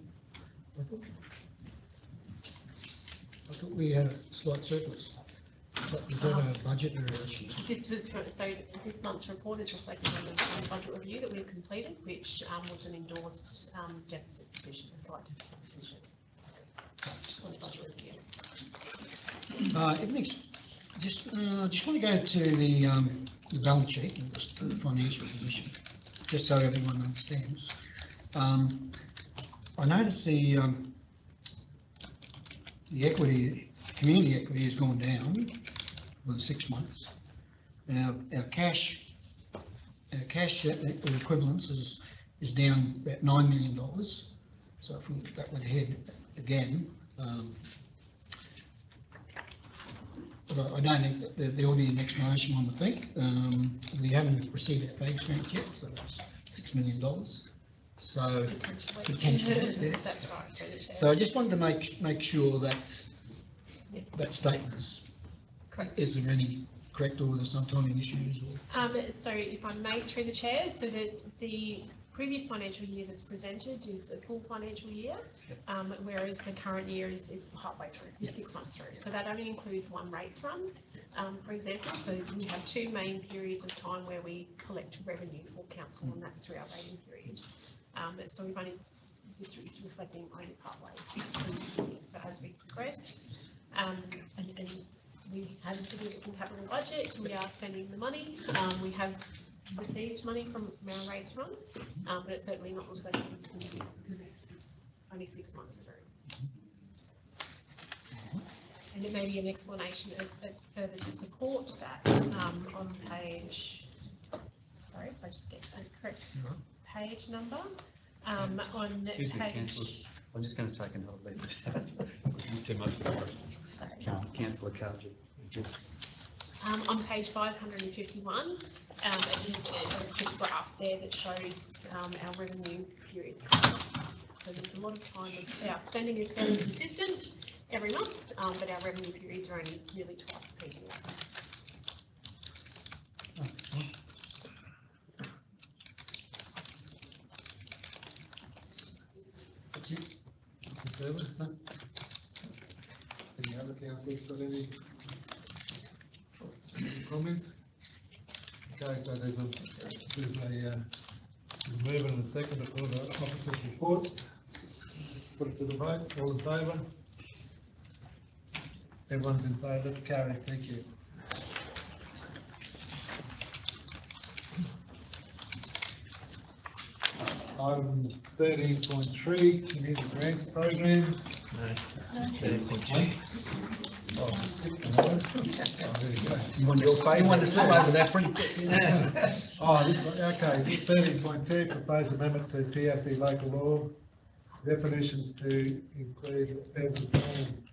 I thought we had a slight surplus. Is that a budget or a... This was so this month's report is reflected on the budget review that we've completed, which was an endorsed deficit position, a slight deficit position on the budget review. Everything's just want to go to the balance sheet and just the financial position, just so everyone understands. I noticed the equity, community equity, has gone down for the 6 months. Now our cash equivalents is down about $9 million. So if that went ahead again, but I don't think that there will be an explanation, one would think. We haven't received our phase grant yet, so that's $6 million. So potentially, yeah. That's right. So I just wanted to make sure that that statement is correct. Is there any correct, or were there some timing issues? Or? So if I may, through the chair, so that the previous financial year that's presented is a full financial year, whereas the current year is partway through, is 6 months through. So that only includes one rates run, for example. So we have two main periods of time where we collect revenue for council, and that's through our rating period. So we've only, this is reflecting only partway through the year. So as we progress, and we have a significant capital budget, we are spending the money. We have received money from our rates run, but it's certainly not reflected in the full year because it's only 6 months through. And it may be an explanation of further to support that on page, sorry, if I just get to the correct page number. On Excuse me, page... councillors, I'm just going to take another lead. Too much. Councillor Cargy. On page 551, it is a quick graph there that shows our revenue periods. So there's a lot of time, our spending is fairly consistent every month, but our revenue periods are only nearly twice per year. Any other councillors got any comments? Okay, so there's a mover and a second for the officer's report. Put it to the vote. All in favour? Everyone's in favour. Carried. Thank you. Item 13.3, Community Grants Program. No. 13.2. Oh, skipped another. Oh, there you go. You want to slip over that pretty quick. Oh, this one, okay, 13.2, proposed amendment to PSC local law, definitions to include urban planning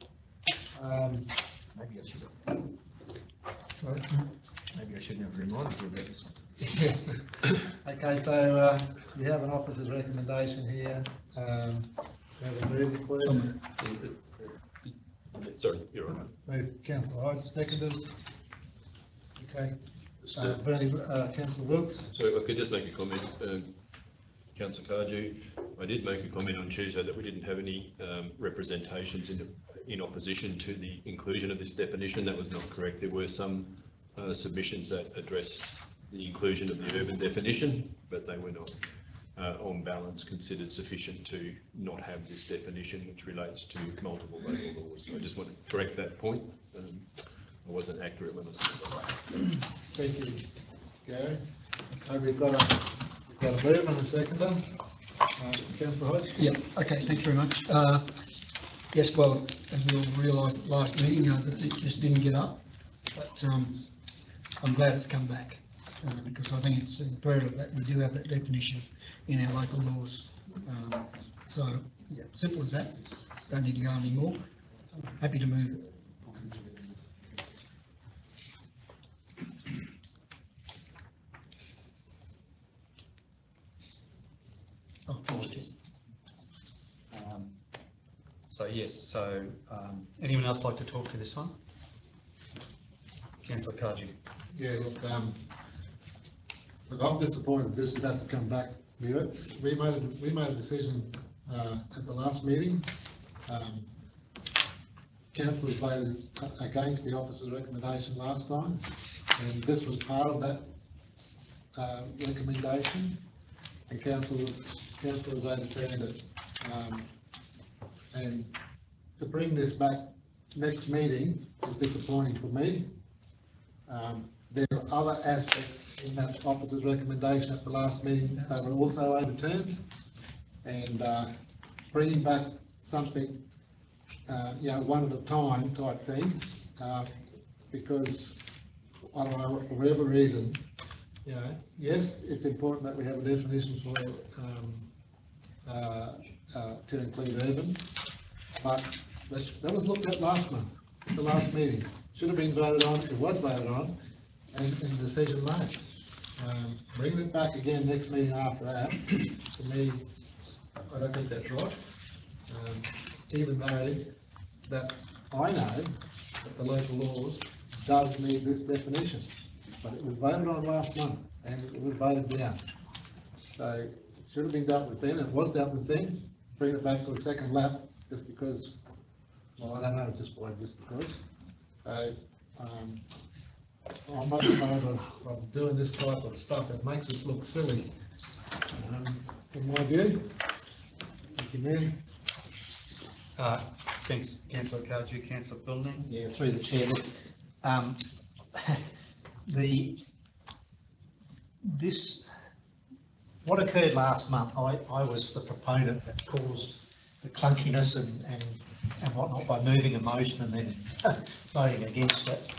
Maybe I should have. Sorry? Maybe I shouldn't have reminded you about this one. Okay, so we have an officer's recommendation here. We have a move, please. Sorry, you're on. Move, councillor Hodge, seconded. Okay, Bernie, councillor Wilkes. So I could just make a comment, councillor Cardew. I did make a comment on Tuesday that we didn't have any representations in opposition to the inclusion of this definition. That was not correct. There were some submissions that addressed the inclusion of the urban definition, but they were not on balance considered sufficient to not have this definition, which relates to multiple local laws. So I just want to correct that point. I wasn't accurate when I said that. Thank you, Gary. We've got a move and a seconder. Councillor Hodge. Yeah, okay, thanks very much. Yes, well, as we all realised at last meeting, that it just didn't get up, but I'm glad it's come back because I think it's imperative that we do have that definition in our local laws. So, yeah, simple as that. Don't need to go any more. Happy to move it. Oh, apologies. So yes, so anyone else like to talk to this one? Councillor Cardew. Yeah, look, I'm disappointed this would have to come back. We made a decision at the last meeting. Councillors voted against the officer's recommendation last time, and this was part of that recommendation, and councillors overturned it. And to bring this back next meeting is disappointing for me. There are other aspects in that officer's recommendation at the last meeting that were also overturned, and bringing back something, one at a time type thing, because I don't know, for whatever reason, yes, it's important that we have a definition for to include urban, but that was looked at last month, the last meeting. Should have been voted on, it was voted on, and the decision made. Bringing it back again next meeting after that, to me, I don't think that's right. Even though that I know that the local laws does need this definition, but it was voted on last month and it was voted down. So it should have been dealt with then, it was dealt with then. Bring it back to the second lap just because, well, I don't know, just because. I'm not in favour of doing this type of stuff. It makes us look silly, in my view. Thank you, Mayor. Thanks, Councillor Cardew. Councillor Building. Yeah, through the chair. Look, what occurred last month, I was the proponent that caused the clunkiness and whatnot by moving a motion and then voting against it.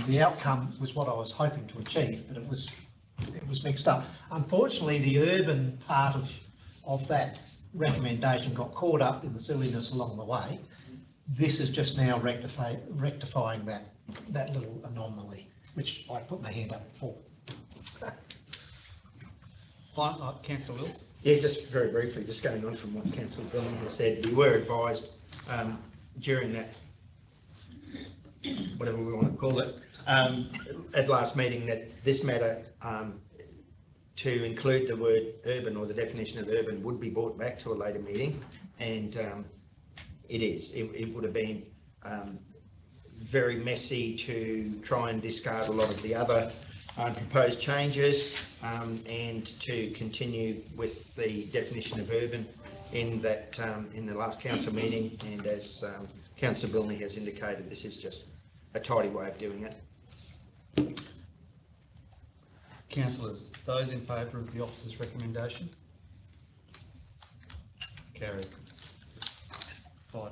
The outcome was what I was hoping to achieve, but it was mixed up. Unfortunately, the urban part of that recommendation got caught up in the silliness along the way. This is just now rectifying that little anomaly, which I put my hand up for. Councillor Wills. Yeah, just very briefly, just going on from what Councillor Billing has said, we were advised during that, whatever we want to call it, at last meeting that this matter to include the word urban or the definition of urban would be brought back to a later meeting, and it is. It would have been very messy to try and discard a lot of the other proposed changes and to continue with the definition of urban in that in the last council meeting, and as Councillor Bilney has indicated, this is just a tidy way of doing it. Councillors, those in favour of the officer's recommendation? Carried. 5-1.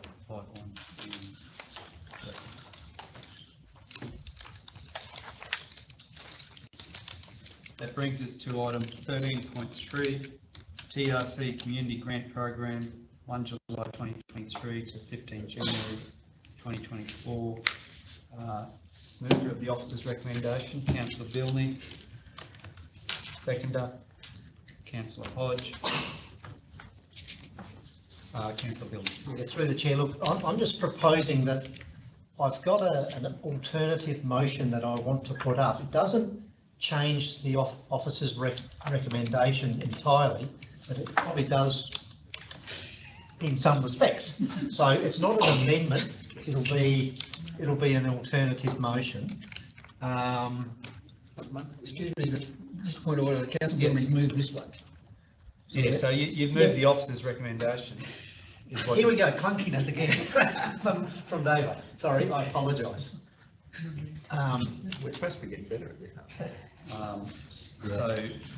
That brings us to item 13.3, TRC Community Grant Program, 1 July 2023 to 15 January 2024. Mover of the officer's recommendation, Councillor Bilney. Seconder, Councillor Hodge. Councillor Bilney. Yeah, through the chair, look, I'm just proposing that I've got an alternative motion that I want to put up. It doesn't change the officer's recommendation entirely, but it probably does in some respects. So it's not an amendment, it'll be an alternative motion. Excuse me, but just a point of order, the council has moved this one. Yeah, so you've moved the officer's recommendation. Here we go, clunkiness again from David. Sorry, I apologise. We're supposed to be getting better at this, aren't we?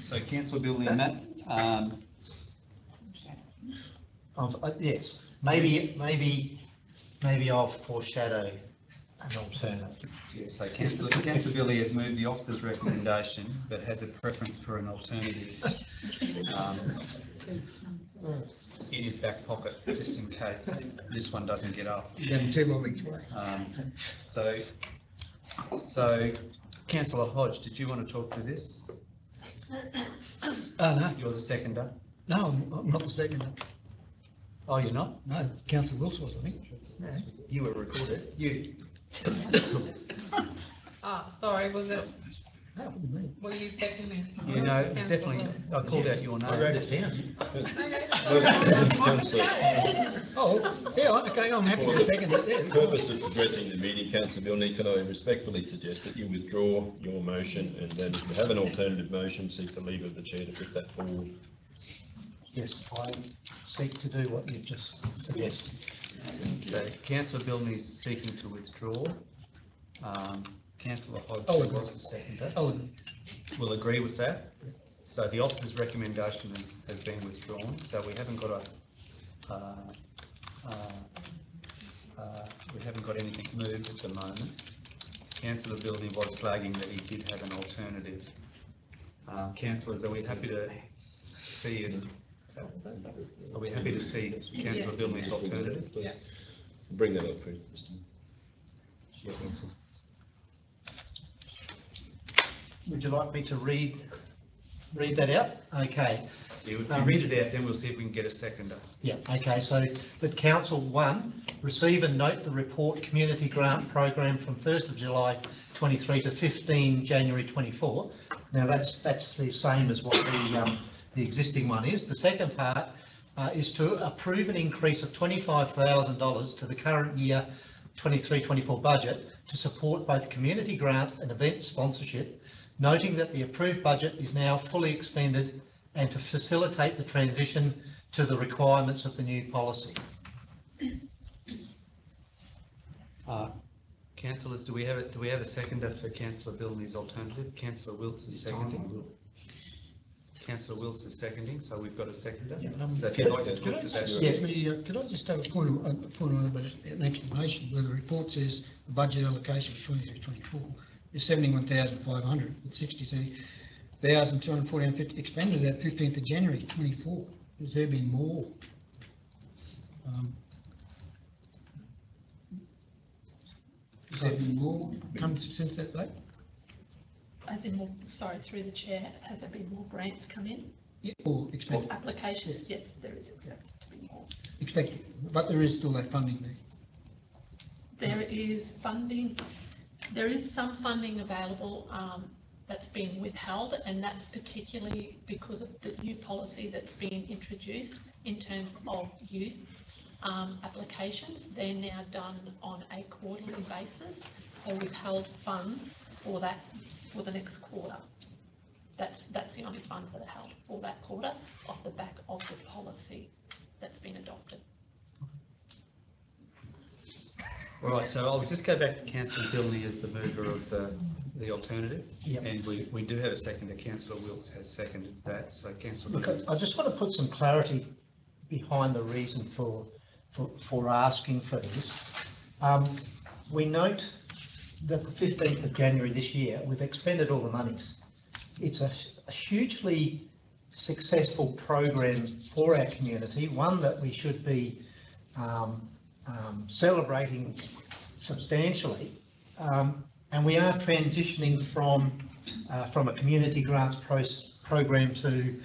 So Councillor Bilney and Matt. Yes, maybe I'll foreshadow an alternative. Yes, so Councillor Bilney has moved the officer's recommendation, but has a preference for an alternative in his back pocket, just in case this one doesn't get up. You're going 2 more weeks away. So Councillor Hodge, did you want to talk to this? No. You're the seconder? No, I'm not the seconder. Oh, you're not? No, Councillor Wilson was, I think. No. You were recorded. You. Sorry, was it, That wasn't me. were you seconding? You know, it's definitely, I called out your name. I wrote it down. Oh, yeah, okay, I'm happy to second it, For yeah. the purpose of addressing the meeting, Councillor Bilney, can I respectfully suggest that you withdraw your motion, and then if you have an alternative motion, seek the leave of the chair to put that forward. Yes, I seek to do what you've just suggested. So Councillor Bilney is seeking to withdraw. Councillor Hodge was the seconder. Will agree with that. So the officer's recommendation has been withdrawn. So we haven't got anything moved at the moment. Councillor Bilney was flagging that he did have an alternative. Councillors, are we happy to see Councillor Bilney's alternative? Yeah. Bring that up, please. Would you like me to read that out? Okay. Yeah, if you read it out, then we'll see if we can get a seconder. Yeah, okay, so that Council 1, receive and note the report community grant program from 1st of July 23 to 15 January 24. Now that's the same as what the existing one is. The second part is to approve an increase of $25,000 to the current year 23-24 budget to support both community grants and event sponsorship, noting that the approved budget is now fully expended and to facilitate the transition to the requirements of the new policy. Councillors, do we have a seconder for Councillor Bilney's alternative? Councillor Wills is seconding. Councillor Wills is seconding, so we've got a seconder. Yeah, So if you'd like to talk to that. Could I just have a point on an explanation where the report says the budget allocation for 23-24 is 71,500 with 62,240 expended at 15th of January 24. Has there been more? Has there been more come since that date? As in more, sorry, through the chair, has there been more grants come in? Yeah, or expected? Or applications, yes, there is expected to be more. Expected, but there is still that funding there. There is funding, there is some funding available that's been withheld, and that's particularly because of the new policy that's been introduced in terms of youth applications. They're now done on a quarterly basis, so we've held funds for that for the next quarter. That's the only funds that are held for that quarter off the back of the policy that's been adopted. All right, so I'll just go back to Councillor Bilney as the mover of the alternative. Yep. And we do have a seconder. Councillor Wills has seconded that, so Councillor Look, Bilney. I just want to put some clarity behind the reason for asking for this. We note that the 15th of January this year, we've expended all the monies. It's a hugely successful program for our community, one that we should be celebrating substantially. And we are transitioning from a community grants program to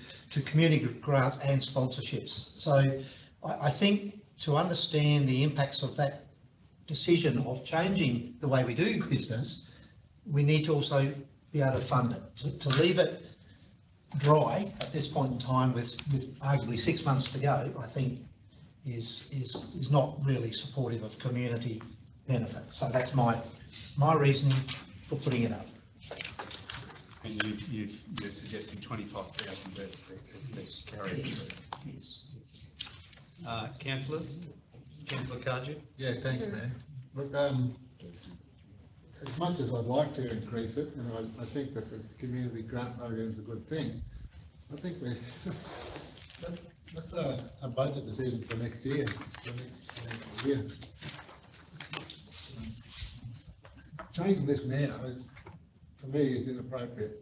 community grants and sponsorships. So I think to understand the impacts of that decision of changing the way we do business, we need to also be able to fund it. To leave it dry at this point in time with arguably 6 months to go, I think is not really supportive of community benefit. So that's my reasoning for putting it up. And you're suggesting 25,000 as carried? Yes. Yes. Councillors? Councillor Cardew? Yeah, thanks, Mayor. Look, as much as I'd like to increase it, and I think that the community grant program is a good thing, I think that's a budget decision for next year. Changing this now is, for me, is inappropriate.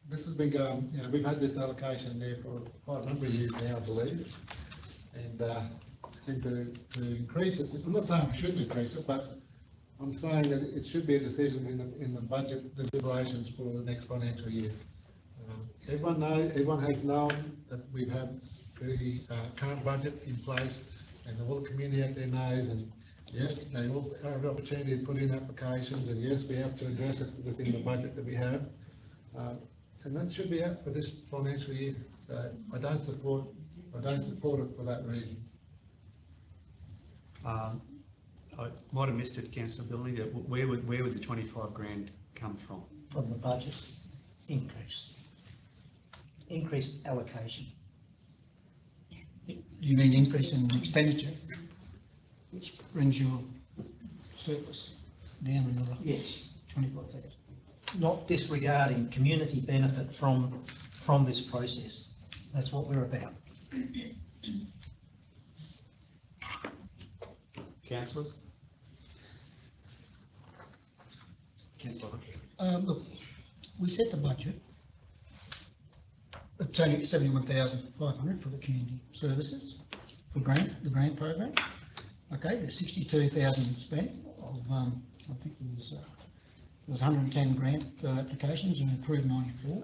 This has been going, we've had this allocation there for quite a number of years now, I believe. And to increase it, I'm not saying we shouldn't increase it, but I'm saying that it should be a decision in the budget deliberations for the next financial year. Everyone has known that we've had the current budget in place, and all the community out there knows, and yes, they all have the opportunity to put in applications, and yes, we have to address it within the budget that we have. And that should be out for this financial year. So I don't support it for that reason. I might have missed it, Councillor Billey, that where would the 25 grand come from? From the budget increase. Increased allocation. You mean increase in expenditure, which brings your surplus down another? Yes. 25,000. Not disregarding community benefit from this process. That's what we're about. Councillors? Councillor. Look, we set the budget at 71,500 for the community services for the grant program. Okay, there's 62,000 spent of I think there was 110 grant applications and approved 94.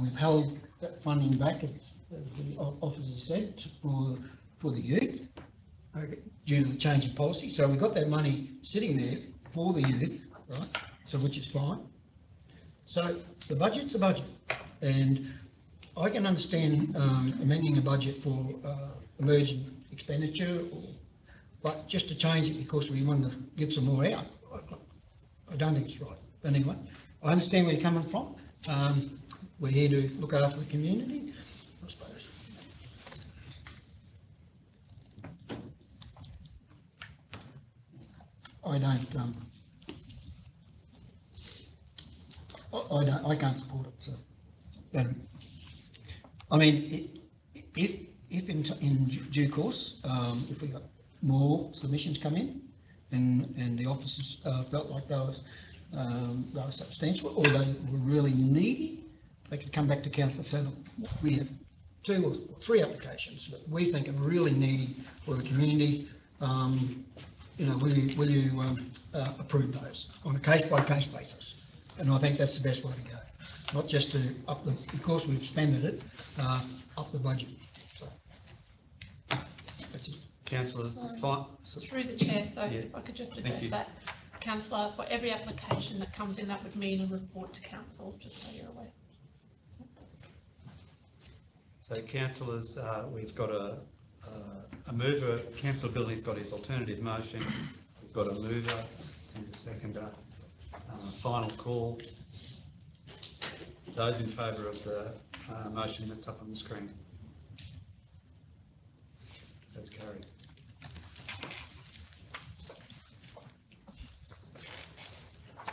We've held that funding back, as the officer said, for the youth, okay, due to the change in policy. So we've got that money sitting there for the youth, right? So which is fine. So the budget's a budget, and I can understand amending a budget for emergent expenditure, but just to change it because we want to give some more out, I don't think it's right. But anyway, I understand where you're coming from. We're here to look after the community, I suppose. I can't support it. So, I mean, if in due course, if we got more submissions come in, and the officers felt like they were substantial or they were really needy, they could come back to council and say, look, we have 2 or 3 applications that we think are really needy for the community. Will you approve those on a case-by-case basis? And I think that's the best way to go, not just to because we've spent it, up the budget. So that's it. Councillors, Through the chair, so Yeah. if I could just address that. Councillor, for every application that comes in, that would mean a report to council, just so you're aware. So councillors, we've got a mover. Councillor Billey's got his alternative motion. We've got a mover and a seconder. Final call. Those in favour of the motion that's up on the screen. That's carried.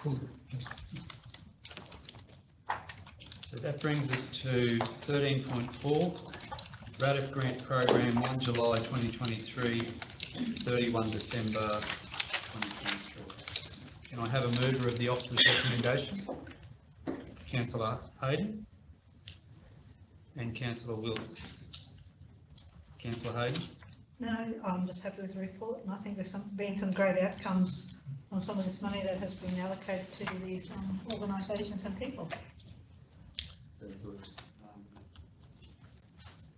Cool. So that brings us to 13.4, RADF Grant Program 1 July 2023, 31 December 2023. Can I have a mover of the officer's recommendation? Councillor Hayden and Councillor Wills. Councillor Hayden? No, I'm just happy with the report, and I think there's been some great outcomes on some of this money that has been allocated to these organisations and people. Very good.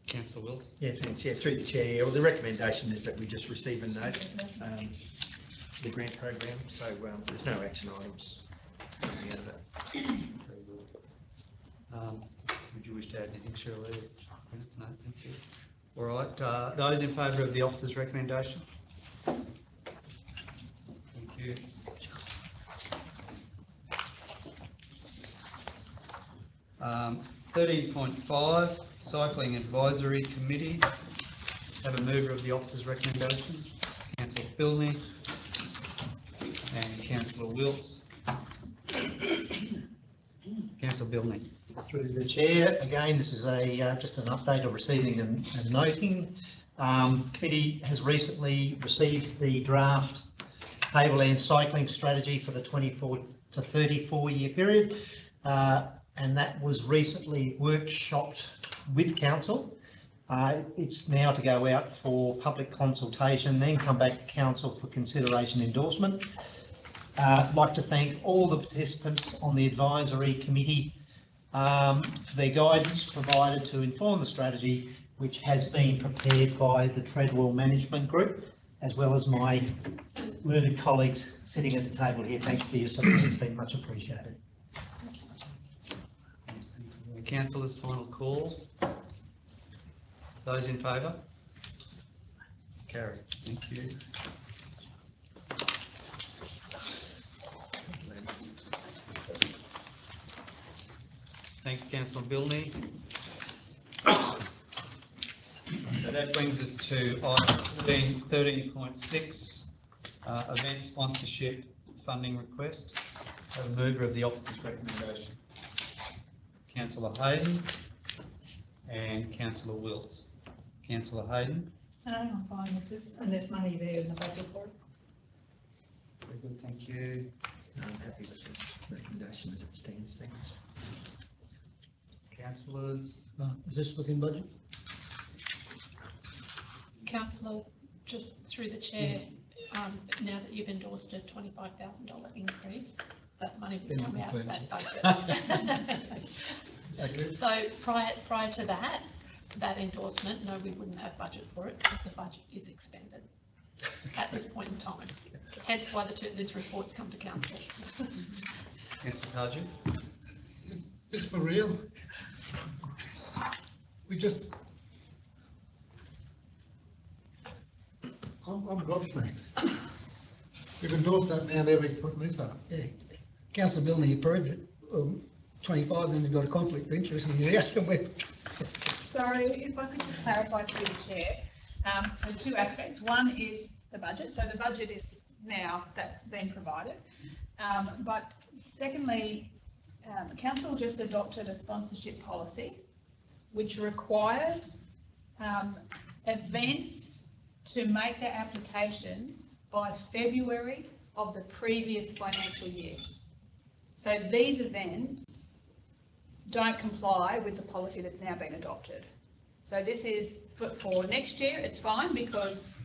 Councillor Wilson? Yeah, thanks. Yeah, through the chair. Well, the recommendation is that we just receive and note the grant program, so there's no action items coming out of that. Very good. Would you wish to add anything, Shirley? No, thank you. All right, those in favour of the officer's recommendation? Thank you. Um, 13.5, Cycling Advisory Committee. Have a mover of the officer's recommendation. Councillor Bilney and Councillor Wilts. Councillor Bilney. Through the chair, again, this is just an update of receiving and noting. Committee has recently received the draft Tableland cycling strategy for the 24 to 34 year period, and that was recently workshopped with council. It's now to go out for public consultation, then come back to council for consideration endorsement. I'd like to thank all the participants on the advisory committee for their guidance provided to inform the strategy, which has been prepared by the Treadwell Management Group, as well as my learned colleagues sitting at the table here. Thanks for your support, it's been much appreciated. Councillors, final call. Those in favour? Carried. Thank you. Thanks, Councillor Bilney. So that brings us to item 13.6, event sponsorship funding request. A mover of the officer's recommendation. Councillor Hayden and Councillor Wilts. Councillor Hayden. I'm fine with this, and there's money there in the budget for it. Very good, thank you. I'm happy with the recommendation as it stands, thanks. Councillors. Is this within budget? Councillor, just through the chair, now that you've endorsed a $25,000 increase, that money will come out of that budget. Okay. So prior to that endorsement, no, we wouldn't have budget for it because the budget is expended at this point in time. Hence why this report's come to council. Councillor Pardew. It's for real. We just, I'm gobsmacked. We've endorsed that now, they're putting this up. Yeah. Councillor Bilney approved it. 25, then you've got a conflict of interest in the outcome. Sorry, if I could just clarify through the chair. So two aspects. One is the budget. So the budget is now, that's been provided. But secondly, council just adopted a sponsorship policy which requires events to make their applications by February of the previous financial year. So these events don't comply with the policy that's now been adopted. So this is for next year, it's fine because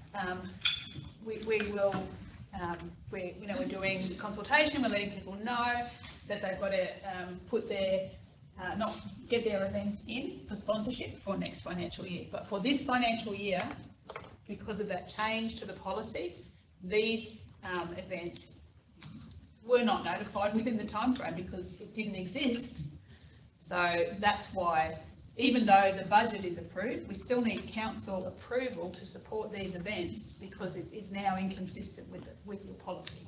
we're doing consultation, we're letting people know that they've got to put their get their events in for sponsorship for next financial year. But for this financial year, because of that change to the policy, these events were not notified within the timeframe because it didn't exist. So that's why, even though the budget is approved, we still need council approval to support these events because it is now inconsistent with your policy.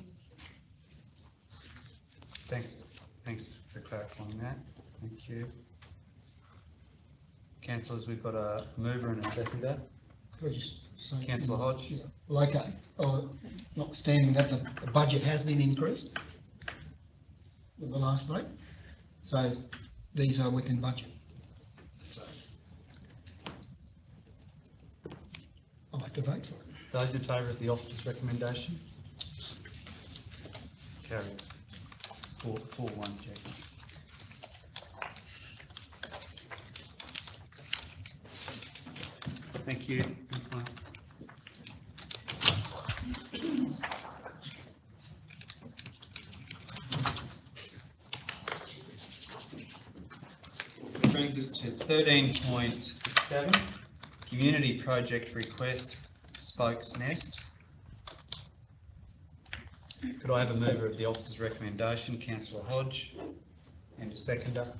Thanks for clarifying that. Thank you. Councillors, we've got a mover and a seconder. Could I just say? Councillor Hodge. Yeah. Well, okay. Notwithstanding that the budget has been increased with the last vote, so these are within budget. I'll have to vote for it. Those in favour of the officer's recommendation? Carried. 4-1, Jack. Thank you. brings us to 13.7, community project request, Spokes Nest. Could I have a mover of the officer's recommendation, Councillor Hodge, and a seconder?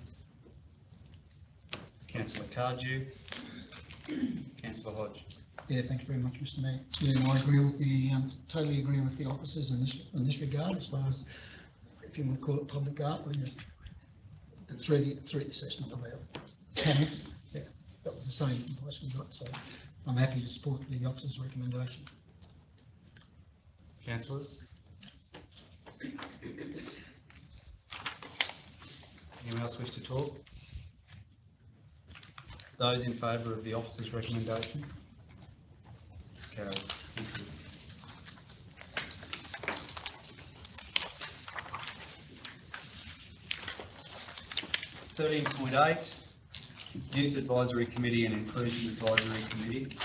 Councillor Cardew. Councillor Hodge. Yeah, thanks very much, Mr. Mayor. Yeah, no, I agree with the, totally agree with the officers in this regard, as far as, if you want to call it public art, or through the assessment of our panel. Yeah, that was the same advice we got, so I'm happy to support the officer's recommendation. Councillors? Anyone else wish to talk? Those in favour of the officer's recommendation? Carried. Thank you. (13.8) Youth Advisory Committee and Inclusion Advisory Committee.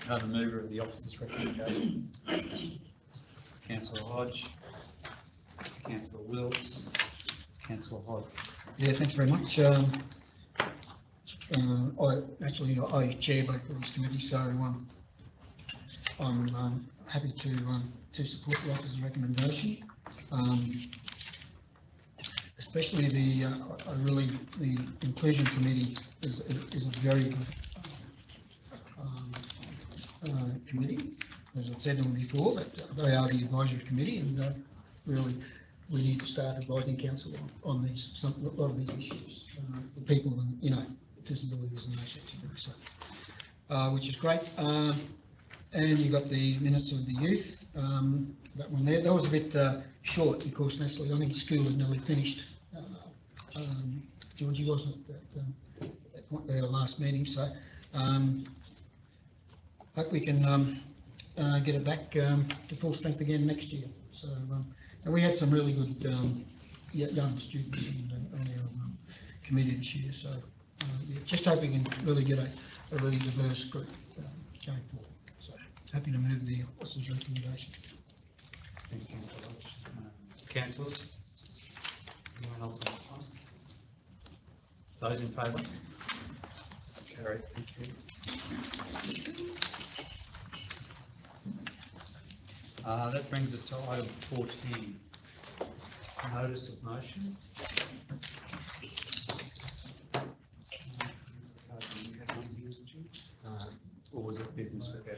Have a mover of the officer's recommendation. Councillor Hodge. Councillor Wilkes. Councillor Hodge. Yeah, thanks very much. I chair both of these committees, so I'm happy to support the officer's recommendation. Especially the inclusion committee is a very good committee. As I've said them before, that they are the advisory committee, and really we need to start advising council on a lot of these issues for people and disabilities and those sorts of things. So, which is great. And you've got the minutes of the youth. That one there. That was a bit short because Natalie, I think school had nearly finished. Georgie wasn't at that point there last meeting, so hope we can get it back to full strength again next year. So and we had some really good young students on our committee this year. So yeah, just hoping we can really get a really diverse group going forward. So happy to move the officer's recommendation. Thanks, Councillor Hodge. Councillors? Anyone else on this one? Those in favour? Carried. Thank you. That brings us to item 14. Notice of motion. Or was it business without?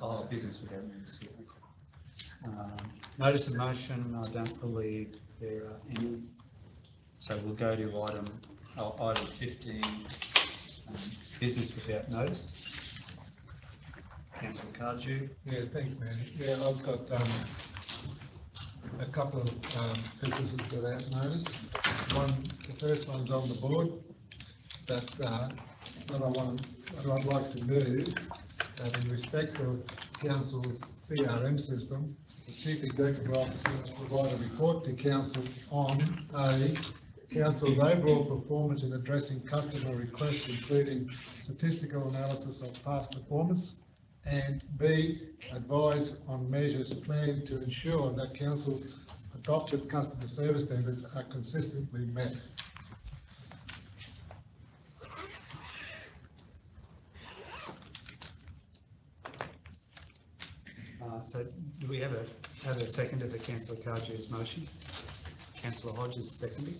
Oh, business without members. Notice of motion, I don't believe there are any. So we'll go to item 15, business without notice. Councillor Cardew. Yeah, thanks, man. Yeah, I've got a couple of businesses without notice. The first one's on the board that I'd like to move that in respect of Council's CRM system, the Chief Executive Officer provide a report to Council on A, Council's overall performance in addressing customer requests, including statistical analysis of past performance, and B, advise on measures planned to ensure that Council's adopted customer service standards are consistently met. So do we have a seconder for Councillor Cardew's motion? Councillor Hodges seconded.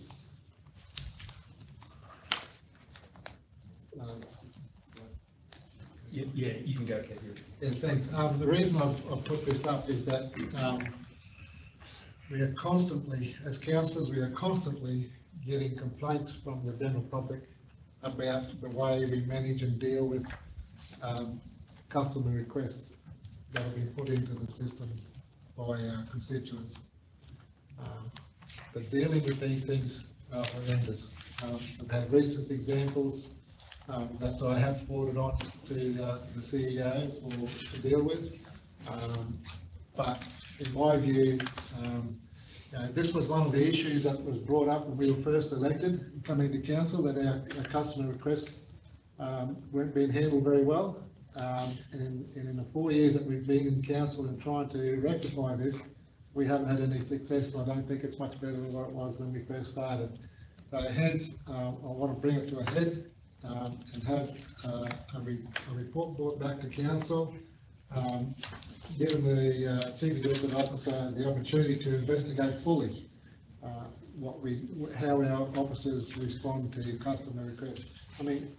Yeah, you can go, Kathy. Yes, thanks. The reason I've put this up is that we are constantly, as councillors, we are constantly getting complaints from the general public about the way we manage and deal with customer requests that have been put into the system by our constituents. But dealing with these things are horrendous. I've had recent examples that I have forwarded on to the CEO to deal with. But in my view, this was one of the issues that was brought up when we were first elected coming to council, that our customer requests weren't being handled very well. And in the 4 years that we've been in council and trying to rectify this, we haven't had any success. I don't think it's much better than what it was when we first started. So hence, I want to bring it to a head and have a report brought back to council, giving the Chief Executive Officer the opportunity to investigate fully how our officers respond to customer requests. I mean,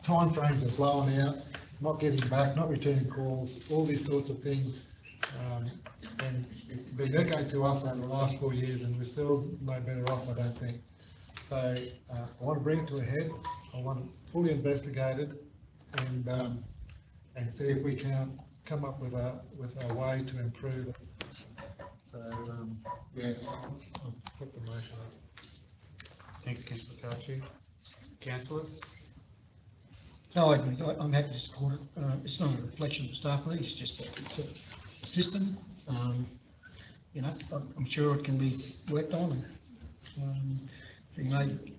timeframes are blowing out, not getting back, not returning calls, all these sorts of things. And it's been echoed to us over the last 4 years, and we're still no better off, I don't think. So I want to bring it to a head. I want it fully investigated and see if we can come up with a way to improve it. So yeah, I'll put the motion up. Thanks, Councillor Cardew. Councillors? No, I agree. I'm happy to support it. It's not a reflection of the staff, really. It's just a system. You know, I'm sure it can be worked on and be made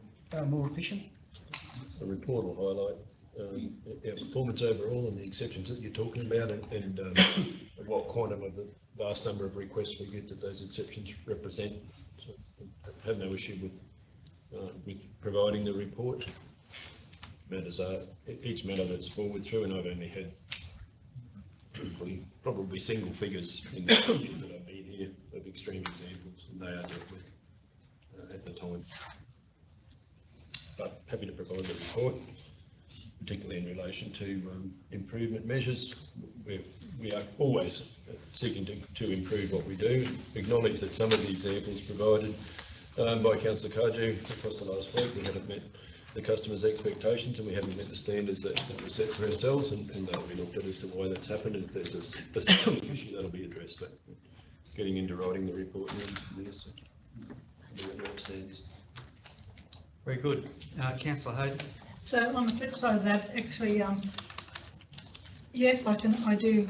more efficient. The report will highlight our performance overall and the exceptions that you're talking about, and what quantum of the vast number of requests we get that those exceptions represent. So I have no issue with providing the report. Matters are each matter that's forward through, and I've only had probably single figures in the years that I've been here of extreme examples, and they are dealt with at the time. But happy to provide the report, particularly in relation to improvement measures. We are always seeking to improve what we do. Acknowledge that some of the examples provided by Councillor Cardew across the last week, we haven't met the customer's expectations, and we haven't met the standards that we set for ourselves, and that'll be looked at as to why that's happened, and if there's a specific issue, that'll be addressed. But getting into writing the report needs to be standards. Very good. Councillor Hayden? So on the flip side of that, actually, yes, I do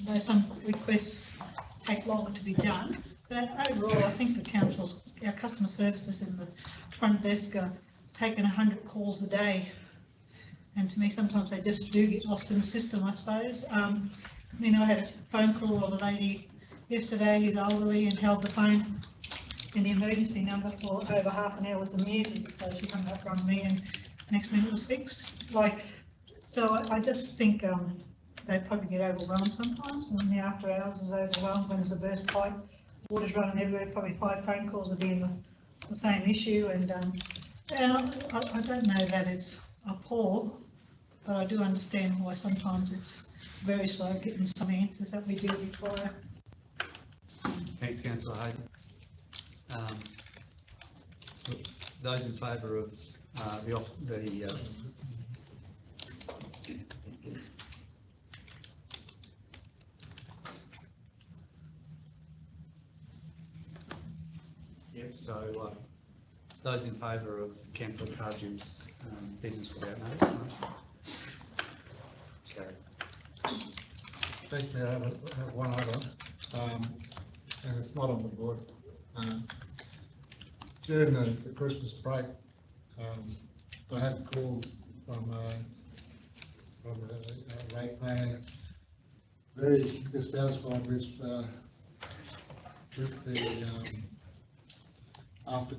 know some requests take longer to be done, but overall, I think our customer services in the front desk are taking 100 calls a day, and to me, sometimes they just do get lost in the system, I suppose. I mean, I had a phone call of a lady yesterday who's elderly and held the phone in the emergency number for over half an hour with the music, so she hung up on me and next minute was fixed. So I just think they probably get overwhelmed sometimes, and the after hours is overwhelmed when there's a burst pipe, water's running everywhere, probably 5 phone calls will be in the same issue, and I don't know that it's poor, but I do understand why sometimes it's very slow getting some answers that we do require. Thanks, Councillor Hayden. Those in favour of so those in favour of Councillor Cardew's business without notice. Carried. Thanks, Mayor. I have one other, and it's not on the board. During the Christmas break, I had a call from a ratepayer, very dissatisfied with the after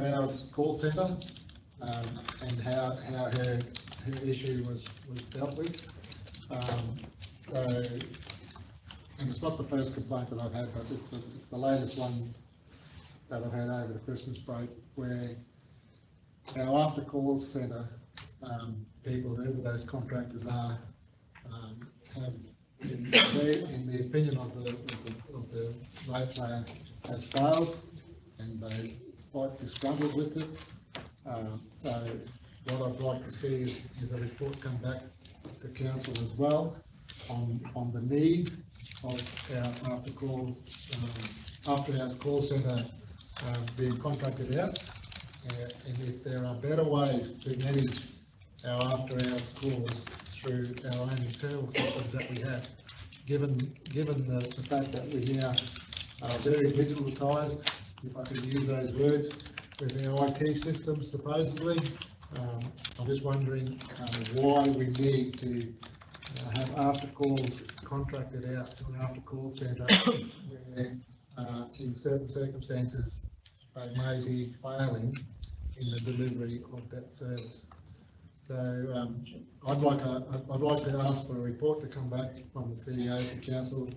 hours call centre, and how her issue was dealt with. And it's not the first complaint that I've had, but it's the latest one that I've had over the Christmas break, where our after calls centre people, whoever those contractors are, have, in the opinion of the ratepayer, has failed, and they're quite disgruntled with it. So what I'd like to see is a report come back to council as well on the need of our after hours call centre being contracted out, and if there are better ways to manage our after hours calls through our own internal systems that we have, given the fact that we now are very digitalised, if I can use those words, with our IT systems supposedly. I'm just wondering why we need to have after calls contracted out to an after call centre where in certain circumstances they may be failing in the delivery of that service. So I'd like to ask for a report to come back from the CEO to council,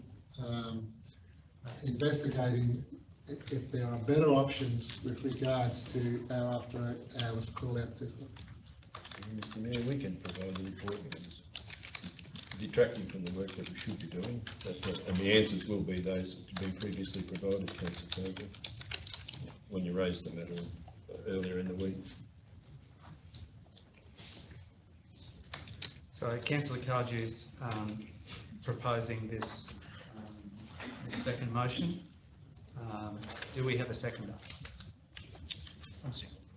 investigating if there are better options with regards to our after hours call out system. Mr Mayor, we can provide the report. It's detracting from the work that we should be doing, and the answers will be those that have been previously provided, Councillor Kirby, when you raised the matter earlier in the week. So Councillor Cardew's proposing this, this second motion. Do we have a seconder?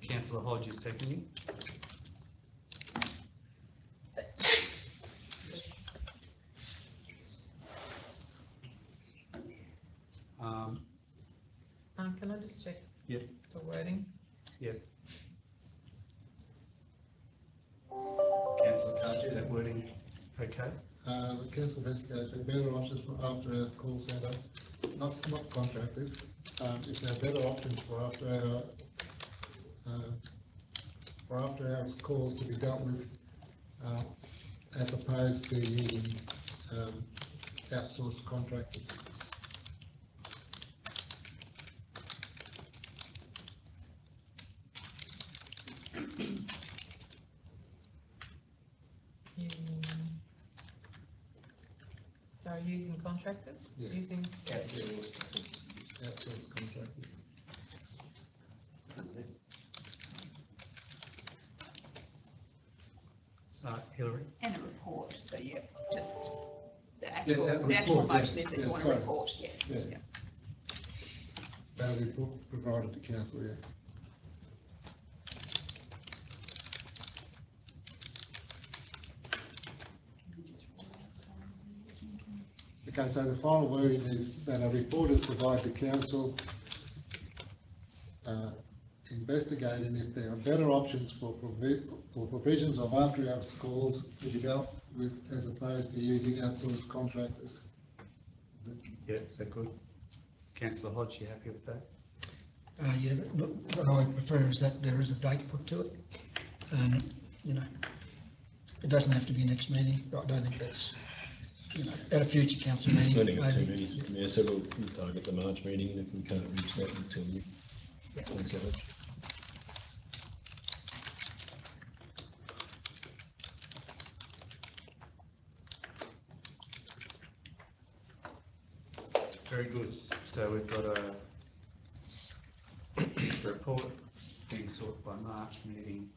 Councillor Hodge is seconding. Can I just check Yep. the wording? Yep. Councillor Cardew, that wording okay? The council investigated better options for after hours call centre, not contractors. If there are better options for after hours calls to be dealt with, as opposed to using outsourced contractors. So using contractors? Yeah. Using. Outsourced contractors. Hillary? And a report, so yeah, just the Yeah, actual, that the actual report, motion is that you want a sorry. report, yeah. Yeah. That'll be provided to council, yeah. Okay, so the final wording is that a report is provided to council, investigating if there are better options for provisions of after hours calls to be dealt with as opposed to using outsourced contractors. Yeah, is that good? Councillor Hodge, you happy with that? Yeah, but look, what I prefer is that there is a date put to it. You know, it doesn't have to be next meeting. I don't think that's, you know, at a future council meeting. Only got 2 maybe. meetings, yeah, so we'll target the March meeting, and if we can't reach that until you. Thanks, Howard. Very good. So we've got a report being sought by March meeting.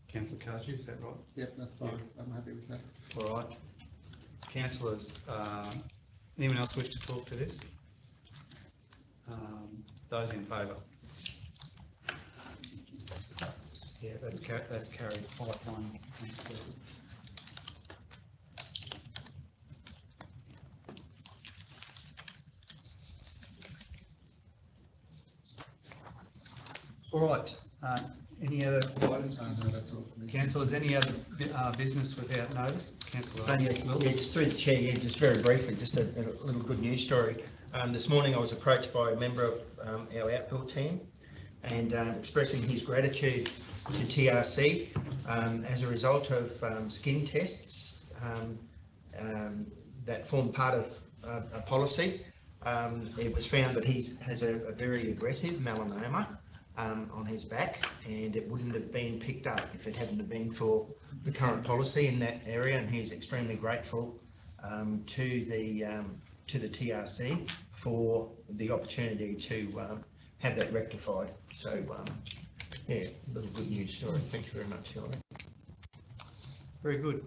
Councillor Cardew, is that right? Yep, that's fine. I'm happy with that. All right. Councillors, anyone else wish to talk to this? Those in favour? Yeah, that's carried 5-1. All right, any other items? No, that's all for me. Councillors, any other business without notice? Councillor Yeah, just through the chair, yeah, just very briefly, just a little good news story. This morning I was approached by a member of our outdoor team and expressing his gratitude to TRC as a result of skin tests that form part of a policy. It was found that he has a very aggressive melanoma on his back, and it wouldn't have been picked up if it hadn't have been for the current policy in that area, and he's extremely grateful to the TRC for the opportunity to have that rectified. So yeah, little good news story. Thank you very much, Hillary. Very good.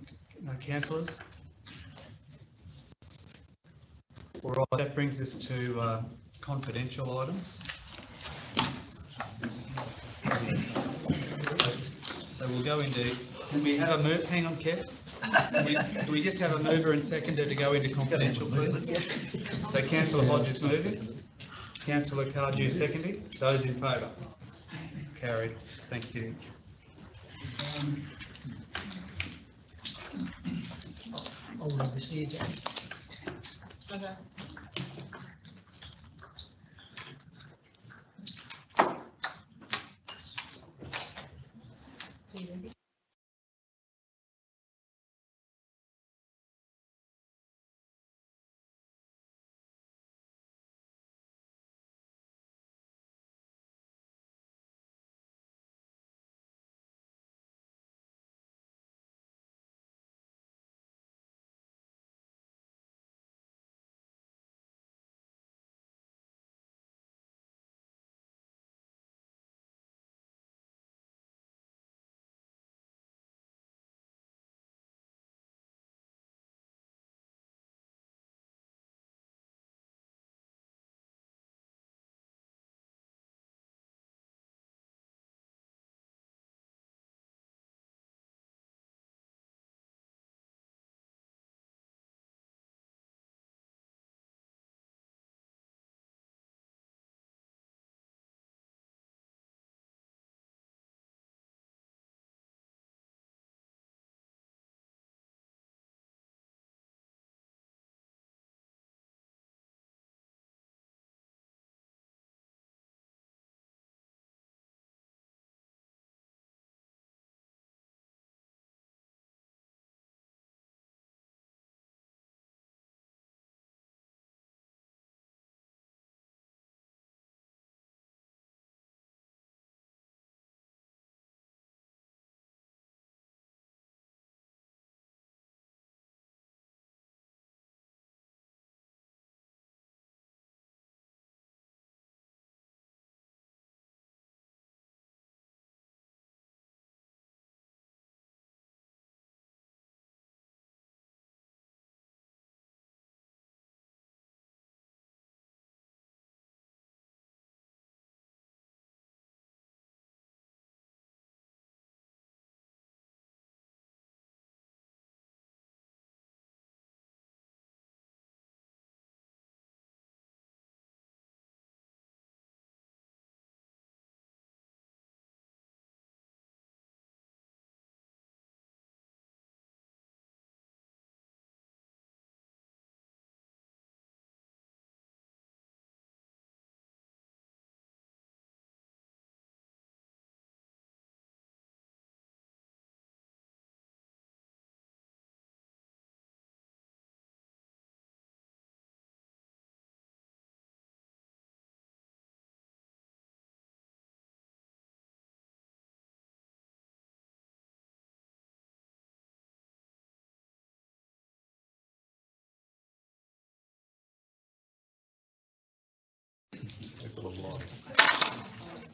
Councillors? All right, that brings us to confidential items. So we'll go into, can we have a move, hang on Kev, can we just have a mover and seconder to go into confidential please? So Councillor Hodge is moving, Councillor Cardew seconding, those in favour? Carried, thank you. I'll leave this here, James. Okay.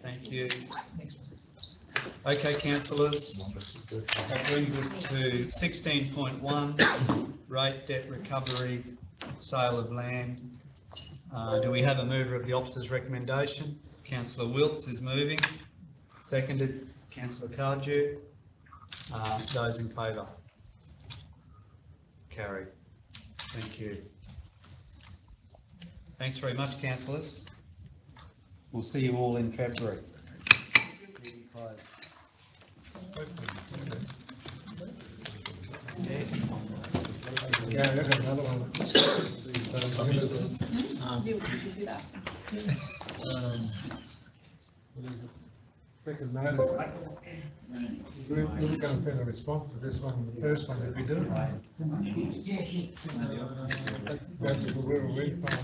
Thank you. Okay, councillors, that brings us to 16.1, rate debt recovery, sale of land. Do we have a mover of the officer's recommendation? Councillor Wilts is moving, seconded Councillor Cardew. Those in favour? Carried. Thank you. Thanks very much, councillors. We'll see you all in February. Meeting closed. Yeah, I've got another one. Second notice. We're going to send a response to this one, the first one that we do. That's where we're from.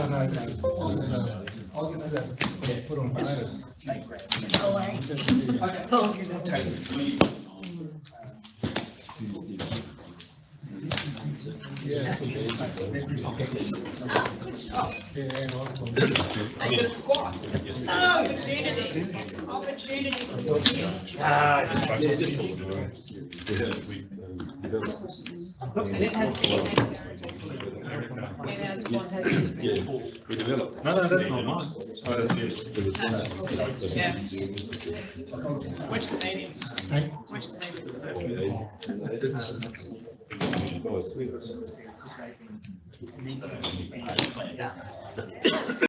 No, this is that put on notice. Yeah. I got a squat. Opportunity for your views. And it has been sent. And as one has been sent. No, that's not mine. Yeah. Watch the medium. Watch the medium.